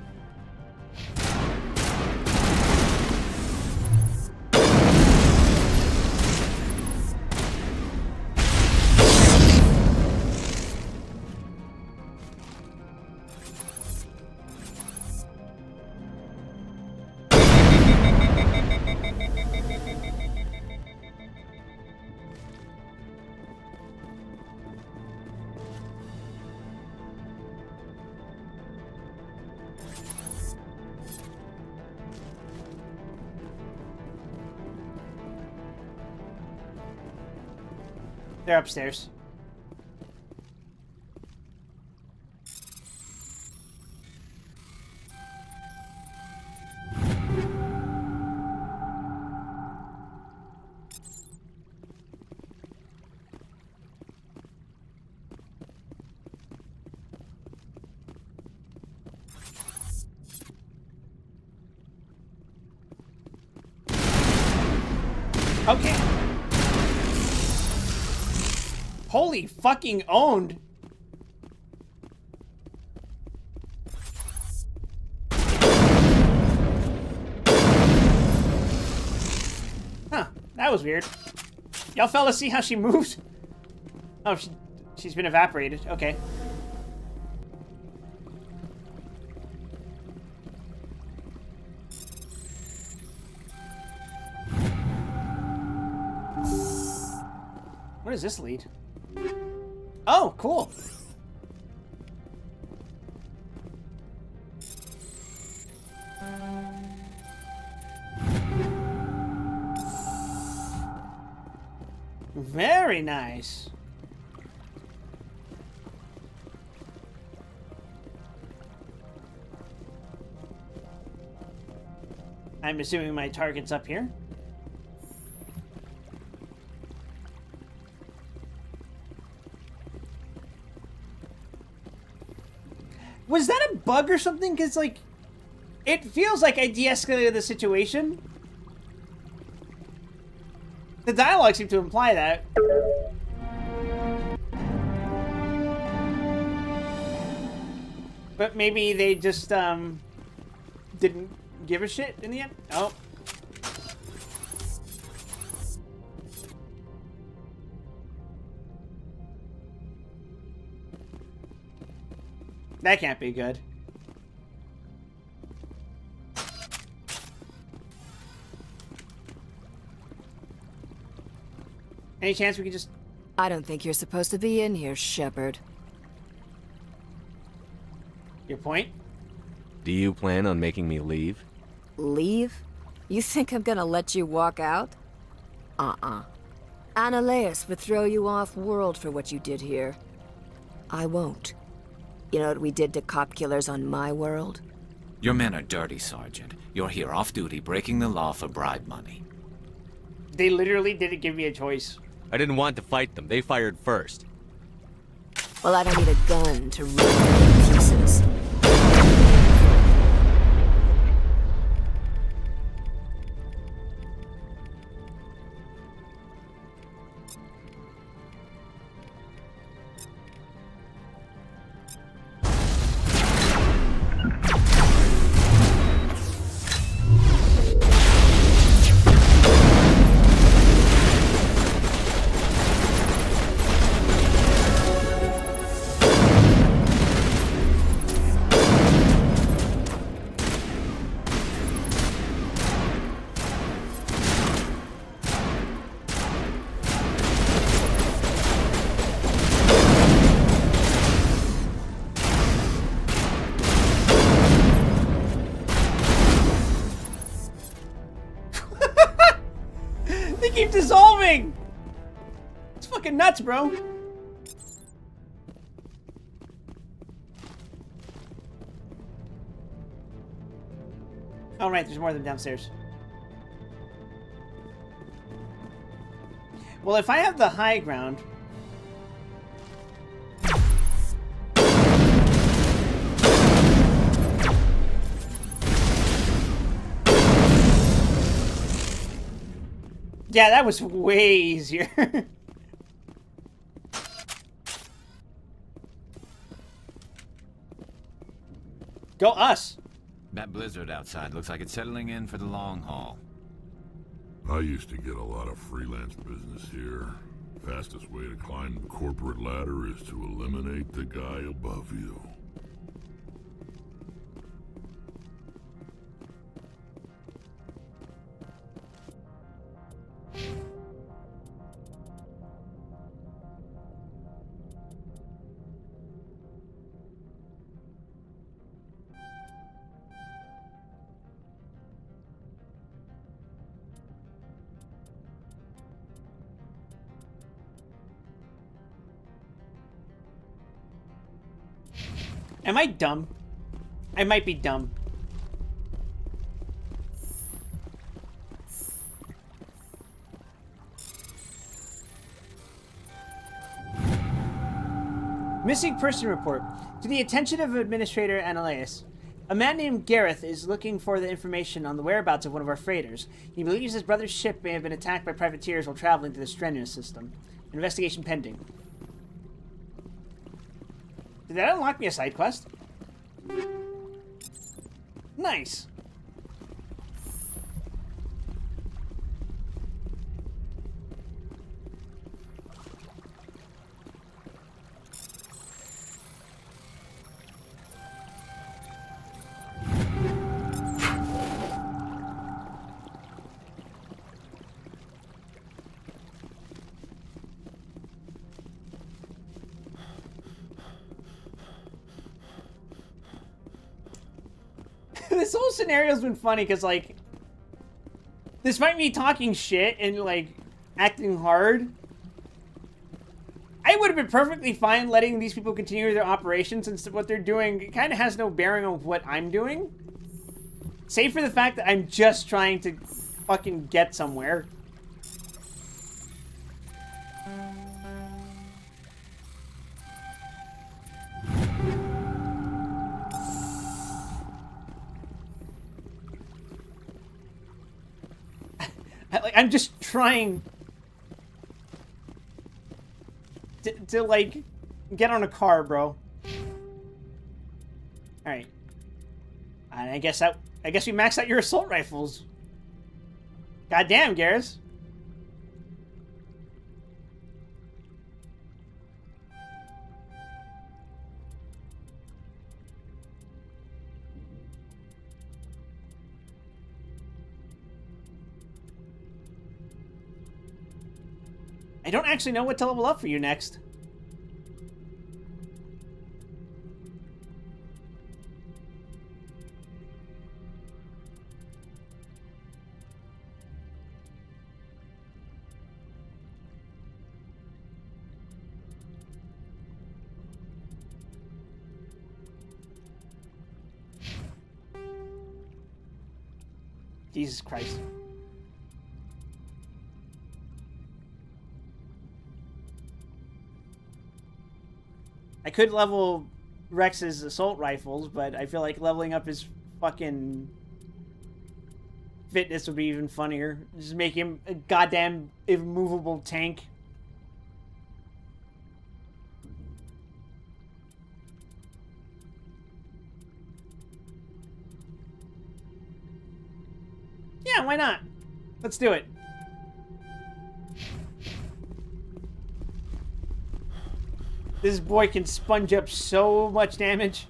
They're upstairs. Okay. Holy fucking owned. Huh, that was weird. Y'all fellas see how she moves? Oh, she's been evaporated. Okay. Where does this lead? Oh, cool. Very nice. I'm assuming my target's up here. Was that a bug or something? Because, like, it feels like I de-escalated the situation. The dialogue seemed to imply that. But maybe they just, didn't give a shit in the end? Oh. That can't be good. Any chance we could just... I don't think you're supposed to be in here, Shepard. Your point? Do you plan on making me leave? Leave? You think I'm gonna let you walk out? Ananias would throw you off-world for what you did here. I won't. You know what we did to cop killers on my world? Your men are dirty, Sergeant. You're here off-duty, breaking the law for bribe money. They literally didn't give me a choice. I didn't want to fight them. They fired first. Well, I don't need a gun to rip them in pieces. fucking nuts, bro. Oh, right, there's more of them downstairs. Well, if I have the high ground... Yeah, that was way easier. Go us. That blizzard outside looks like it's settling in for the long haul. I used to get a lot of freelance business here. Fastest way to climb the corporate ladder is to eliminate the guy above you. Am I dumb? I might be dumb. Missing person report. To the attention of Administrator Ananias. A man named Gareth is looking for the information on the whereabouts of one of our freighters. He believes his brother's ship may have been attacked by privateers while traveling to the Strenuous system. Investigation pending. Did that unlock me a side quest? Nice. This whole scenario's been funny because, like, despite me talking shit and, like, acting hard, I would have been perfectly fine letting these people continue their operations, since what they're doing kind of has no bearing on what I'm doing. Save for the fact that I'm just trying to fucking get somewhere. I'm just trying to like get on a car, bro. All right, and I guess we maxed out your assault rifles. Goddamn, Garrus. I don't actually know what to level up for you next. Jesus Christ. I could level Rex's assault rifles, but I feel like leveling up his fucking fitness would be even funnier. Just make him a goddamn immovable tank. Yeah, why not? Let's do it. This boy can sponge up so much damage.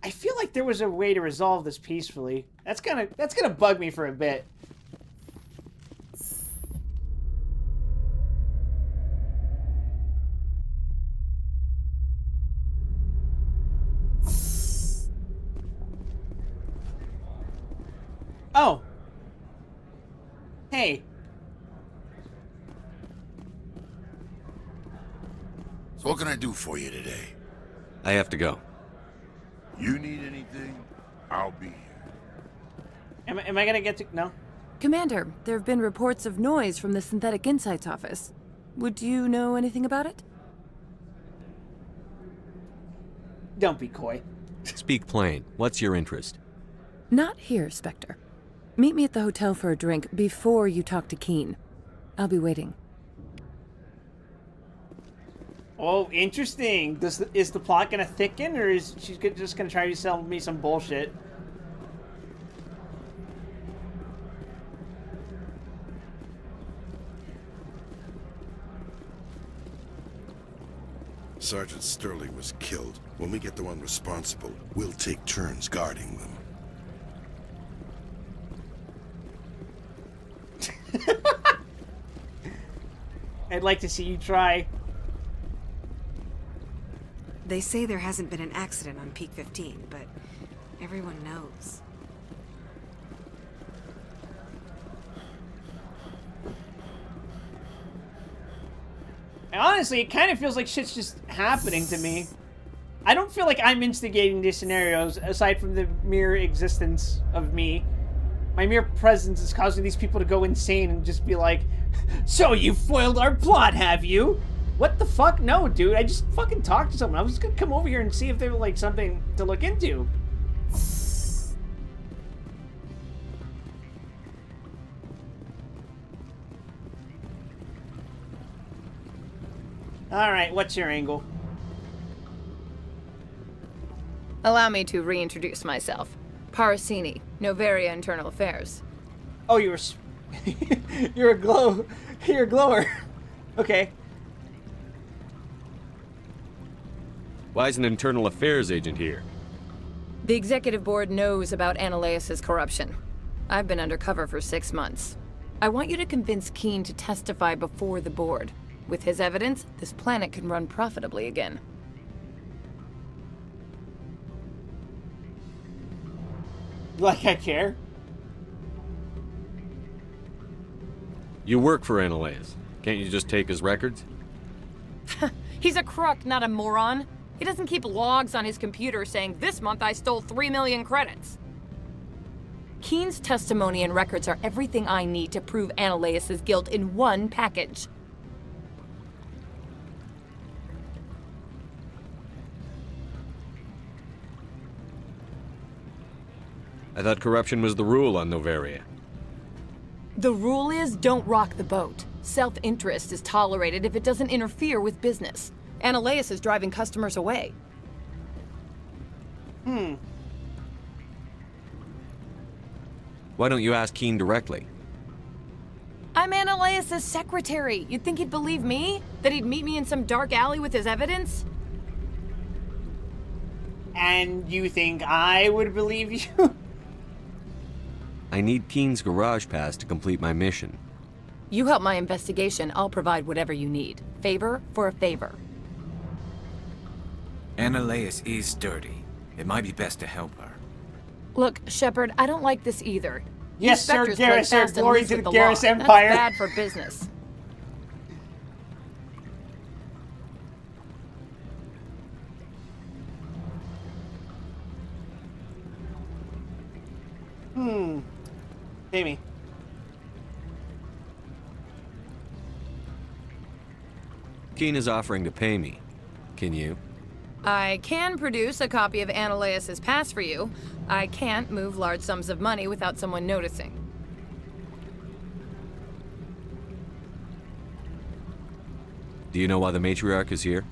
I feel like there was a way to resolve this peacefully. That's gonna bug me for a bit. Oh. Hey. So what can I do for you today? I have to go. You need anything? I'll be here. Am I gonna get to... No? Commander, there have been reports of noise from the Synthetic Insights office. Would you know anything about it? Don't be coy. Speak plain. What's your interest? Not here, Spectre. Meet me at the hotel for a drink before you talk to Keen. I'll be waiting. Oh, interesting. Is the plot gonna thicken, or is she just gonna try to sell me some bullshit? Sergeant Sterling was killed. When we get the one responsible, we'll take turns guarding them. I'd like to see you try. They say there hasn't been an accident on Peak 15, but everyone knows. Honestly, it kind of feels like shit's just happening to me. I don't feel like I'm instigating these scenarios, aside from the mere existence of me. My mere presence is causing these people to go insane and just be like, so you foiled our plot, have you? What the fuck? No, dude, I just fucking talked to someone. I was just gonna come over here and see if they were like something to look into. Alright, what's your angle? Allow me to reintroduce myself. Parasini, Novaria Internal Affairs. Oh, you're you're a glower. Okay. Why is an internal affairs agent here? The executive board knows about Ananias's corruption. I've been undercover for 6 months. I want you to convince Keen to testify before the board. With his evidence, this planet can run profitably again. Like I care? You work for Ananias. Can't you just take his records? He's a crook, not a moron. He doesn't keep logs on his computer saying, this month I stole 3 million credits. Keen's testimony and records are everything I need to prove Ananias's guilt in one package. I thought corruption was the rule on Novaria. The rule is, don't rock the boat. Self-interest is tolerated if it doesn't interfere with business. Ananias is driving customers away. Why don't you ask Keen directly? I'm Ananias' secretary. You'd think he'd believe me? That he'd meet me in some dark alley with his evidence? And you think I would believe you? I need Keen's garage pass to complete my mission. You help my investigation, I'll provide whatever you need. Favor for a favor. Ananias is dirty. It might be best to help her. Look, Shepard, I don't like this either. Yes, sir, Spectres play Garrus, sir. fast and Glory loose to with the law. Garrus Empire. That's bad for business. Amy. Keen is offering to pay me. Can you? I can produce a copy of Ananias' pass for you. I can't move large sums of money without someone noticing. Do you know why the matriarch is here?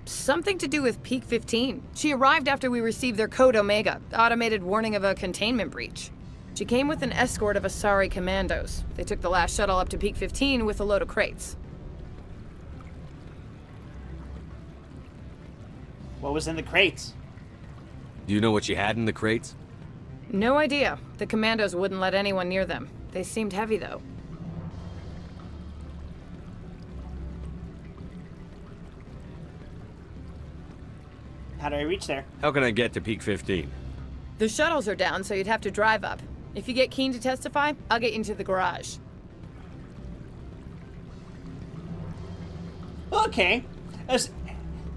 Something to do with Peak 15. She arrived after we received their Code Omega, automated warning of a containment breach. She came with an escort of Asari commandos. They took the last shuttle up to Peak 15 with a load of crates. What was in the crates? Do you know what she had in the crates? No idea. The commandos wouldn't let anyone near them. They seemed heavy, though. How do I reach there? How can I get to Peak 15? The shuttles are down, so you'd have to drive up. If you get Keen to testify, I'll get you into the garage. Okay.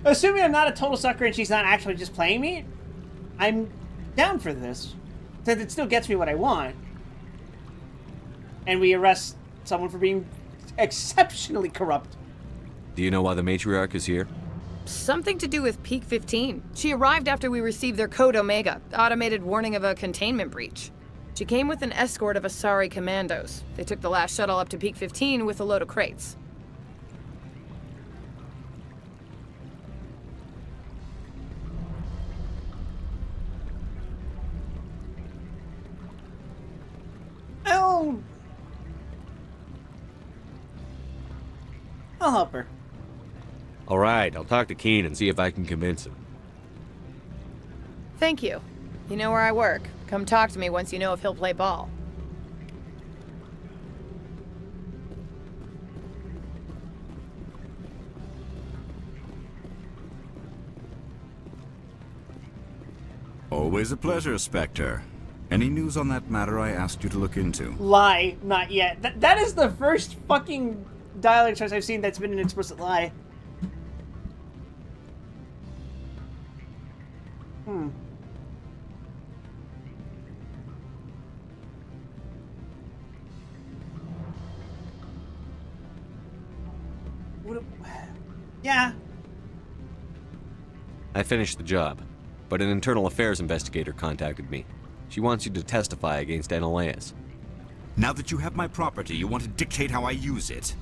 Assuming I'm not a total sucker and she's not actually just playing me, I'm down for this. Since it still gets me what I want. And we arrest someone for being exceptionally corrupt. Do you know why the matriarch is here? Something to do with Peak 15. She arrived after we received their Code Omega, automated warning of a containment breach. She came with an escort of Asari commandos. They took the last shuttle up to Peak 15 with a load of crates. I'll help her. All right, I'll talk to Keen and see if I can convince him. Thank you. You know where I work. Come talk to me once you know if he'll play ball. Always a pleasure, Spectre. Any news on that matter I asked you to look into? Lie. Not yet. That is the first fucking dialogue choice I've seen that's been an explicit lie. Yeah. I finished the job, but an internal affairs investigator contacted me. She wants you to testify against Analeus. Now that you have my property, you want to dictate how I use it?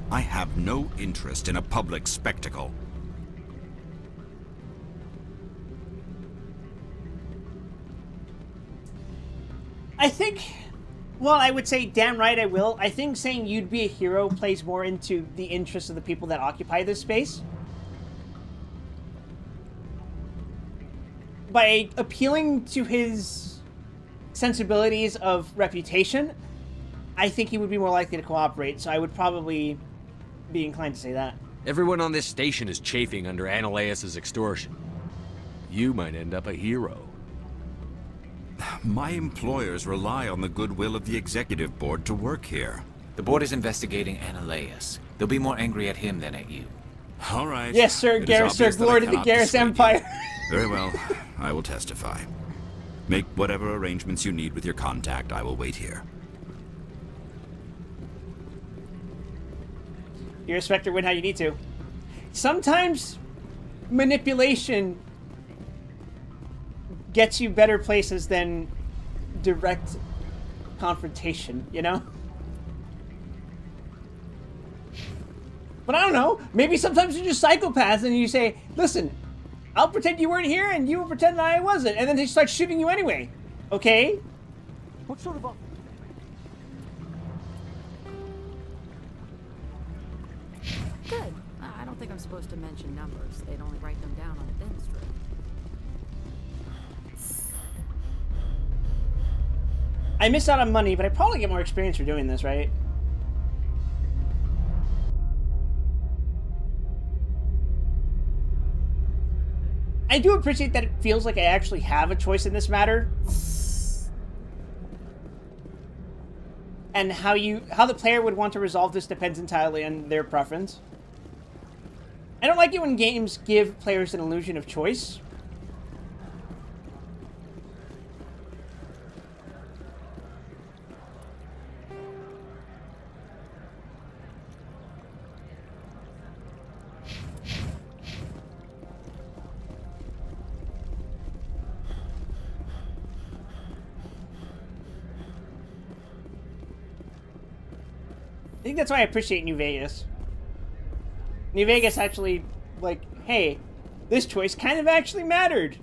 I have no interest in a public spectacle. I think, well, I would say damn right I will. I think saying you'd be a hero plays more into the interests of the people that occupy this space. By appealing to his sensibilities of reputation, I think he would be more likely to cooperate, so I would probably be inclined to say that. Everyone on this station is chafing under Analeus' extortion. You might end up a hero. My employers rely on the goodwill of the executive board to work here. The board is investigating Analeus. They'll be more angry at him than at you. All right. Yes, sir, Garrus, sir, glory to the Garrus Empire. Very well. I will testify. Make whatever arrangements you need with your contact. I will wait here. You respect or win how you need to. Sometimes manipulation gets you better places than direct confrontation, you know? But I don't know. Maybe sometimes you're just psychopaths and you say, listen, I'll pretend you weren't here and you will pretend that I wasn't. And then they start shooting you anyway. Okay? What sort of... Good. I don't think I'm supposed to mention numbers. They'd only write them down on a thin strip. I miss out on money, but I probably get more experience for doing this, right? I do appreciate that it feels like I actually have a choice in this matter. And how the player would want to resolve this depends entirely on their preference. I don't like it when games give players an illusion of choice. I think that's why I appreciate New Vegas. New Vegas actually, like, hey, this choice kind of actually mattered.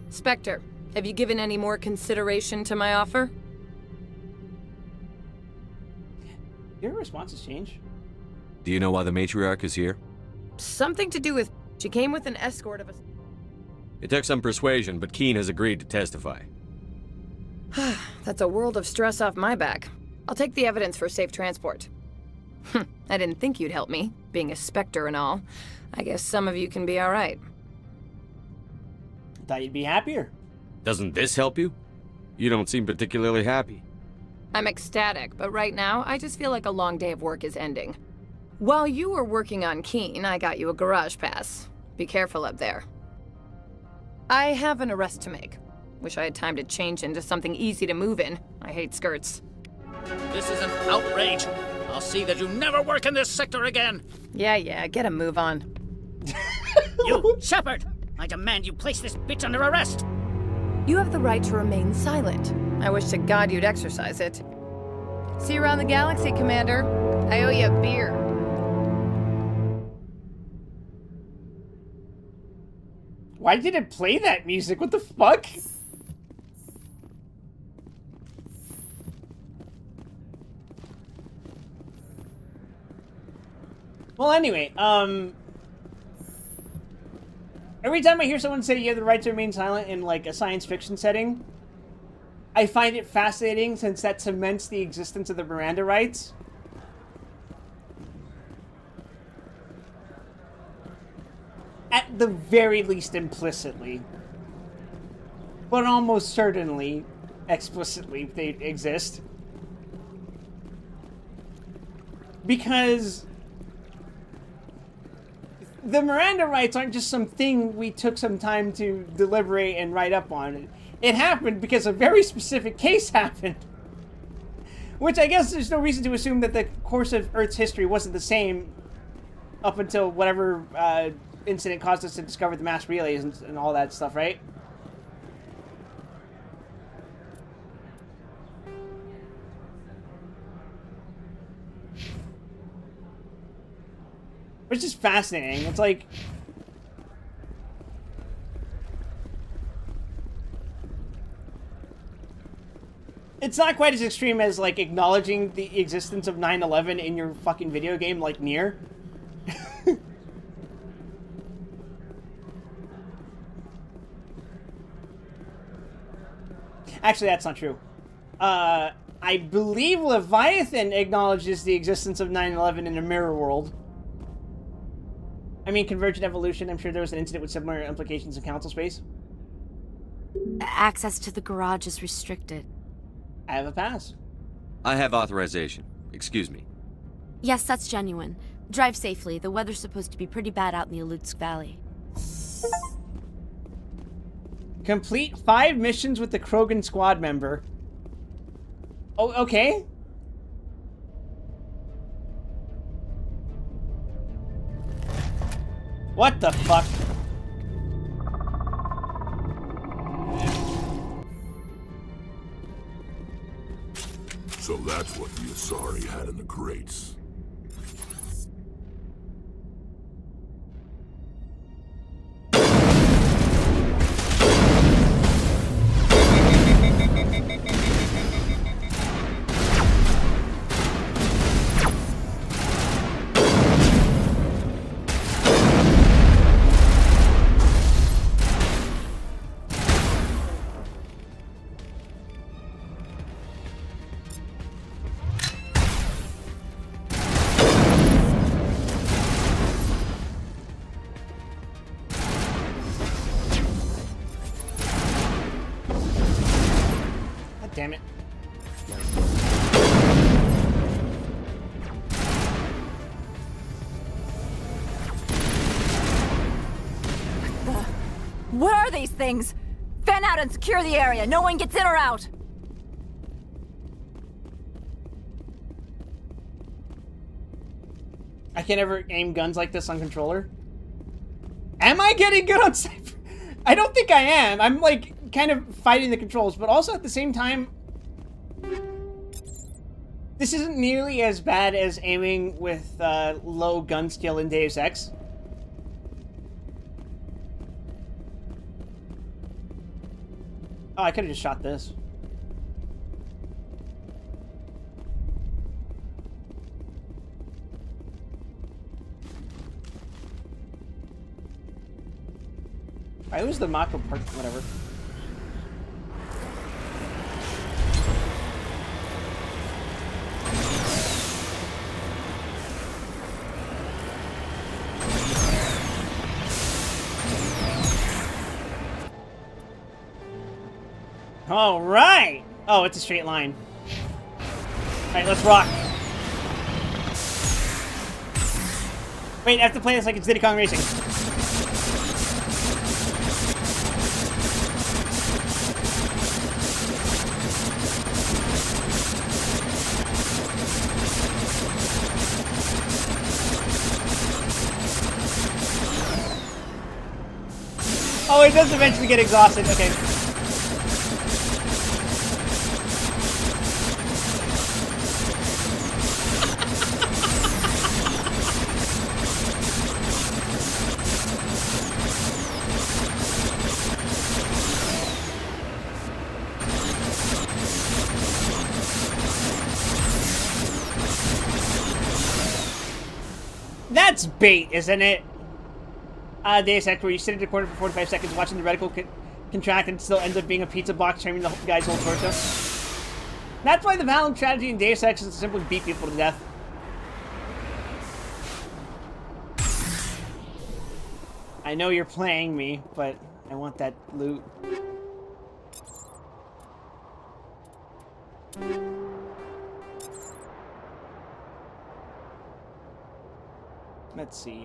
Spectre, have you given any more consideration to my offer? Your responses change. Do you know why the matriarch is here? Something to do with... She came with an escort of a... It took some persuasion, but Keen has agreed to testify. That's a world of stress off my back. I'll take the evidence for safe transport. I didn't think you'd help me, being a Spectre and all. I guess some of you can be alright. Thought you'd be happier. Doesn't this help you? You don't seem particularly happy. I'm ecstatic, but right now, I just feel like a long day of work is ending. While you were working on Keen, I got you a garage pass. Be careful up there. I have an arrest to make. Wish I had time to change into something easy to move in. I hate skirts. This is an outrage. I'll see that you never work in this sector again. Yeah, get a move on. You, Shepard! I demand you place this bitch under arrest! You have the right to remain silent. I wish to God you'd exercise it. See you around the galaxy, Commander. I owe you a beer. Why did it play that music? What the fuck? Well, anyway, every time I hear someone say you have the right to remain silent in, like, a science fiction setting, I find it fascinating since that cements the existence of the Miranda rights. At the very least implicitly. But almost certainly explicitly they exist. Because the Miranda rights aren't just something we took some time to deliberate and write up on. It happened because a very specific case happened. Which I guess there's no reason to assume that the course of Earth's history wasn't the same up until whatever incident caused us to discover the mass relays and all that stuff, right? It's just fascinating. It's like... It's not quite as extreme as, like, acknowledging the existence of 9/11 in your fucking video game, like Nier. Actually, that's not true. I believe Leviathan acknowledges the existence of 9/11 in a mirror world. I mean, Convergent Evolution, I'm sure there was an incident with similar implications in Council Space. Access to the garage is restricted. I have a pass. I have authorization. Excuse me. Yes, that's genuine. Drive safely. The weather's supposed to be pretty bad out in the Alutsk Valley. Complete 5 missions with the Krogan squad member. Oh, okay. What the fuck? So that's what the Asari had in the crates. Damn it. What are these things? Fan out and secure the area. No one gets in or out. I can't ever aim guns like this on controller. Am I getting good on Cypher? I don't think I am. I'm like kind of fighting the controls, but also at the same time, this isn't nearly as bad as aiming with low gun skill in Deus Ex. Oh, I could have just shot this. I was the Mako part, whatever. All right. Oh, it's a straight line. All right, let's rock. Wait, I have to play this like it's Diddy Kong Racing. Oh, it does eventually get exhausted. Okay. That's bait, isn't it? Deus Ex, where you sit in the corner for 45 seconds watching the reticle contract and it still ends up being a pizza box trimming the guy's whole torso. That's why the valid strategy in Deus Ex is to simply beat people to death. I know you're playing me, but I want that loot. Let's see.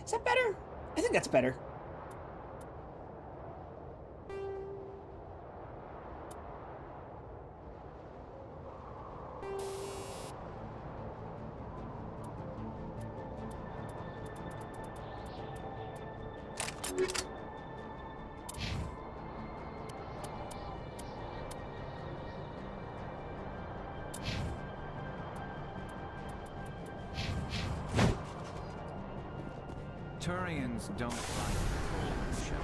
Is that better? I think that's better. Turians don't like cold show.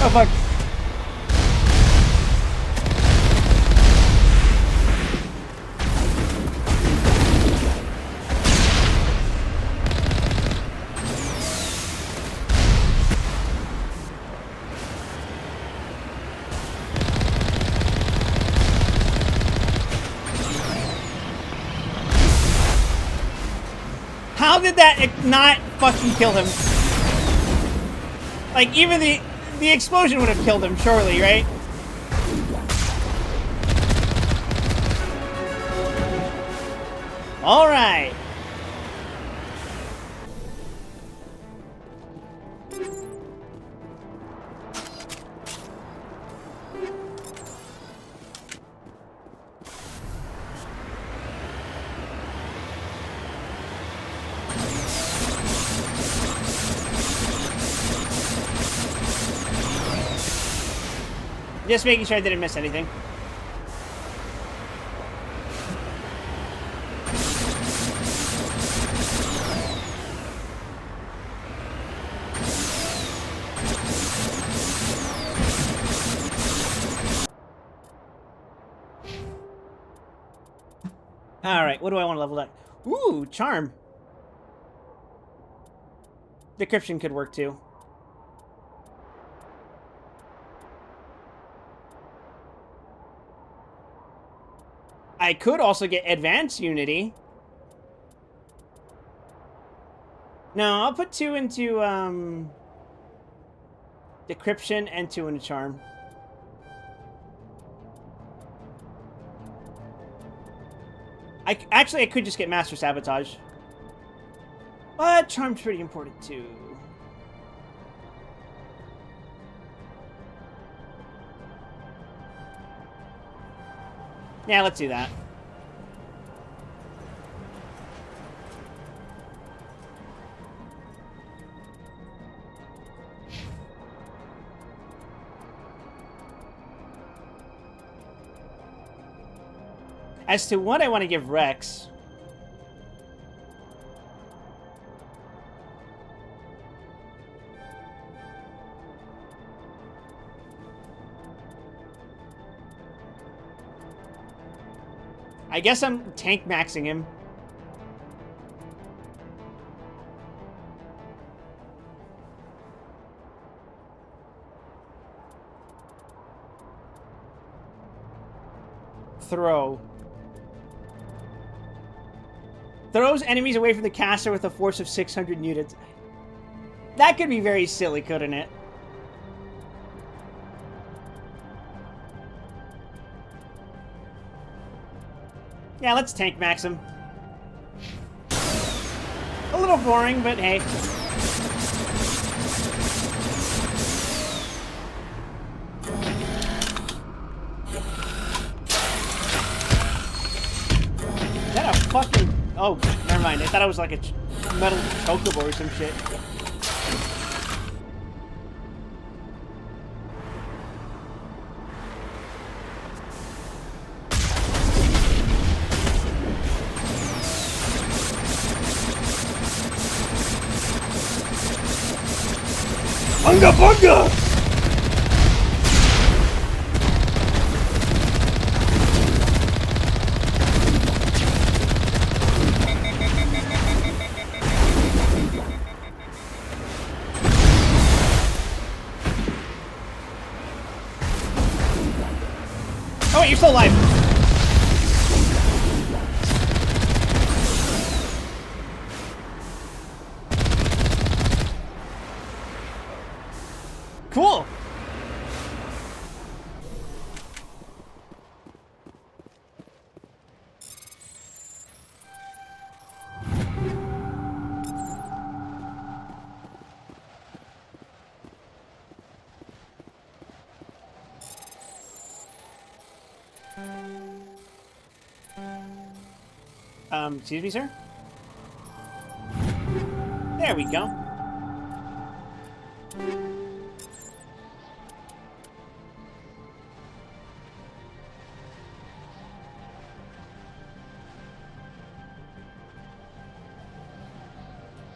Oh fuck. How did that not fucking kill him? Like, even the explosion would have killed him, surely, right? All right. Just making sure I didn't miss anything. Alright, what do I want to level up? Ooh, charm. Decryption could work too. I could also get advanced unity. No, I'll put 2 into decryption and 2 into charm. I could just get master sabotage. But charm's pretty important too. Yeah, let's do that. As to what I want to give Rex... I guess I'm tank maxing him. Throw. Throws enemies away from the caster with a force of 600 units. That could be very silly, couldn't it? Yeah, let's tank max him. A little boring, but hey. Is that a fucking... Oh, never mind. I thought it was like a metal chocobo or some shit. Bunga bunga! Oh wait, you're still alive. Cool. Excuse me, sir? There we go.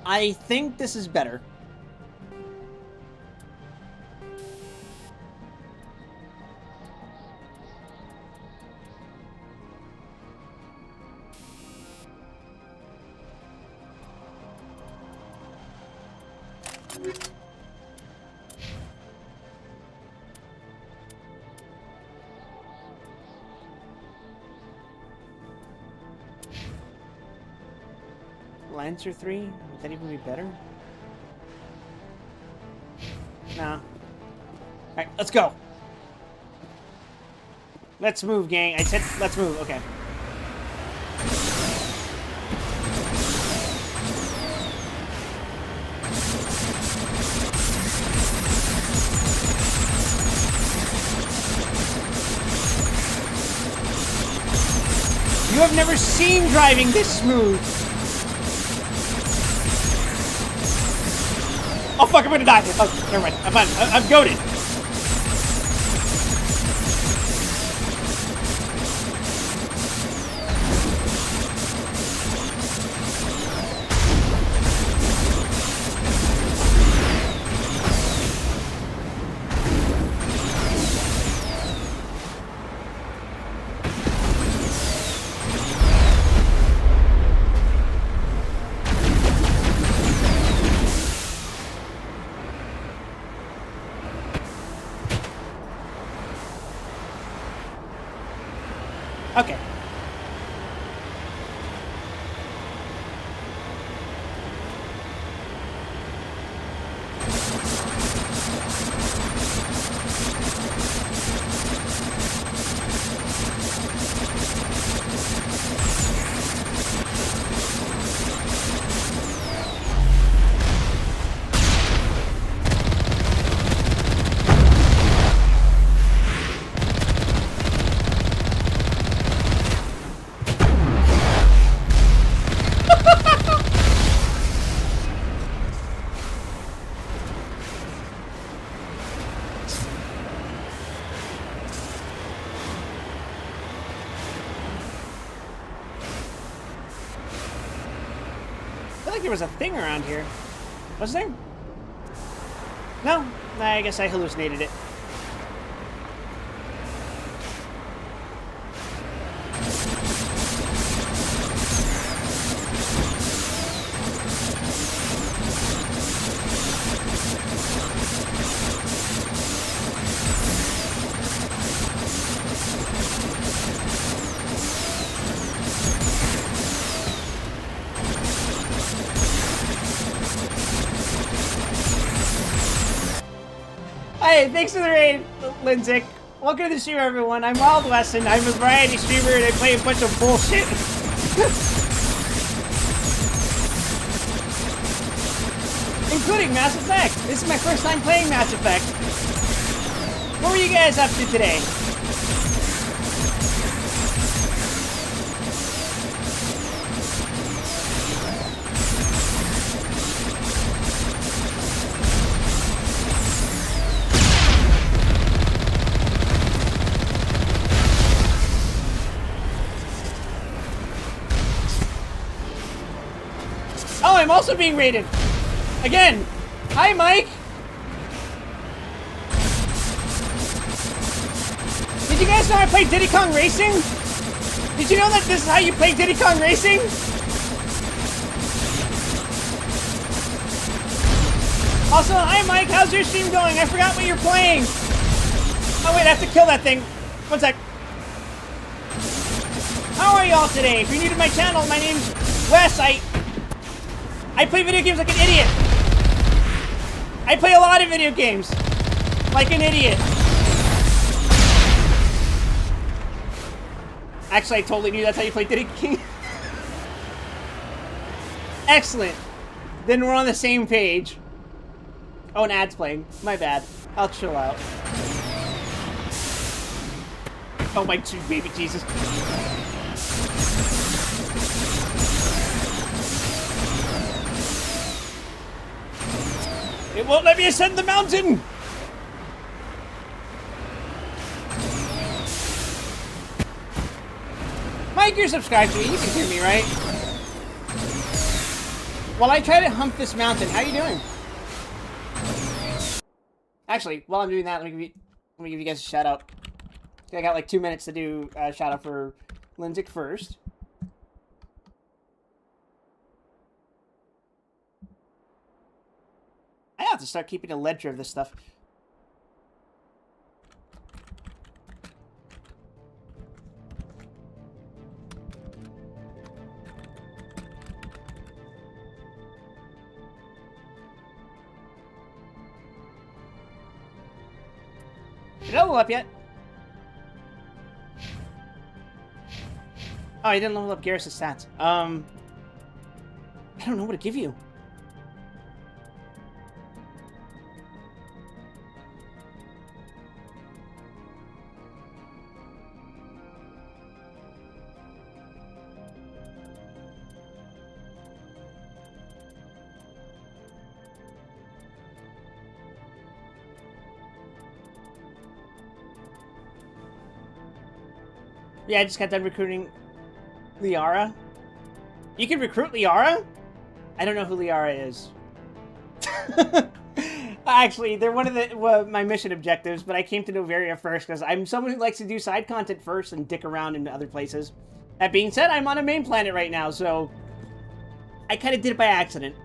I think this is better. Lancer 3? Would that even be better? Nah. Alright, let's go. Let's move, gang. I said let's move. Okay. You have never seen driving this smooth. Oh fuck, I'm gonna die. Oh, never mind. I'm fine. I'm goated. like there was a thing around here. Was there? No, I guess I hallucinated it. Hey, thanks for the raid, Lindsay. Welcome to the stream, everyone. I'm Wild Wesson. I'm a variety streamer and I play a bunch of bullshit. Including Mass Effect. This is my first time playing Mass Effect. What were you guys up to today? Oh, I'm also being raided. Again. Hi, Mike. Did you guys know I play Diddy Kong Racing? Did you know that this is how you play Diddy Kong Racing? Also, hi, Mike. How's your stream going? I forgot what you're playing. Oh, wait. I have to kill that thing. One sec. How are y'all today? If you're new to my channel, my name's Wes. I play video games like an idiot. I play a lot of video games. Like an idiot. Actually, I totally knew that's how you play Diddy King. Excellent. Then we're on the same page. Oh, an ad's playing. My bad. I'll chill out. Oh my sweet baby Jesus. It won't let me ascend the mountain! Mike, you're subscribed to me. You can hear me, right? While I try to hump this mountain, how you doing? Actually, while I'm doing that, let me give you guys a shout out. I got like 2 minutes to do a shout out for Lindsay first. I have to start keeping a ledger of this stuff. Did I level up yet? Oh, I didn't level up Garrus' stats. I don't know what to give you. Yeah, I just got done recruiting Liara. You can recruit Liara? I don't know who Liara is. Actually, they're one of my mission objectives, but I came to Noveria first because I'm someone who likes to do side content first and dick around in other places. That being said, I'm on a main planet right now, so I kind of did it by accident.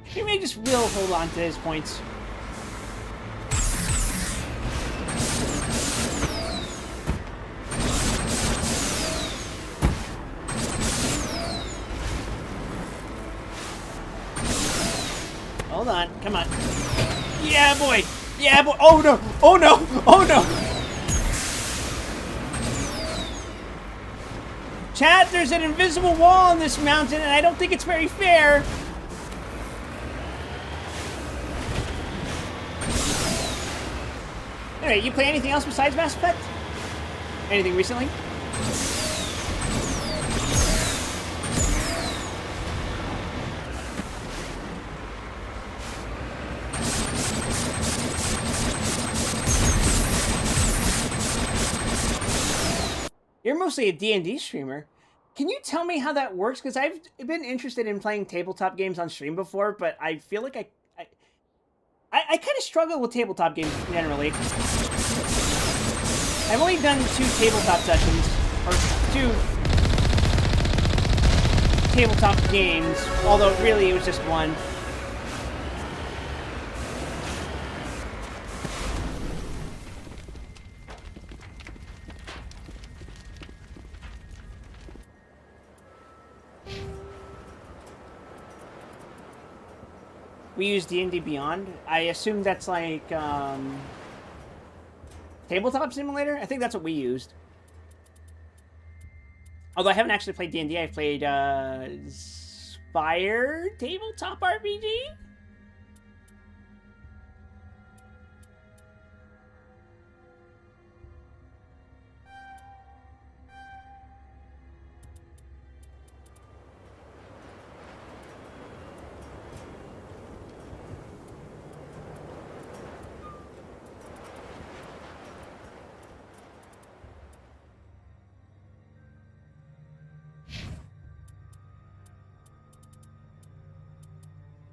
He may just will hold on to his points. Hold on, come on. Yeah, boy! Yeah, boy! Oh no! Oh no! Oh no! Chat, there's an invisible wall on this mountain, and I don't think it's very fair. Anyway, you play anything else besides Mass Effect? Anything recently? You're mostly a D&D streamer. Can you tell me how that works? Because I've been interested in playing tabletop games on stream before, but I feel like I kind of struggle with tabletop games generally. I've only done 2 tabletop sessions, or 2 tabletop games, although really it was just 1. We use D&D Beyond. I assume that's like Tabletop Simulator? I think that's what we used. Although I haven't actually played D&D. I played Spire Tabletop RPG?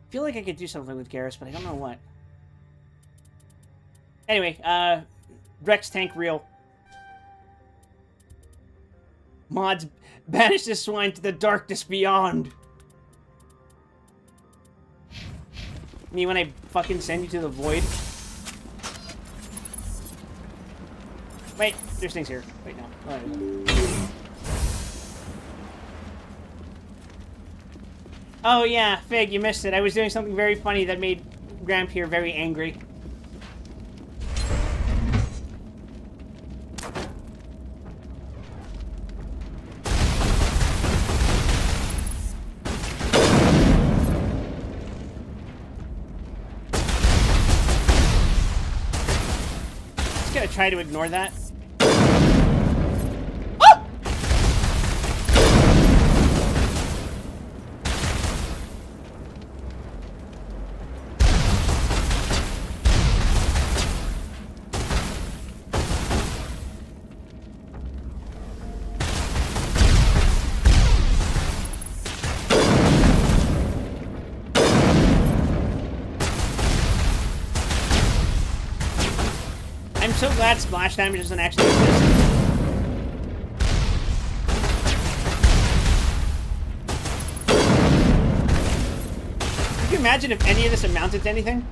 I feel like I could do something with Garrus, but I don't know what. Anyway, Rex Tank Reel. Mods, banish this swine to the darkness beyond. Me when I fucking send you to the void? Wait, there's things here. Wait, no. Oh yeah, Fig, you missed it. I was doing something very funny that made Grampier very angry. Just gonna try to ignore that. I'm so glad splash damage doesn't actually exist. Could you imagine if any of this amounted to anything?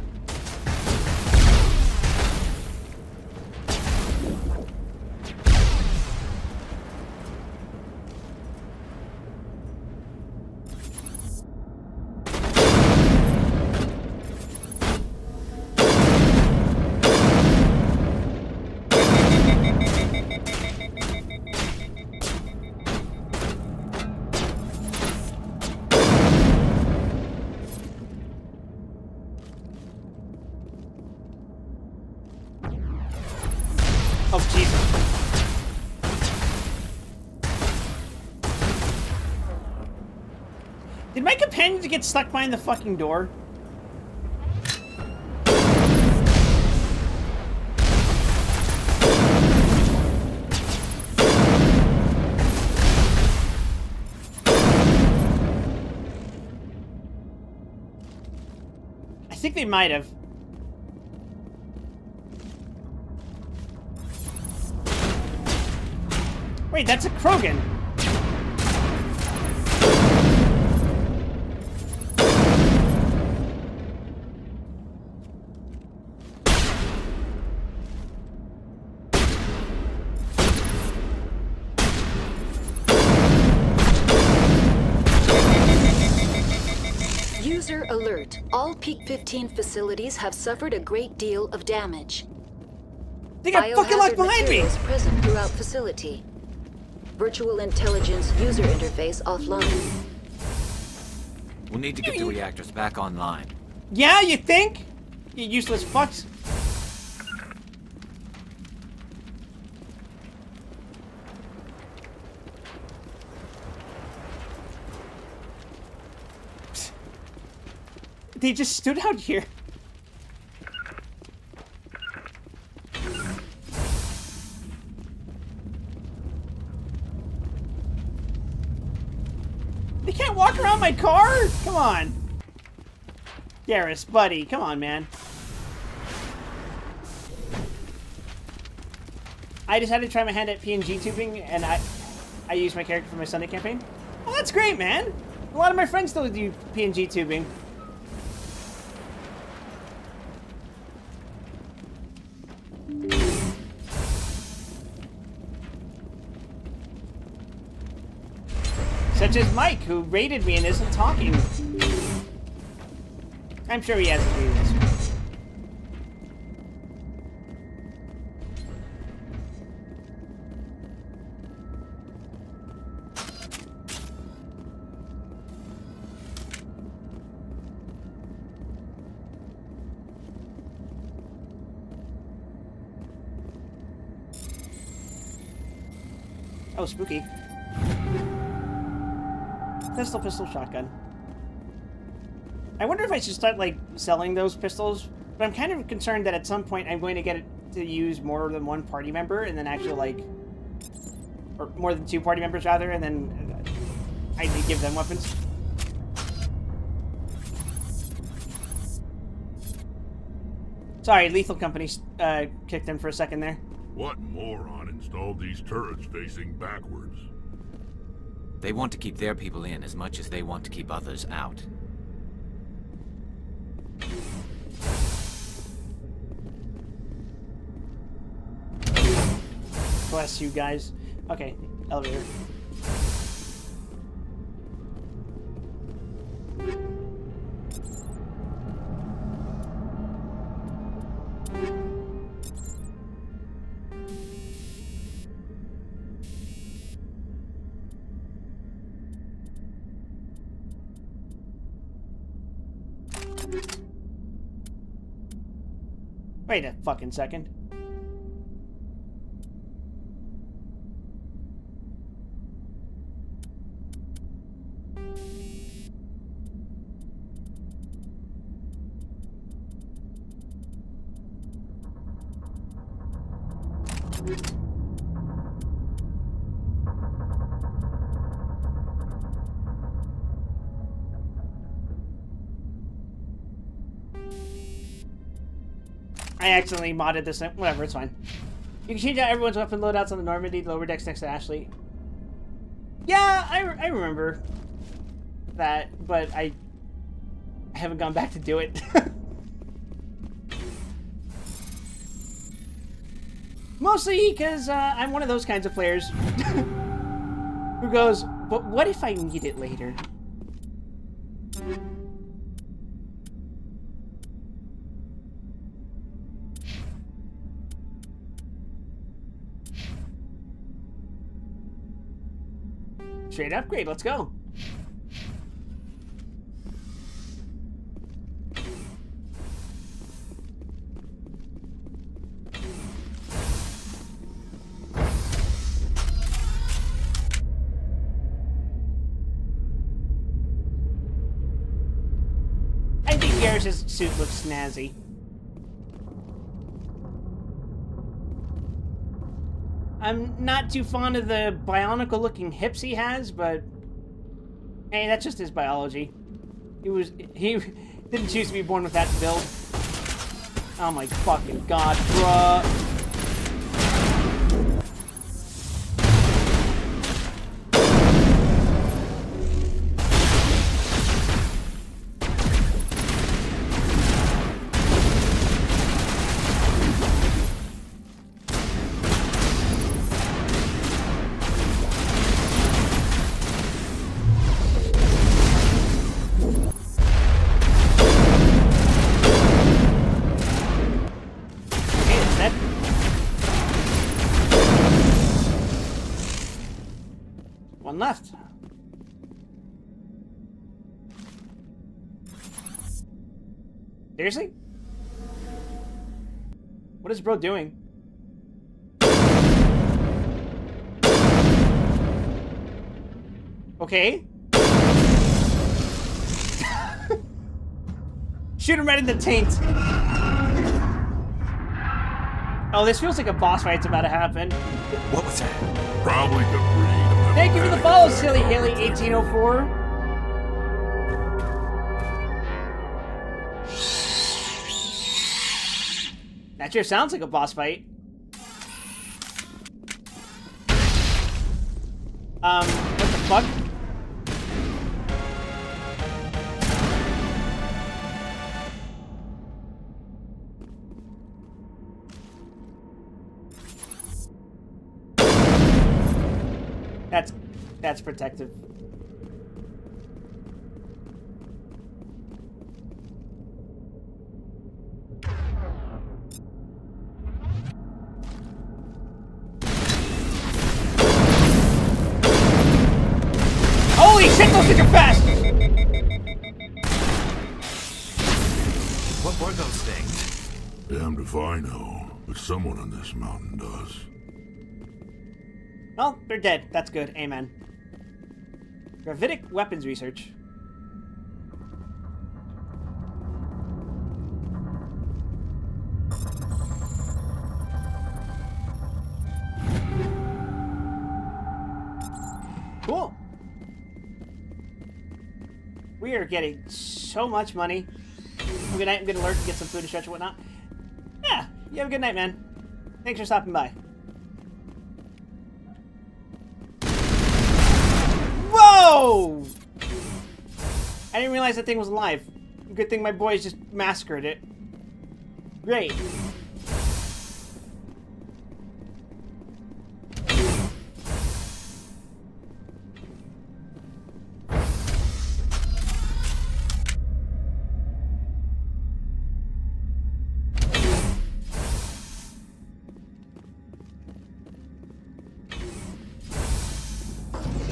Oh, Jesus. Did my companions get stuck behind the fucking door? I think they might have. Wait, that's a Krogan. User alert. All Peak 15 facilities have suffered a great deal of damage. They got fucking locked behind me! Present throughout facility. Virtual intelligence user interface offline. We'll need to get the reactors back online. Yeah, you think? You useless fucks. They just stood out here. They can't walk around my car? Come on. Garrus, buddy, come on, man. I decided to try my hand at PNG tubing, and I used my character for my Sunday campaign. Well, that's great, man. A lot of my friends still do PNG tubing. Such as Mike, who raided me and isn't talking. I'm sure he hasn't do this. Oh, spooky. Pistol, shotgun. I wonder if I should start, like, selling those pistols, but I'm kind of concerned that at some point I'm going to get it to use more than one party member, and then actually, like, or more than two party members, rather, and then I need to give them weapons. Sorry, Lethal Company kicked in for a second there. What moron installed these turrets facing backwards? They want to keep their people in as much as they want to keep others out. Bless you guys. Okay, elevator. Wait a fucking second. I accidentally modded this. Whatever, it's fine. You can change out everyone's weapon loadouts on the Normandy, lower decks next to Ashley. Yeah, I remember that, but I haven't gone back to do it. Mostly because I'm one of those kinds of players who goes, but what if I need it later? Straight upgrade, let's go. I think Garrus' suit looks snazzy. I'm not too fond of the bionicle looking hips he has, but hey, that's just his biology. He didn't choose to be born with that build. Oh my fucking god, bruh. One left. Seriously? What is bro doing? Okay. Shoot him right in the taint. Oh, this feels like a boss fight's about to happen. What was that? Probably the breed. Thank you for the follow, Silly Haley 1804. That sure sounds like a boss fight. What the fuck? That's protective. Holy shit, those things are fast! What were those things? Damned if I know, but someone on this mountain does. Well, they're dead. That's good. Amen. Gravitic weapons research. Cool. We are getting so much money. Good night. I'm gonna lurk and get some food and stretch and whatnot. Yeah, you have a good night, man. Thanks for stopping by. Whoa! I didn't realize that thing was alive. Good thing my boys just massacred it. Great.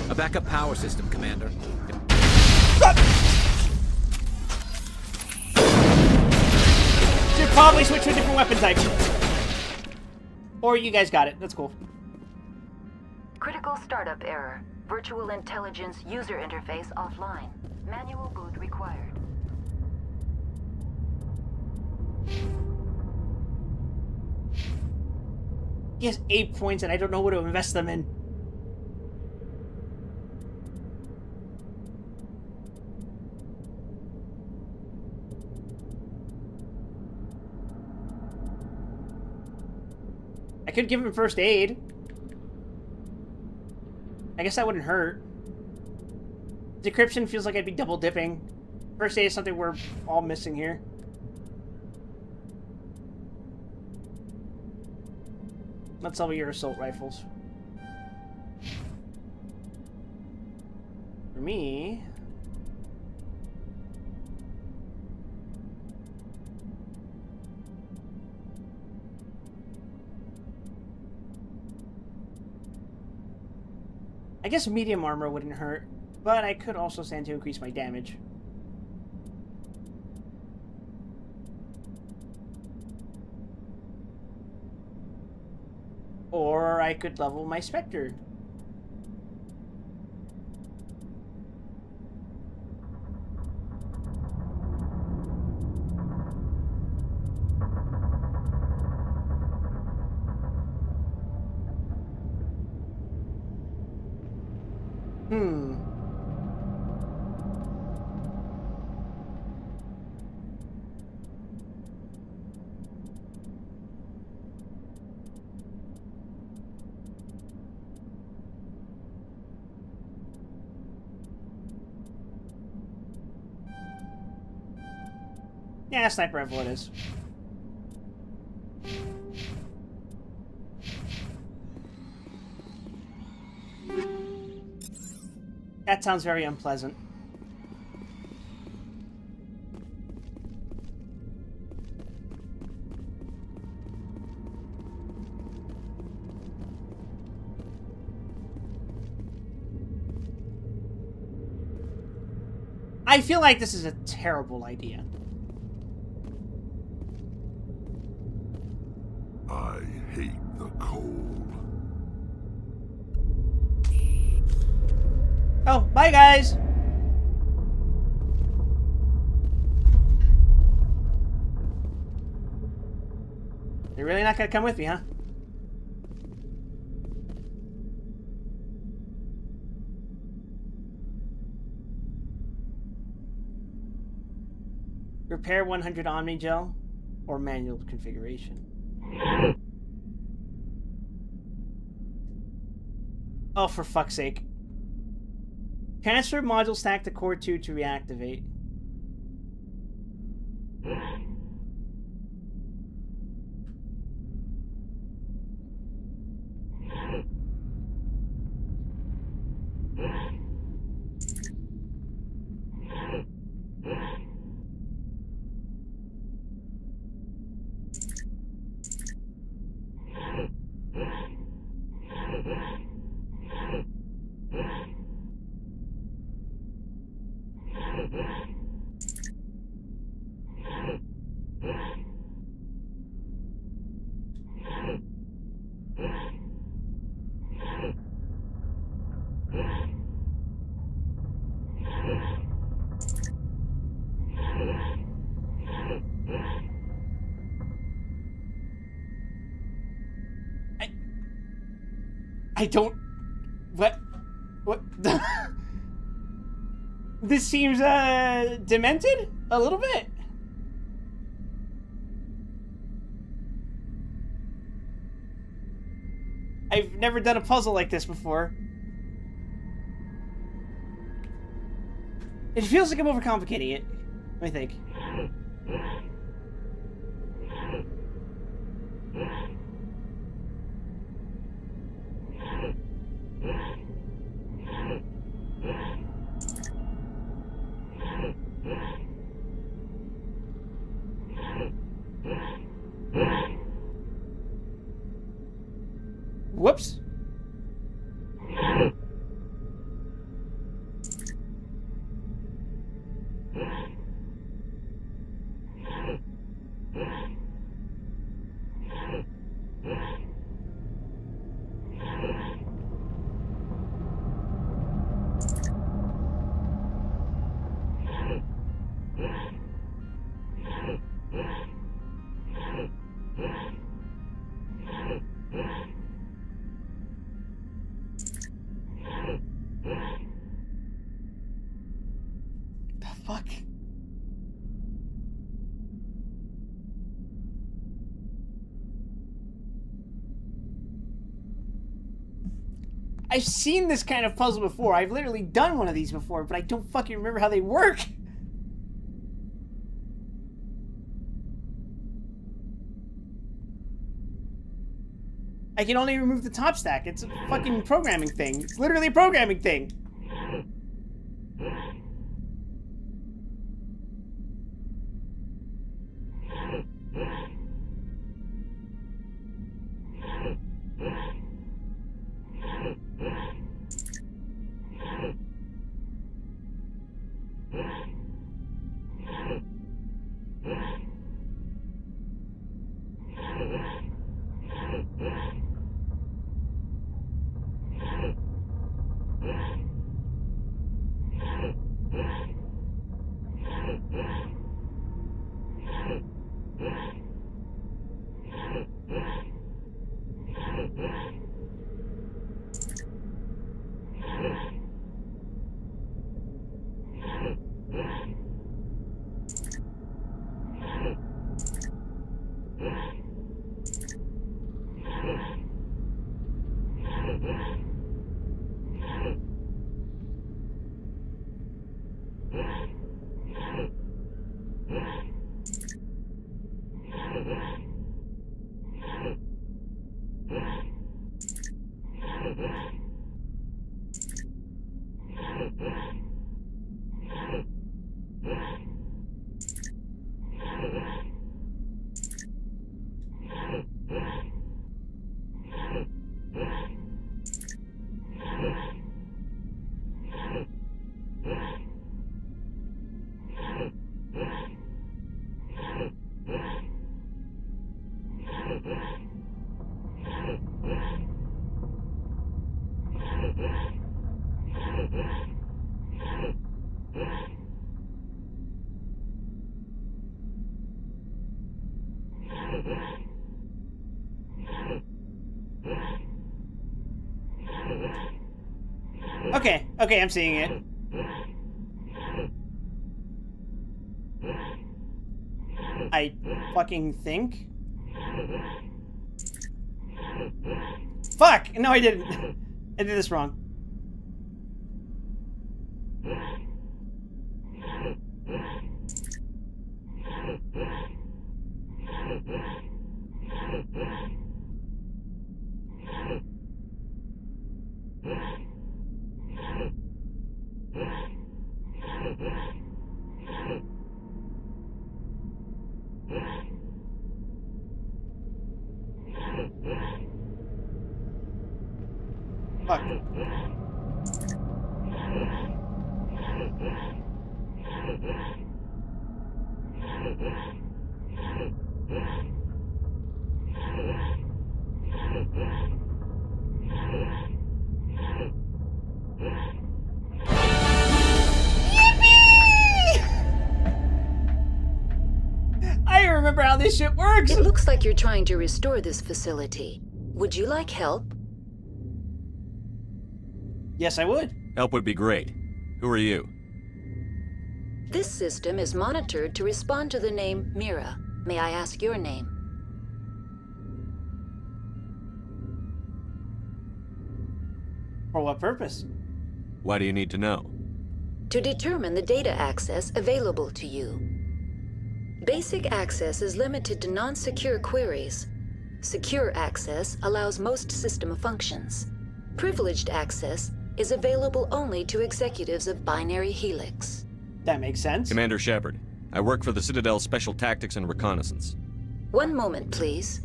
A backup power system, Commander. Should probably switch to a different weapon type. Or you guys got it. That's cool. Critical startup error. Virtual intelligence user interface offline. Manual boot required. He has 8 points and I don't know what to invest them in. I could give him first aid. I guess that wouldn't hurt. Decryption feels like I'd be double dipping. First aid is something we're all missing here. Let's level your assault rifles. For me... I guess medium armor wouldn't hurt, but I could also stand to increase my damage. Or I could level my Spectre. Yeah, sniper rifle it is. That sounds very unpleasant. I feel like this is a terrible idea. I hate the cold. Oh, bye guys! You're really not gonna come with me, huh? Repair 100 Omnigel or manual configuration. Oh, for fuck's sake. Transfer module stack to core 2 to reactivate. I don't... What? This seems, demented? A little bit? I've never done a puzzle like this before. It feels like I'm overcomplicating it. Let me think. Whoops. The fuck? I've seen this kind of puzzle before. I've literally done one of these before, but I don't fucking remember how they work. I can only remove the top stack. It's a fucking programming thing. It's literally a programming thing. Okay, okay, I'm seeing it. I fucking think. Fuck! No, I didn't. I did this wrong. Fuck. I remember how this shit works! It looks like you're trying to restore this facility. Would you like help? Yes, I would. Help would be great. Who are you? This system is monitored to respond to the name Mira. May I ask your name? For what purpose? Why do you need to know? To determine the data access available to you. Basic access is limited to non-secure queries. Secure access allows most system functions. Privileged access is available only to executives of Binary Helix. That makes sense. Commander Shepard, I work for the Citadel Special Tactics and Reconnaissance. One moment, please.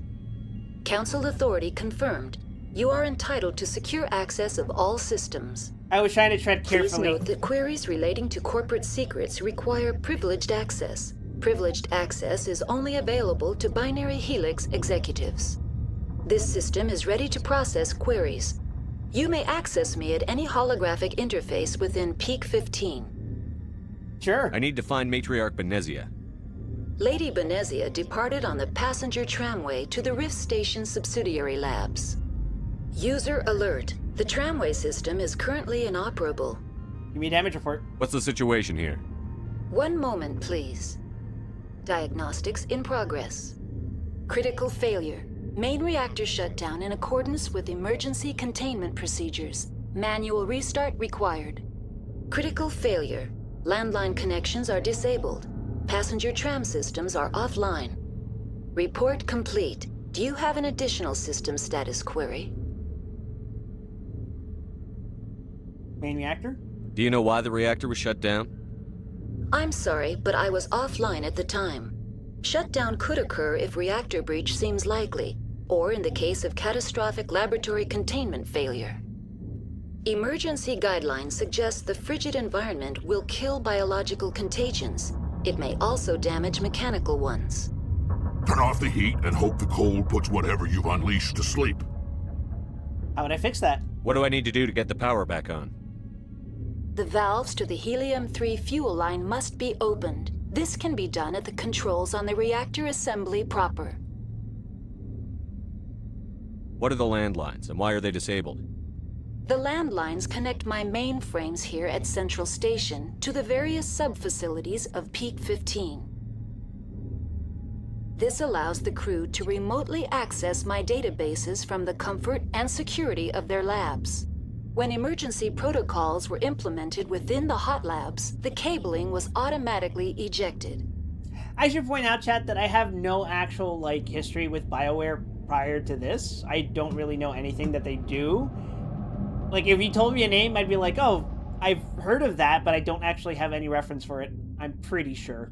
Council authority confirmed. You are entitled to secure access of all systems. I was trying to tread carefully. Please note that queries relating to corporate secrets require privileged access. Privileged access is only available to Binary Helix executives. This system is ready to process queries. You may access me at any holographic interface within Peak 15. Sure. I need to find Matriarch Benezia. Lady Benezia departed on the passenger tramway to the Rift Station subsidiary labs. User alert. The tramway system is currently inoperable. Give me a damage report. What's the situation here? One moment, please. Diagnostics in progress. Critical failure. Main reactor shut down in accordance with emergency containment procedures. Manual restart required. Critical failure. Landline connections are disabled. Passenger tram systems are offline. Report complete. Do you have an additional system status query? Main reactor? Do you know why the reactor was shut down? I'm sorry, but I was offline at the time. Shutdown could occur if reactor breach seems likely, or in the case of catastrophic laboratory containment failure. Emergency guidelines suggest the frigid environment will kill biological contagions. It may also damage mechanical ones. Turn off the heat and hope the cold puts whatever you've unleashed to sleep. How would I fix that? What do I need to do to get the power back on? The valves to the Helium-3 fuel line must be opened. This can be done at the controls on the reactor assembly proper. What are the landlines, and why are they disabled? The landlines connect my mainframes here at Central Station to the various sub-facilities of Peak 15. This allows the crew to remotely access my databases from the comfort and security of their labs. When emergency protocols were implemented within the hot labs, the cabling was automatically ejected. I should point out, chat, that I have no actual, history with BioWare prior to this. I don't really know anything that they do. If you told me a name, I'd be like, oh, I've heard of that, but I don't actually have any reference for it. I'm pretty sure.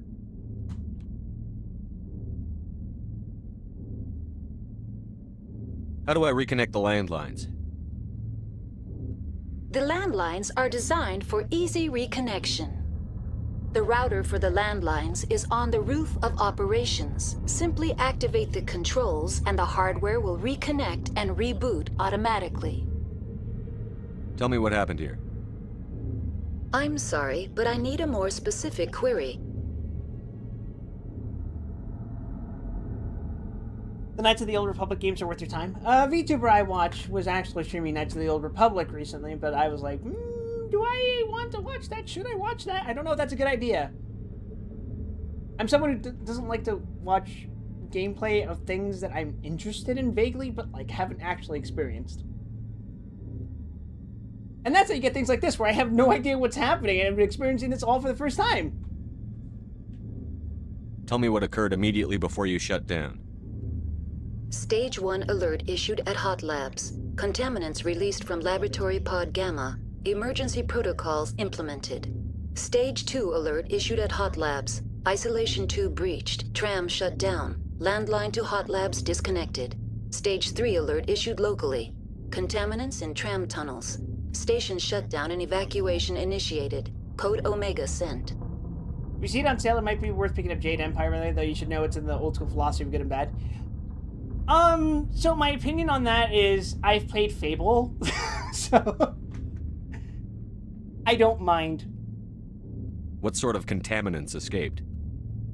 How do I reconnect the landlines? The landlines are designed for easy reconnection. The router for the landlines is on the roof of operations. Simply activate the controls and the hardware will reconnect and reboot automatically. Tell me what happened here. I'm sorry, but I need a more specific query. The Knights of the Old Republic games are worth your time. VTuber I watch was actually streaming Knights of the Old Republic recently, but I was like, do I want to watch that? Should I watch that? I don't know if that's a good idea. I'm someone who doesn't like to watch gameplay of things that I'm interested in vaguely, but like haven't actually experienced. And that's how you get things like this, where I have no idea what's happening, and I'm experiencing this all for the first time. Tell me what occurred immediately before you shut down. Stage 1 alert issued at Hot Labs. Contaminants released from Laboratory Pod Gamma. Emergency protocols implemented. Stage 2 alert issued at Hot Labs. Isolation 2 breached. Tram shut down. Landline to Hot Labs disconnected. Stage 3 alert issued locally. Contaminants in tram tunnels. Station shutdown and evacuation initiated. Code Omega sent. If you see it on sale, it might be worth picking up Jade Empire related, though you should know it's in the old school philosophy of good and bad. So my opinion on that is I've played Fable, so I don't mind. What sort of contaminants escaped?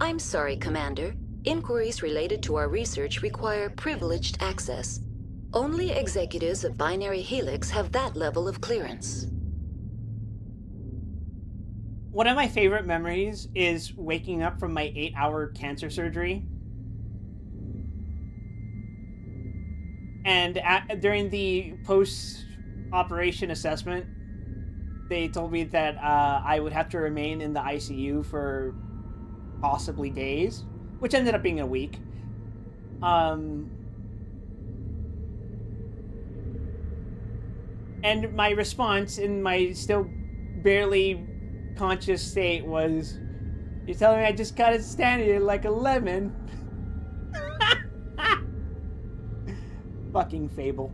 I'm sorry, Commander. Inquiries related to our research require privileged access. Only executives of Binary Helix have that level of clearance. One of my favorite memories is waking up from my 8-hour cancer surgery. And during the post-operation assessment, they told me that I would have to remain in the ICU for possibly days, which ended up being a week. And my response in my still barely conscious state was, "You're telling me I just gotta stand here like a lemon?" Fucking Fable.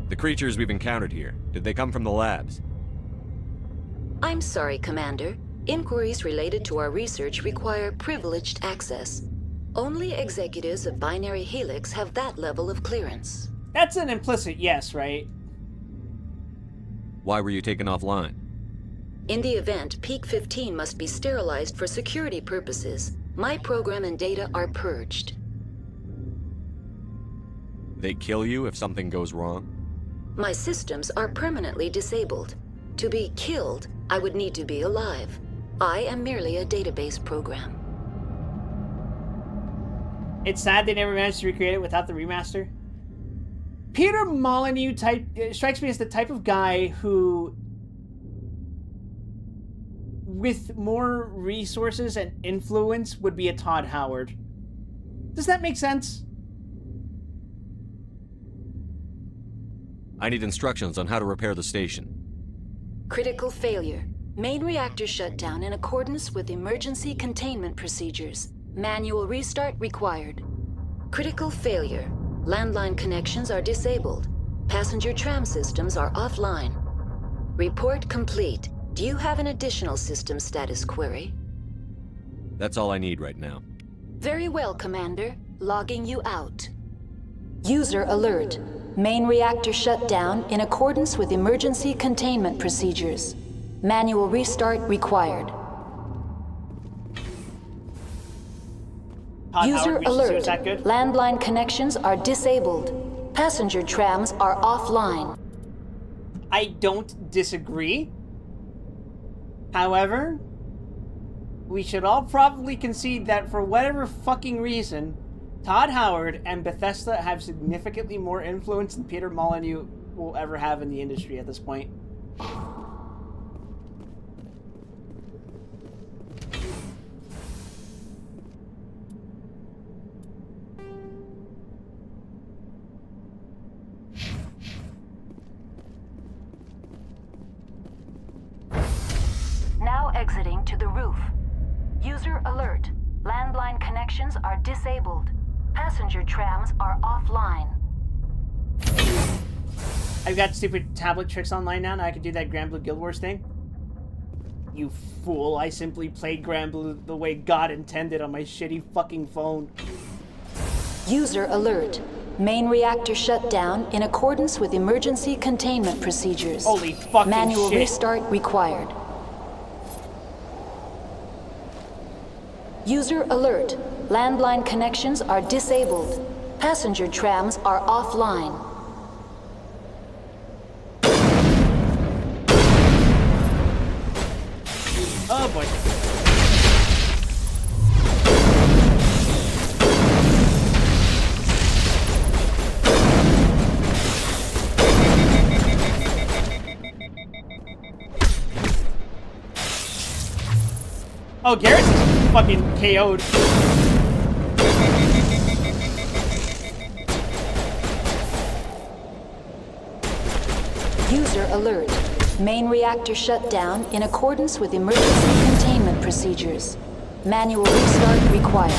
The creatures we've encountered here, did they come from the labs? I'm sorry, Commander. Inquiries related to our research require privileged access. Only executives of Binary Helix have that level of clearance. That's an implicit yes, right? Why were you taken offline? In the event, Peak 15 must be sterilized for security purposes. My program and data are purged. They kill you if something goes wrong? My systems are permanently disabled. To be killed, I would need to be alive. I am merely a database program. It's sad they never managed to recreate it without the remaster. Peter Molyneux strikes me as the type of guy who, with more resources and influence, would be a Todd Howard. Does that make sense? I need instructions on how to repair the station. Critical failure. Main reactor shut down in accordance with emergency containment procedures. Manual restart required. Critical failure. Landline connections are disabled. Passenger tram systems are offline. Report complete. Do you have an additional system status query? That's all I need right now. Very well, Commander. Logging you out. User alert. Main reactor shut down in accordance with emergency containment procedures. Manual restart required. User alert. Landline connections are disabled. Passenger trams are offline. I don't disagree. However, we should all probably concede that for whatever fucking reason, Todd Howard and Bethesda have significantly more influence than Peter Molyneux will ever have in the industry at this point. Now exiting to the roof. User alert. Landline connections are disabled. Passenger trams are offline. I've got stupid tablet tricks online now I can do that Grand Blue Guild Wars thing. You fool, I simply played Grand Blue the way God intended on my shitty fucking phone. User alert. Main reactor shut down in accordance with emergency containment procedures. Holy fucking Manual shit. restart required. User alert. Landline connections are disabled. Passenger trams are offline. Oh boy. Oh, Garrett's is fucking KO'd. User alert. Main reactor shut down in accordance with emergency containment procedures. Manual restart required.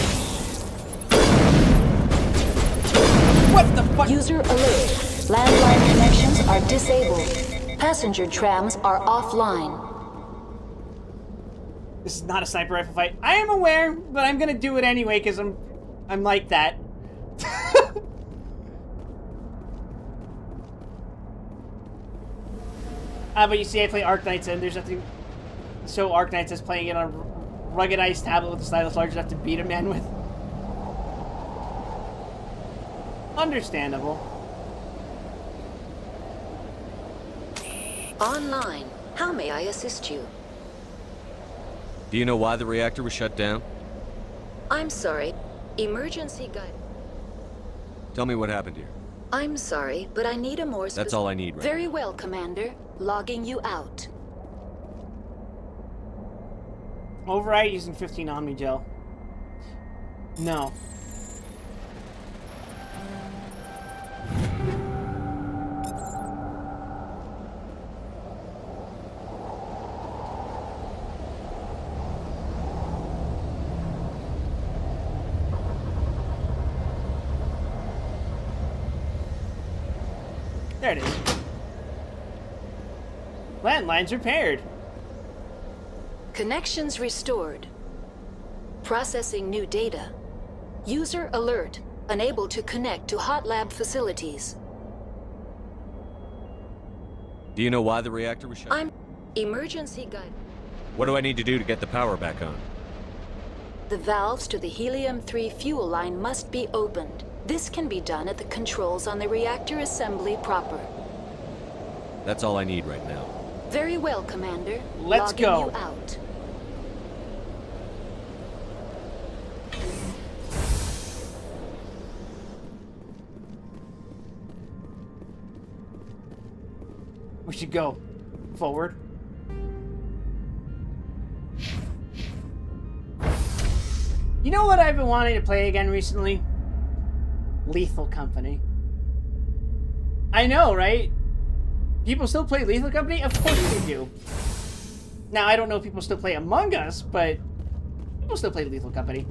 What the fuck? User alert. Landline connections are disabled. Passenger trams are offline. This is not a sniper rifle fight. I am aware, but I'm gonna do it anyway because I'm like that. But you see, I play Arknights, and there's nothing so Arknights as playing it on a ruggedized tablet with a stylus large enough to beat a man with. Understandable. Online. How may I assist you? Do you know why the reactor was shut down? I'm sorry. Emergency guide. Tell me what happened here. I'm sorry, but I need a more That's all I need right Very well, Commander. Logging you out. Override using 15 Omni Gel. No. There it is. Landlines repaired. Connections restored. Processing new data. User alert. Unable to connect to hot lab facilities. Do you know why the reactor was shut down? Emergency guide. What do I need to do to get the power back on? The valves to the helium-3 fuel line must be opened. This can be done at the controls on the reactor assembly proper. That's all I need right now. Very well, Commander. Let's Logging go. You out. We should go forward. You know what I've been wanting to play again recently? Lethal Company. I know, right? People still play Lethal Company? Of course they do. Now, I don't know if people still play Among Us, but people still play Lethal Company.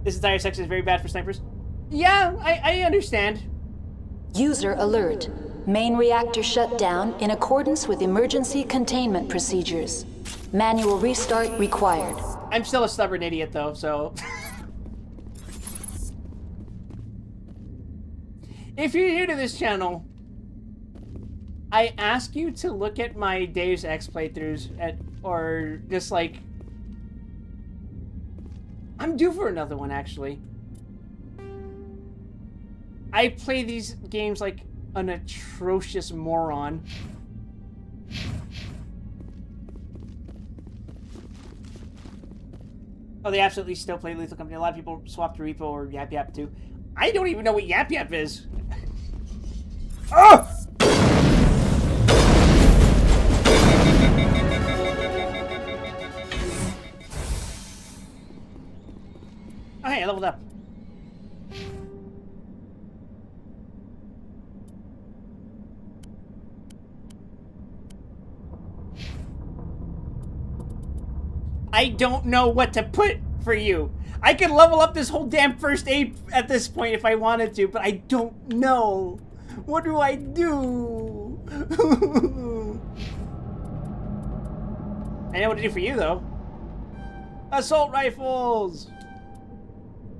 This entire section is very bad for snipers. Yeah, I understand. User alert. Main reactor shut down in accordance with emergency containment procedures. Manual restart required. I'm still a stubborn idiot, though, so... If you're new to this channel, I ask you to look at my Deus Ex playthroughs, or just like... I'm due for another one, actually. I play these games like an atrocious moron. Oh, they absolutely still play Lethal Company. A lot of people swap to Repo or Yap Yap too. I don't even know what Yap Yap is. Oh! Oh, hey, I leveled up. I don't know what to put for you. I could level up this whole damn first aid at this point if I wanted to, but I don't know. What do I do? I know what to do for you, though. Assault rifles!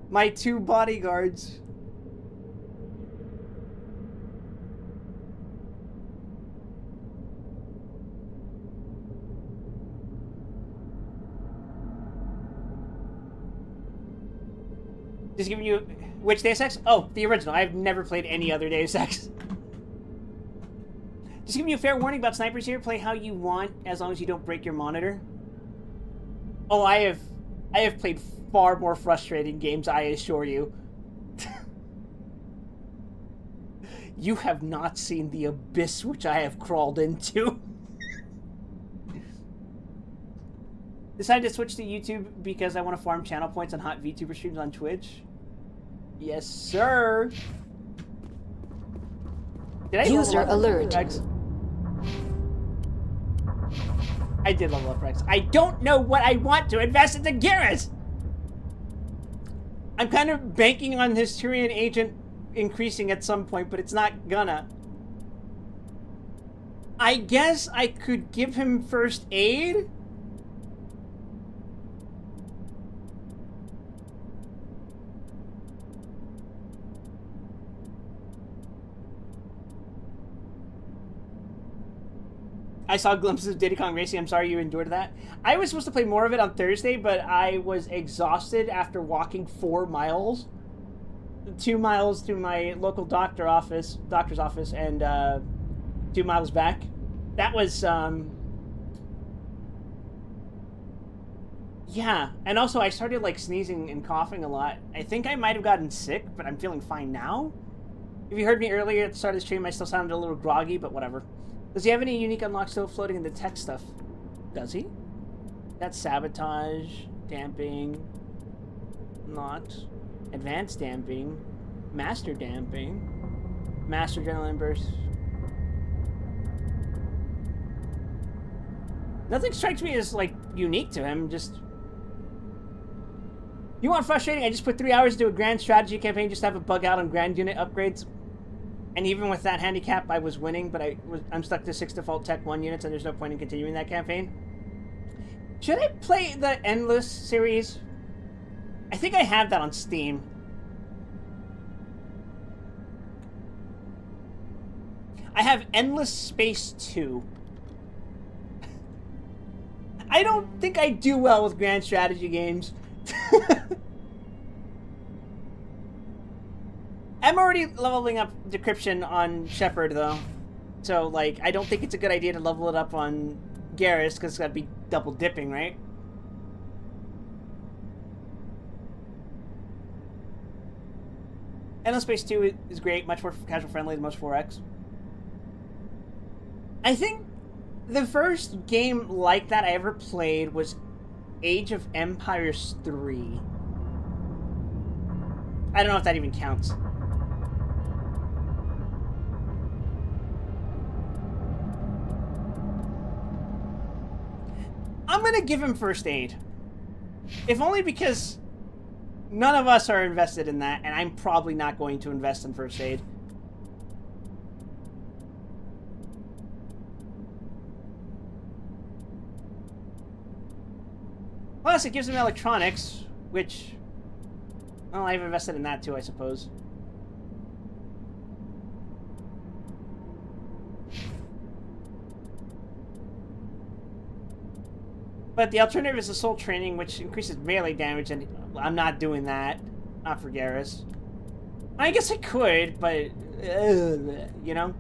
My 2 bodyguards. Just giving you... Which Deus Ex? Oh, the original. I've never played any other Deus Ex. Just giving you a fair warning about snipers here. Play how you want, as long as you don't break your monitor. Oh, I have played far more frustrating games, I assure you. You have not seen the abyss which I have crawled into. Decided to switch to YouTube because I want to farm channel points on hot VTuber streams on Twitch. Yes, sir. Did I User alert. Rex? I did level up Rex. I don't know what I want to invest into Garrus. I'm kind of banking on this Turian agent increasing at some point, but it's not gonna. I guess I could give him first aid. I saw glimpses of Diddy Kong Racing. I'm sorry you endured that. I was supposed to play more of it on Thursday, but I was exhausted after walking 4 miles. 2 miles to my local doctor's office, and 2 miles back. That was, yeah. And also, I started, like, sneezing and coughing a lot. I think I might have gotten sick, but I'm feeling fine now. If you heard me earlier at the start of the stream, I still sounded a little groggy, but whatever. Does he have any unique unlocks still floating in the tech stuff? Does he? That's sabotage, damping, not, advanced damping, master damping, master adrenaline burst. Nothing strikes me as, like, unique to him, just... You want frustrating? I just put 3 hours into a grand strategy campaign just to have a bug out on grand unit upgrades. And even with that handicap, I was winning, but I'm stuck to 6 default Tech 1 units, and there's no point in continuing that campaign. Should I play the Endless series? I think I have that on Steam. I have Endless Space 2. I don't think I do well with grand strategy games. I'm already leveling up Decryption on Shepard, though. So, like, I don't think it's a good idea to level it up on Garrus, because it's got to be double dipping, right? Endless Space 2 is great, much more casual friendly than most 4X. I think the first game like that I ever played was Age of Empires 3. I don't know if that even counts. I'm gonna give him first aid. If only because none of us are invested in that, and I'm probably not going to invest in first aid. Plus, it gives him electronics, which... Well, I've invested in that too, I suppose. But the alternative is assault training, which increases melee damage, and I'm not doing that. Not for Garrus. I guess I could, but... you know?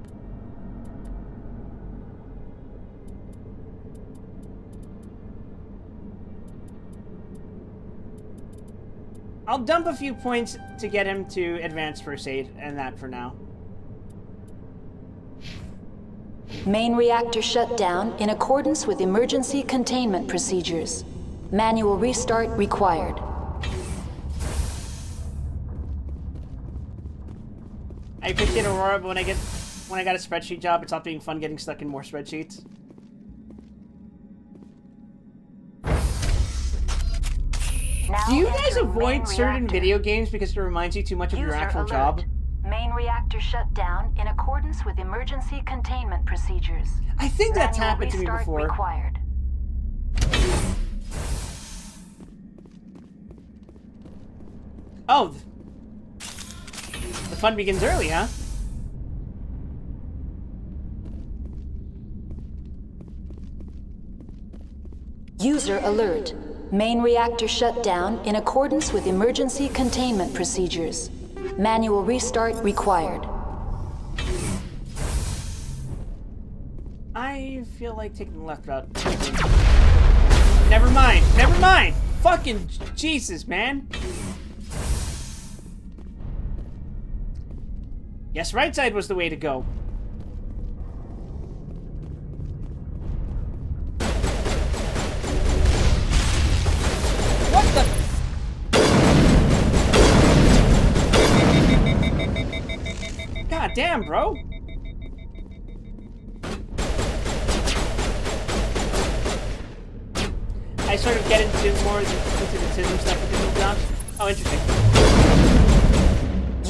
I'll dump a few points to get him to advanced first aid, and that for now. Main reactor shut down in accordance with emergency containment procedures. Manual restart required. I appreciate Aurora, but when I got a spreadsheet job, it's not being fun getting stuck in more spreadsheets. Do you guys avoid certain video games because it reminds you too much of your actual job? Main reactor shut down in accordance with emergency containment procedures. I think that's happened to me before. Required. Oh. The fun begins early, huh? User alert. Main reactor shut down in accordance with emergency containment procedures. Manual restart required. I feel like taking the left route. Never mind. Never mind. Fucking Jesus, man. Yes, right side was the way to go. What the? God damn, bro. I sort of get into more into the system stuff with the new jobs. Oh, interesting.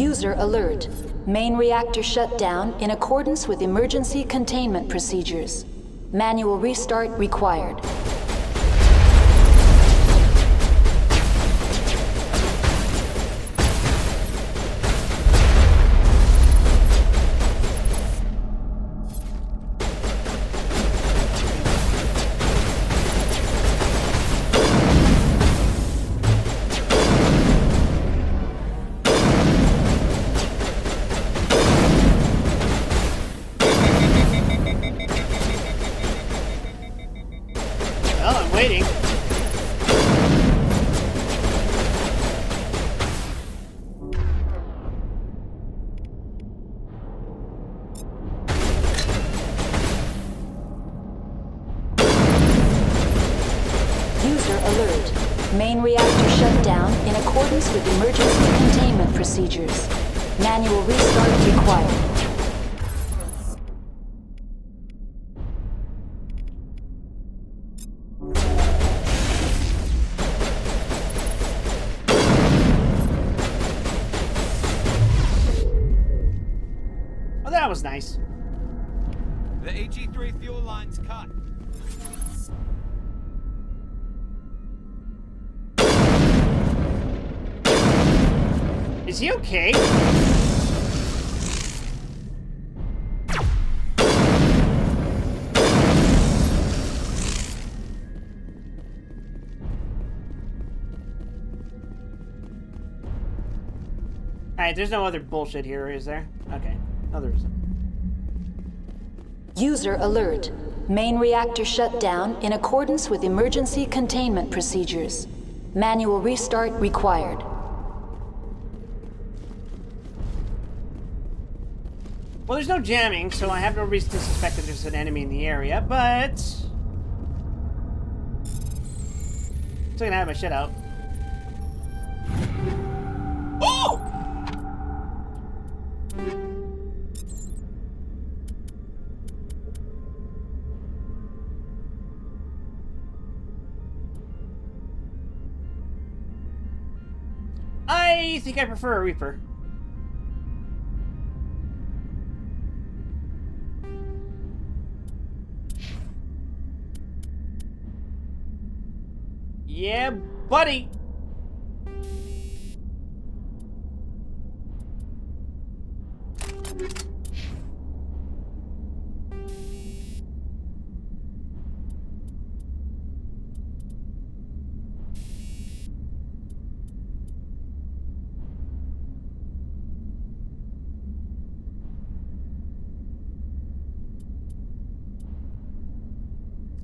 User alert. Main reactor shut down in accordance with emergency containment procedures. Manual restart required. Waiting. User alert. Main reactor shut down in accordance with emergency containment procedures. Manual restart required. That was nice. The HE3 fuel line's cut. Is he okay? Alright, there's no other bullshit here, is there? Okay. No, there isn't. User alert. Main reactor shut down in accordance with emergency containment procedures. Manual restart required. Well, there's no jamming, so I have no reason to suspect that there's an enemy in the area, but... still gonna have my shit out. Oh! I think I prefer a Reaper. Yeah, buddy!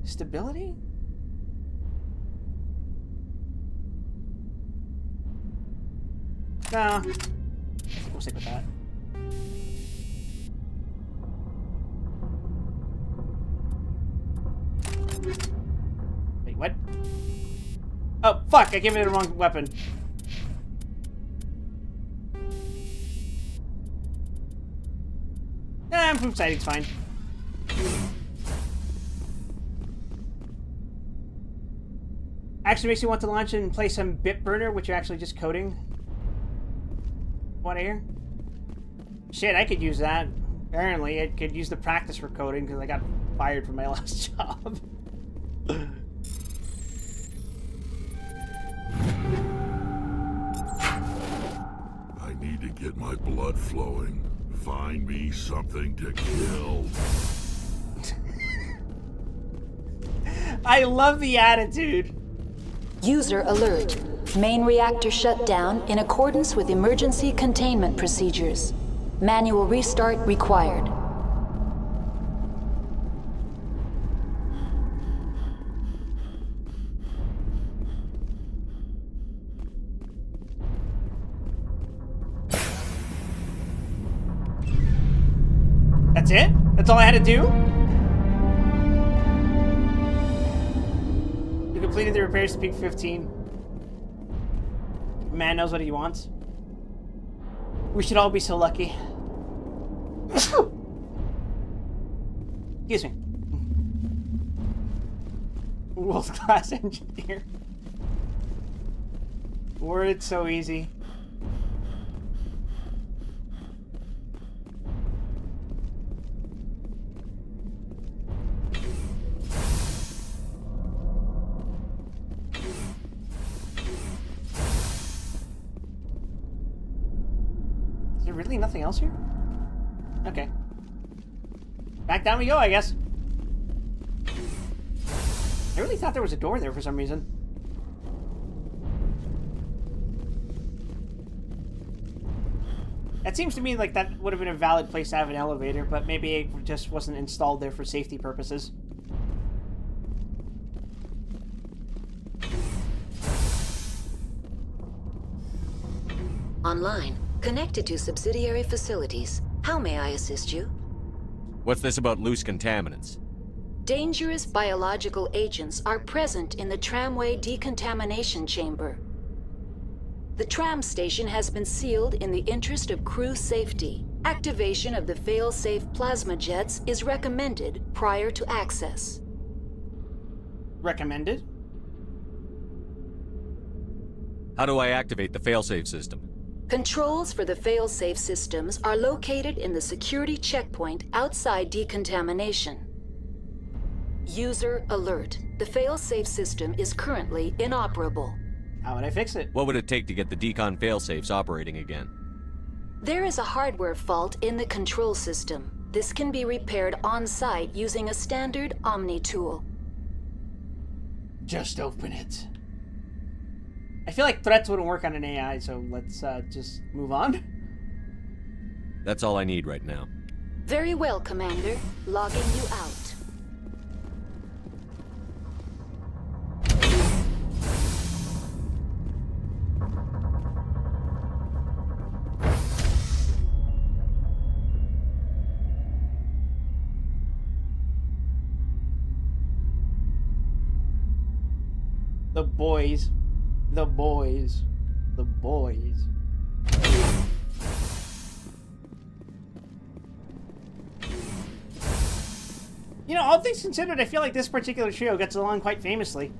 Stability? Nah. We'll stick with that. Wait, what? Oh, fuck! I gave it the wrong weapon. Improved sighting's fine. Actually makes you want to launch and play some bit burner, which you're actually just coding. What here? Shit, I could use that. Apparently, I could use the practice for coding because I got fired from my last job. Need to get my blood flowing. Find me something to kill. I love the attitude. User alert. Main reactor shut down in accordance with emergency containment procedures. Manual restart required. That's it? That's all I had to do? You completed the repairs to peak 15. Man knows what he wants. We should all be so lucky. Excuse me. World class engineer. Word so easy. Really nothing else here? Okay. Back down we go, I guess. I really thought there was a door there for some reason. It seems to me like that would have been a valid place to have an elevator, but maybe it just wasn't installed there for safety purposes. Online. Connected to subsidiary facilities. How may I assist you? What's this about loose contaminants? Dangerous biological agents are present in the tramway decontamination chamber. The tram station has been sealed in the interest of crew safety. Activation of the fail-safe plasma jets is recommended prior to access. Recommended? How do I activate the failsafe system? Controls for the fail-safe systems are located in the security checkpoint outside decontamination. User alert. The fail-safe system is currently inoperable. How would I fix it? What would it take to get the decon failsafes operating again? There is a hardware fault in the control system. This can be repaired on-site using a standard Omni tool. Just open it. I feel like threats wouldn't work on an AI, so let's just move on. That's all I need right now. Very well, Commander. Logging you out. The boys. The boys. The boys. You know, all things considered, I feel like this particular trio gets along quite famously.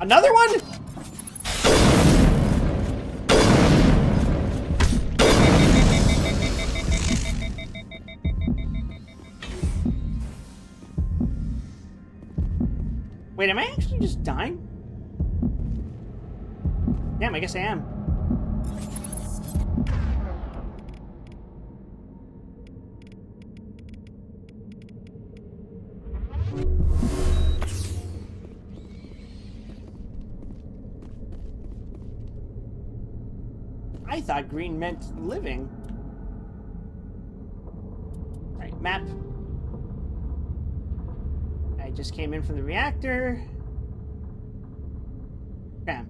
Another one? Wait, am I actually just dying? Damn, I guess I am. I thought green meant living. Right, map. I just came in from the reactor. Bam.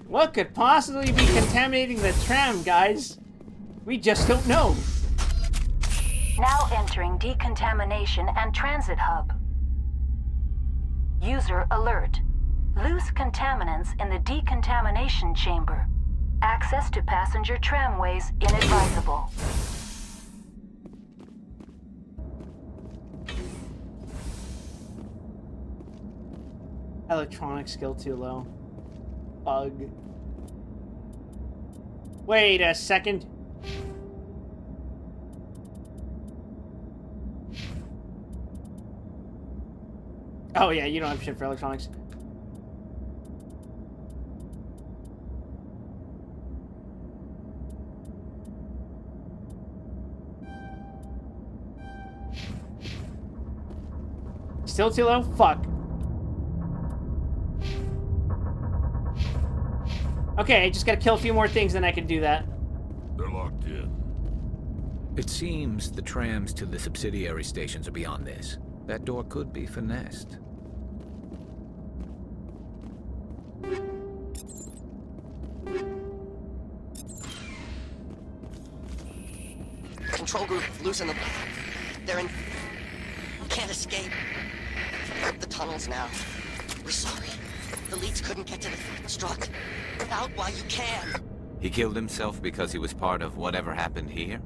What could possibly be contaminating the tram, guys? We just don't know. Now entering decontamination and transit hub. User alert. Loose contaminants in the decontamination chamber. Access to passenger tramways inadvisable. Electronic skill too low. Bug. Wait a second. Oh yeah, you don't have shit for electronics. Still too low? Fuck. Okay, I just gotta kill a few more things, then I can do that. They're locked in. It seems the trams to the subsidiary stations are beyond this. That door could be finessed. Control group, loosen them. They're in... Can't escape. The tunnels now. We're sorry. The leads couldn't get to the struck. Get out while you can. He killed himself because he was part of whatever happened here?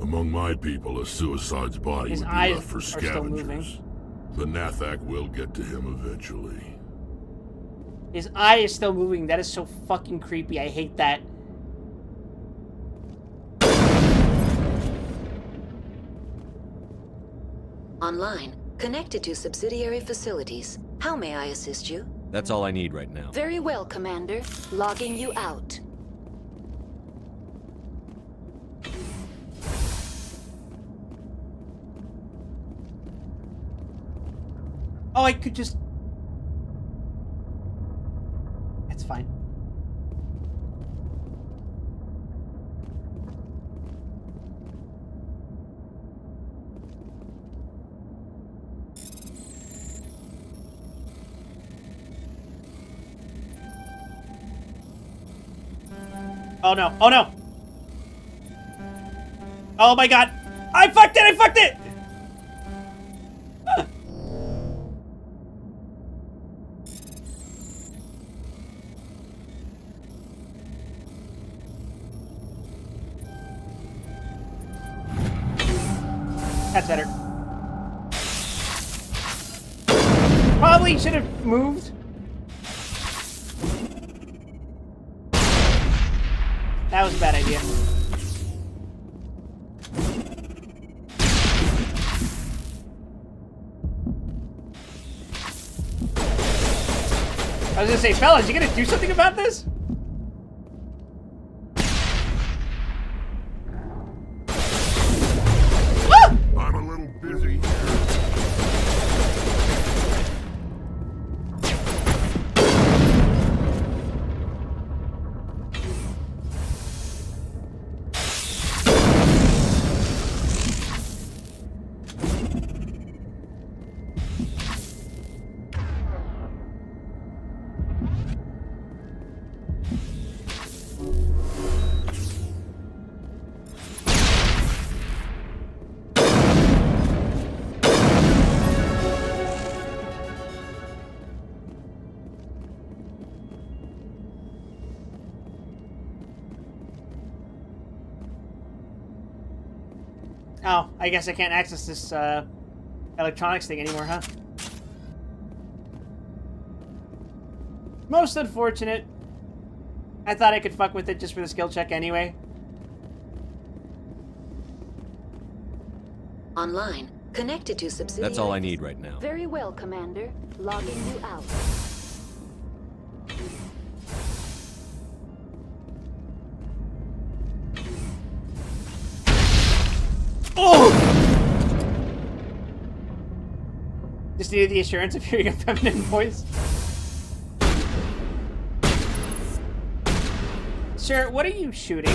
Among my people, a suicide's body His would be eyes left for are still scavengers. The Nathak will get to him eventually. His eye is still moving. That is so fucking creepy. I hate that. Online. Connected to subsidiary facilities. How may I assist you? That's all I need right now. Very well, Commander. Logging you out. Oh, I could just... That's fine. Oh no, oh no! Oh my god! I fucked it, I fucked it! That's better. Probably should have moved. That was a bad idea. I was gonna say, fellas, you gonna do something about this? I'm a little busy here. Oh, I guess I can't access this electronics thing anymore, huh? Most unfortunate. I thought I could fuck with it just for the skill check anyway. Online. Connected to subsidiary... That's all I need right now. Very well, Commander. Logging you out. Oh! Just needed the assurance of hearing a feminine voice. Sir, what are you shooting?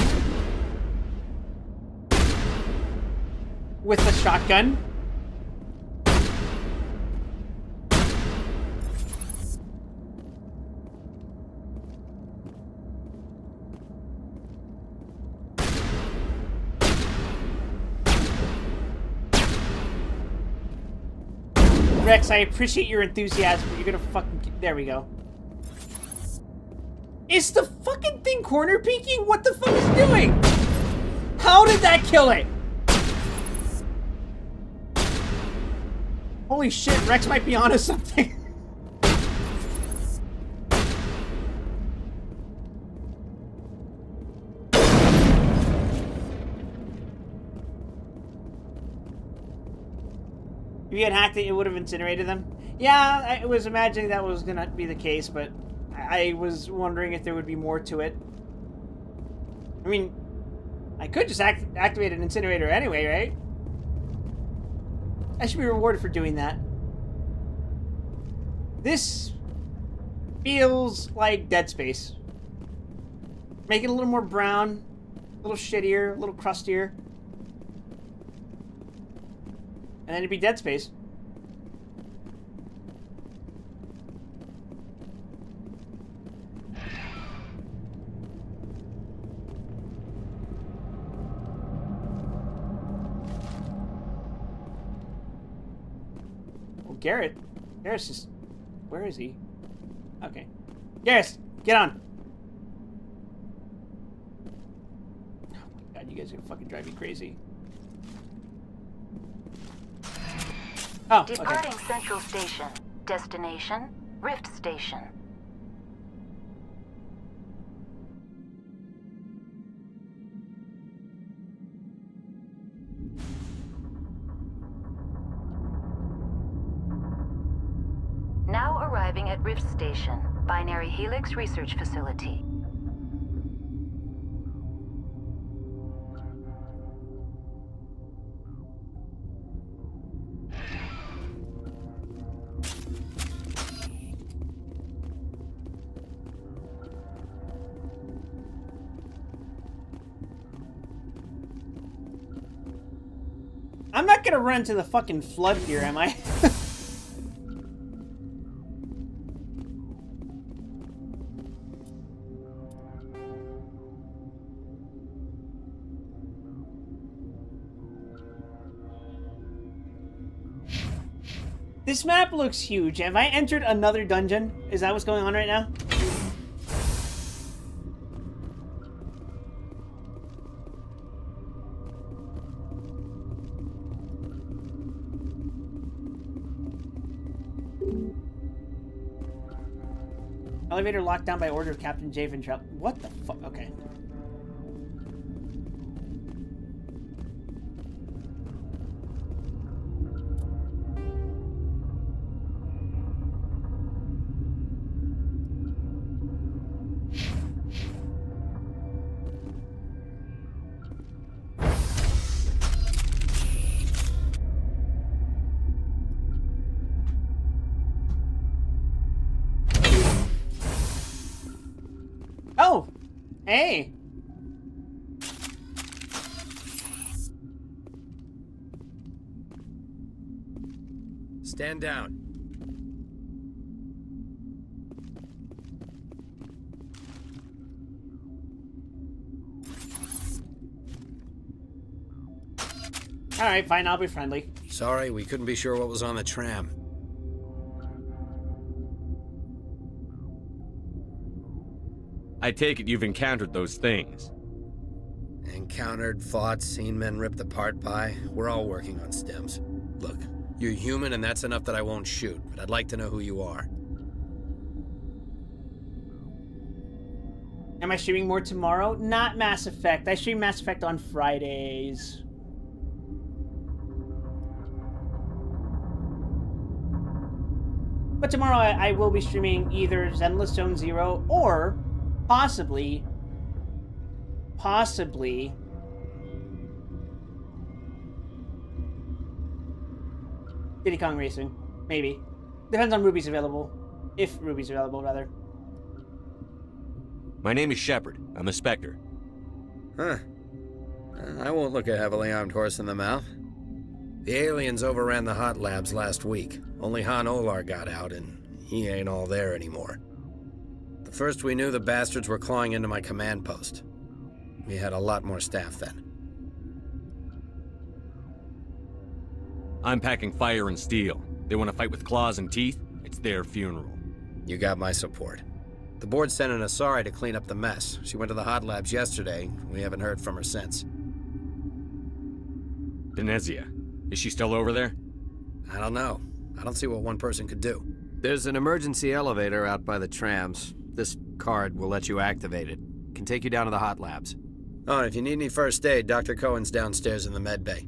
With a shotgun? Rex, I appreciate your enthusiasm, but you're gonna fucking... There we go. Is the fucking thing corner peeking? What the fuck is it doing? How did that kill it? Holy shit, Rex might be onto something. If you had hacked it, it would have incinerated them. Yeah, I was imagining that was gonna be the case, but I was wondering if there would be more to it. I mean, I could just activate an incinerator anyway, right? I should be rewarded for doing that. This feels like Dead Space. Make it a little more brown, a little shittier, a little crustier. And then it'd be Dead Space. Well, Garrus is... Where is he? Okay. Garrus, get on! Oh my god, you guys are gonna fucking drive me crazy. Oh, okay. Departing Central Station. Destination, Rift Station. Now arriving at Rift Station, Binary Helix Research Facility. I'm not gonna run to the fucking flood here, am I? This map looks huge. Have I entered another dungeon? Is that what's going on right now? Elevator locked down by order of Captain J. Ventrell. What the fuck? Okay. Oh! Hey! Stand down. Alright, fine, I'll be friendly. Sorry, we couldn't be sure what was on the tram. I take it you've encountered those things. Encountered, fought, seen men ripped apart by. We're all working on stems. Look, you're human and that's enough that I won't shoot, but I'd like to know who you are. Am I streaming more tomorrow? Not Mass Effect. I stream Mass Effect on Fridays. But tomorrow I will be streaming either Zenless Zone Zero or possibly Diddy Kong Racing. Maybe. Depends on Ruby's available. If Ruby's available, rather. My name is Shepard. I'm a Spectre. Huh. I won't look a heavily armed horse in the mouth. The aliens overran the hot labs last week. Only Han Olar got out, and he ain't all there anymore. The first we knew, the bastards were clawing into my command post. We had a lot more staff then. I'm packing fire and steel. They want to fight with claws and teeth? It's their funeral. You got my support. The board sent an Asari to clean up the mess. She went to the hot labs yesterday. We haven't heard from her since. Benezia. Is she still over there? I don't know. I don't see what one person could do. There's an emergency elevator out by the trams. This card will let you activate it. Can take you down to the hot labs. Oh, and if you need any first aid, Dr. Cohen's downstairs in the med bay.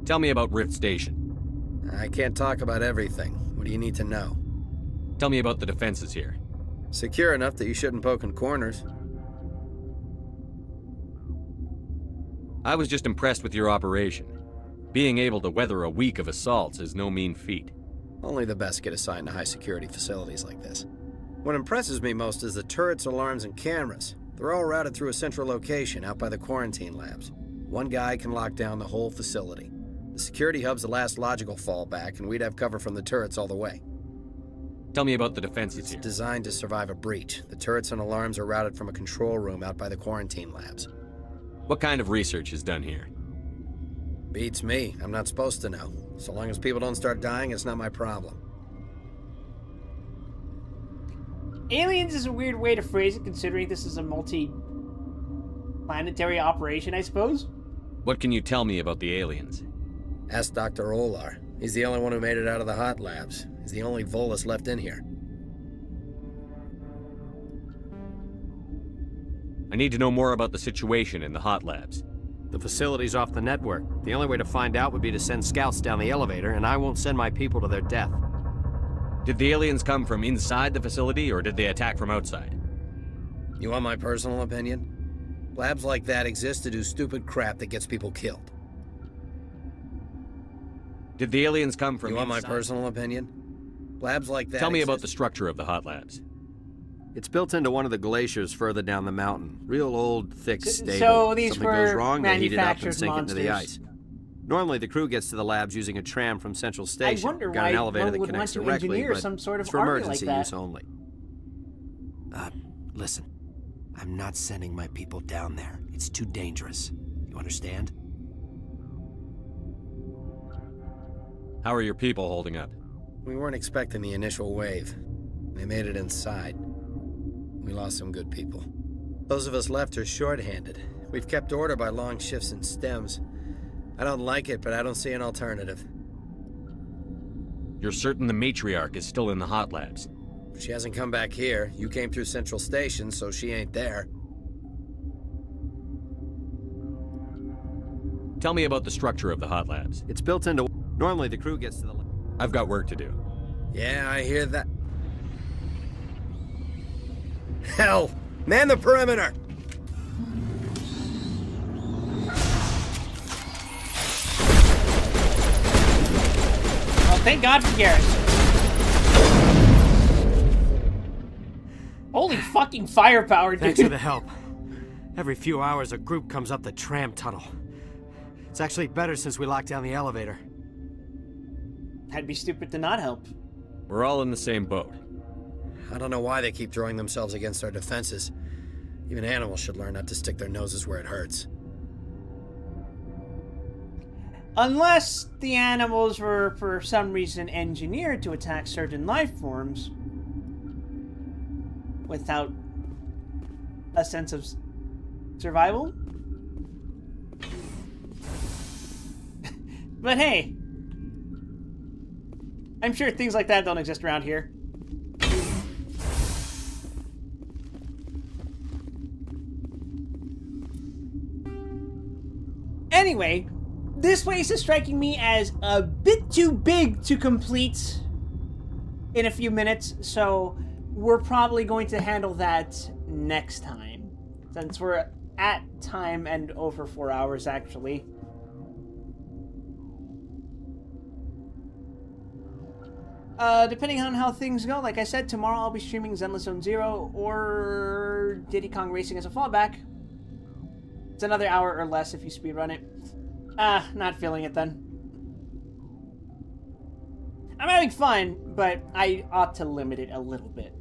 Tell me about Rift Station. I can't talk about everything. What do you need to know? Tell me about the defenses here. Secure enough that you shouldn't poke in corners. I was just impressed with your operation. Being able to weather a week of assaults is no mean feat. Only the best get assigned to high-security facilities like this. What impresses me most is the turrets, alarms, and cameras. They're all routed through a central location out by the quarantine labs. One guy can lock down the whole facility. The security hub's the last logical fallback, and we'd have cover from the turrets all the way. Tell me about the defenses here. It's designed to survive a breach. The turrets and alarms are routed from a control room out by the quarantine labs. What kind of research is done here? Beats me. I'm not supposed to know. So long as people don't start dying, it's not my problem. Aliens is a weird way to phrase it, considering this is a multi-planetary operation, I suppose. What can you tell me about the aliens? Ask Dr. Olar. He's the only one who made it out of the hot labs. He's the only Volus left in here. I need to know more about the situation in the hot labs. The facility's off the network. The only way to find out would be to send scouts down the elevator, and I won't send my people to their death. Did the aliens come from inside the facility, or did they attack from outside? You want my personal opinion? Labs like that exist to do stupid crap that gets people killed. Did the aliens come from You want inside? my personal opinion? Labs like that Tell me exist. about the structure of the hot labs. It's built into one of the glaciers further down the mountain. Real old, thick, stable. So these Something were goes wrong, they heat it up and manufactured sink it into the monsters. ice. Normally, the crew gets to the labs using a tram from Central Station. wonder We've got why an elevator one that would connects want to directly, engineer but some sort of it's for army like emergency that. use only. Listen. I'm not sending my people down there. It's too dangerous. You understand? How are your people holding up? We weren't expecting the initial wave. They made it inside. We lost some good people. Those of us left are short-handed. We've kept order by long shifts in stems. I don't like it, but I don't see an alternative. You're certain the matriarch is still in the hot labs? She hasn't come back here. You came through Central Station, so she ain't there. Tell me about the structure of the hot labs. It's built into... Normally, the crew gets to the... I've got work to do. Yeah, I hear that. Hell! Man the perimeter! Well, thank God for Garrus. Holy fucking firepower, dude. Thanks for the help. Every few hours, a group comes up the tram tunnel. It's actually better since we locked down the elevator. I'd be stupid to not help. We're all in the same boat. I don't know why they keep throwing themselves against our defenses. Even animals should learn not to stick their noses where it hurts. Unless the animals were, for some reason, engineered to attack certain life forms without a sense of survival. But hey, I'm sure things like that don't exist around here. Anyway, this place is striking me as a bit too big to complete in a few minutes, so we're probably going to handle that next time, since we're at time and over 4 hours, actually. Depending on how things go, like I said, tomorrow I'll be streaming Zenless Zone Zero or Diddy Kong Racing as a fallback. It's another hour or less if you speedrun it. Not feeling it then. I'm having fun, but I ought to limit it a little bit.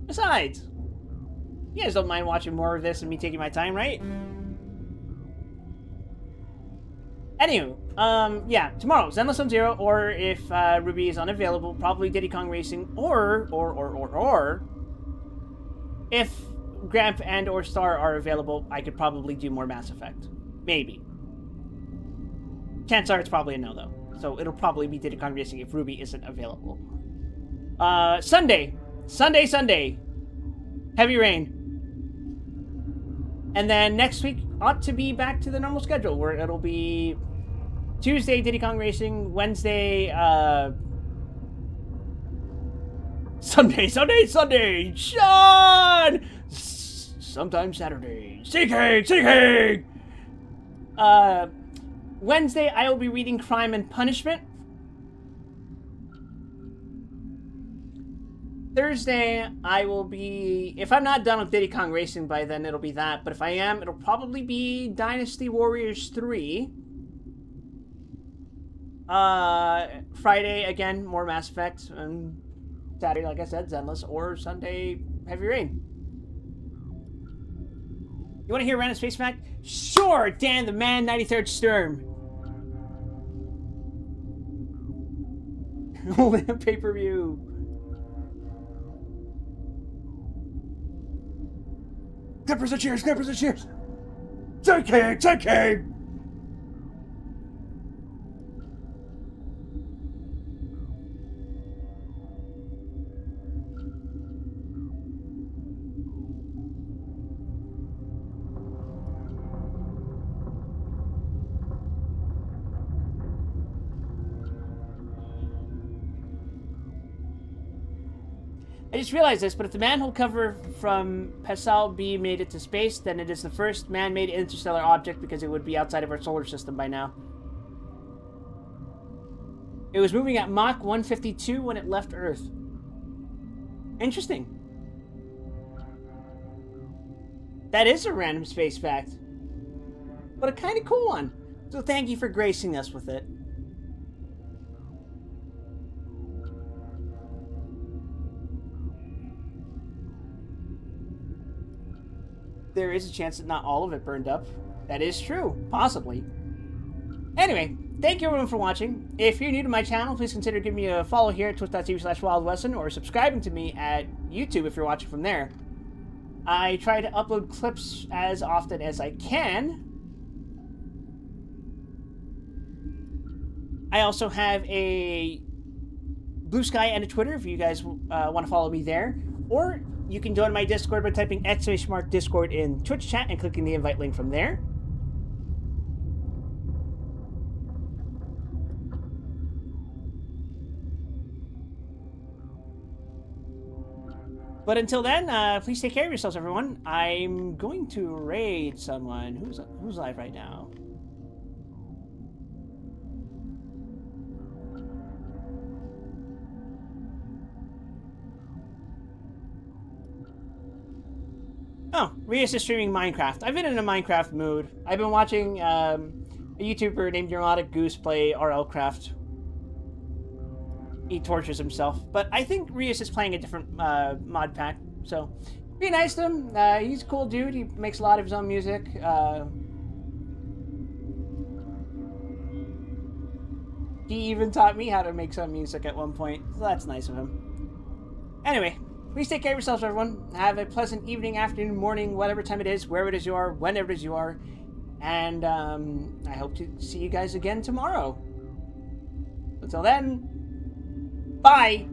Besides, you guys don't mind watching more of this and me taking my time, right? Anywho, yeah, tomorrow, Zenless Zone Zero, or if Ruby is unavailable, probably Diddy Kong Racing, or if Gramp and or Star are available, I could probably do more Mass Effect. Maybe. Chances are it's probably a no, though. So it'll probably be Diddy Kong Racing if Ruby isn't available. Sunday. Heavy rain. And then next week ought to be back to the normal schedule, where it'll be Tuesday, Diddy Kong Racing. Wednesday, Sunday! Sean! Sometimes Saturday. Seeking! Wednesday, I will be reading Crime and Punishment. Thursday, I will be... If I'm not done with Diddy Kong Racing by then, it'll be that. But if I am, it'll probably be Dynasty Warriors 3. Friday, again, more Mass Effect. And Saturday, like I said, Zenless. Or Sunday, Heavy Rain. You want to hear a random space fact? Sure, Dan the Man 93rd Sturm. Only a pay-per-view. Clippers and cheers! Take king! I just realized this, but if the manhole cover from Passal B made it to space, then it is the first man-made interstellar object because it would be outside of our solar system by now. It was moving at Mach 152 when it left Earth. Interesting. That is a random space fact. But a kind of cool one. So thank you for gracing us with it. There is a chance that not all of it burned up. That is true. Possibly. Anyway, thank you everyone for watching. If you're new to my channel, please consider giving me a follow here at twitch.tv/wildwesson or subscribing to me at YouTube if you're watching from there. I try to upload clips as often as I can. I also have a Blue Sky and a Twitter if you guys want to follow me there. Or you can join my Discord by typing !Discord in Twitch chat and clicking the invite link from there. But until then, please take care of yourselves, everyone. I'm going to raid someone. Who's live right now? Oh, Rias is streaming Minecraft. I've been in a Minecraft mood. I've been watching a YouTuber named Neurotic Goose play RLcraft. He tortures himself. But I think Rias is playing a different mod pack. So, be nice to him. He's a cool dude. He makes a lot of his own music. He even taught me how to make some music at one point. So that's nice of him. Anyway. Please take care of yourselves, everyone. Have a pleasant evening, afternoon, morning, whatever time it is, wherever it is you are, whenever it is you are. And I hope to see you guys again tomorrow. Until then, bye!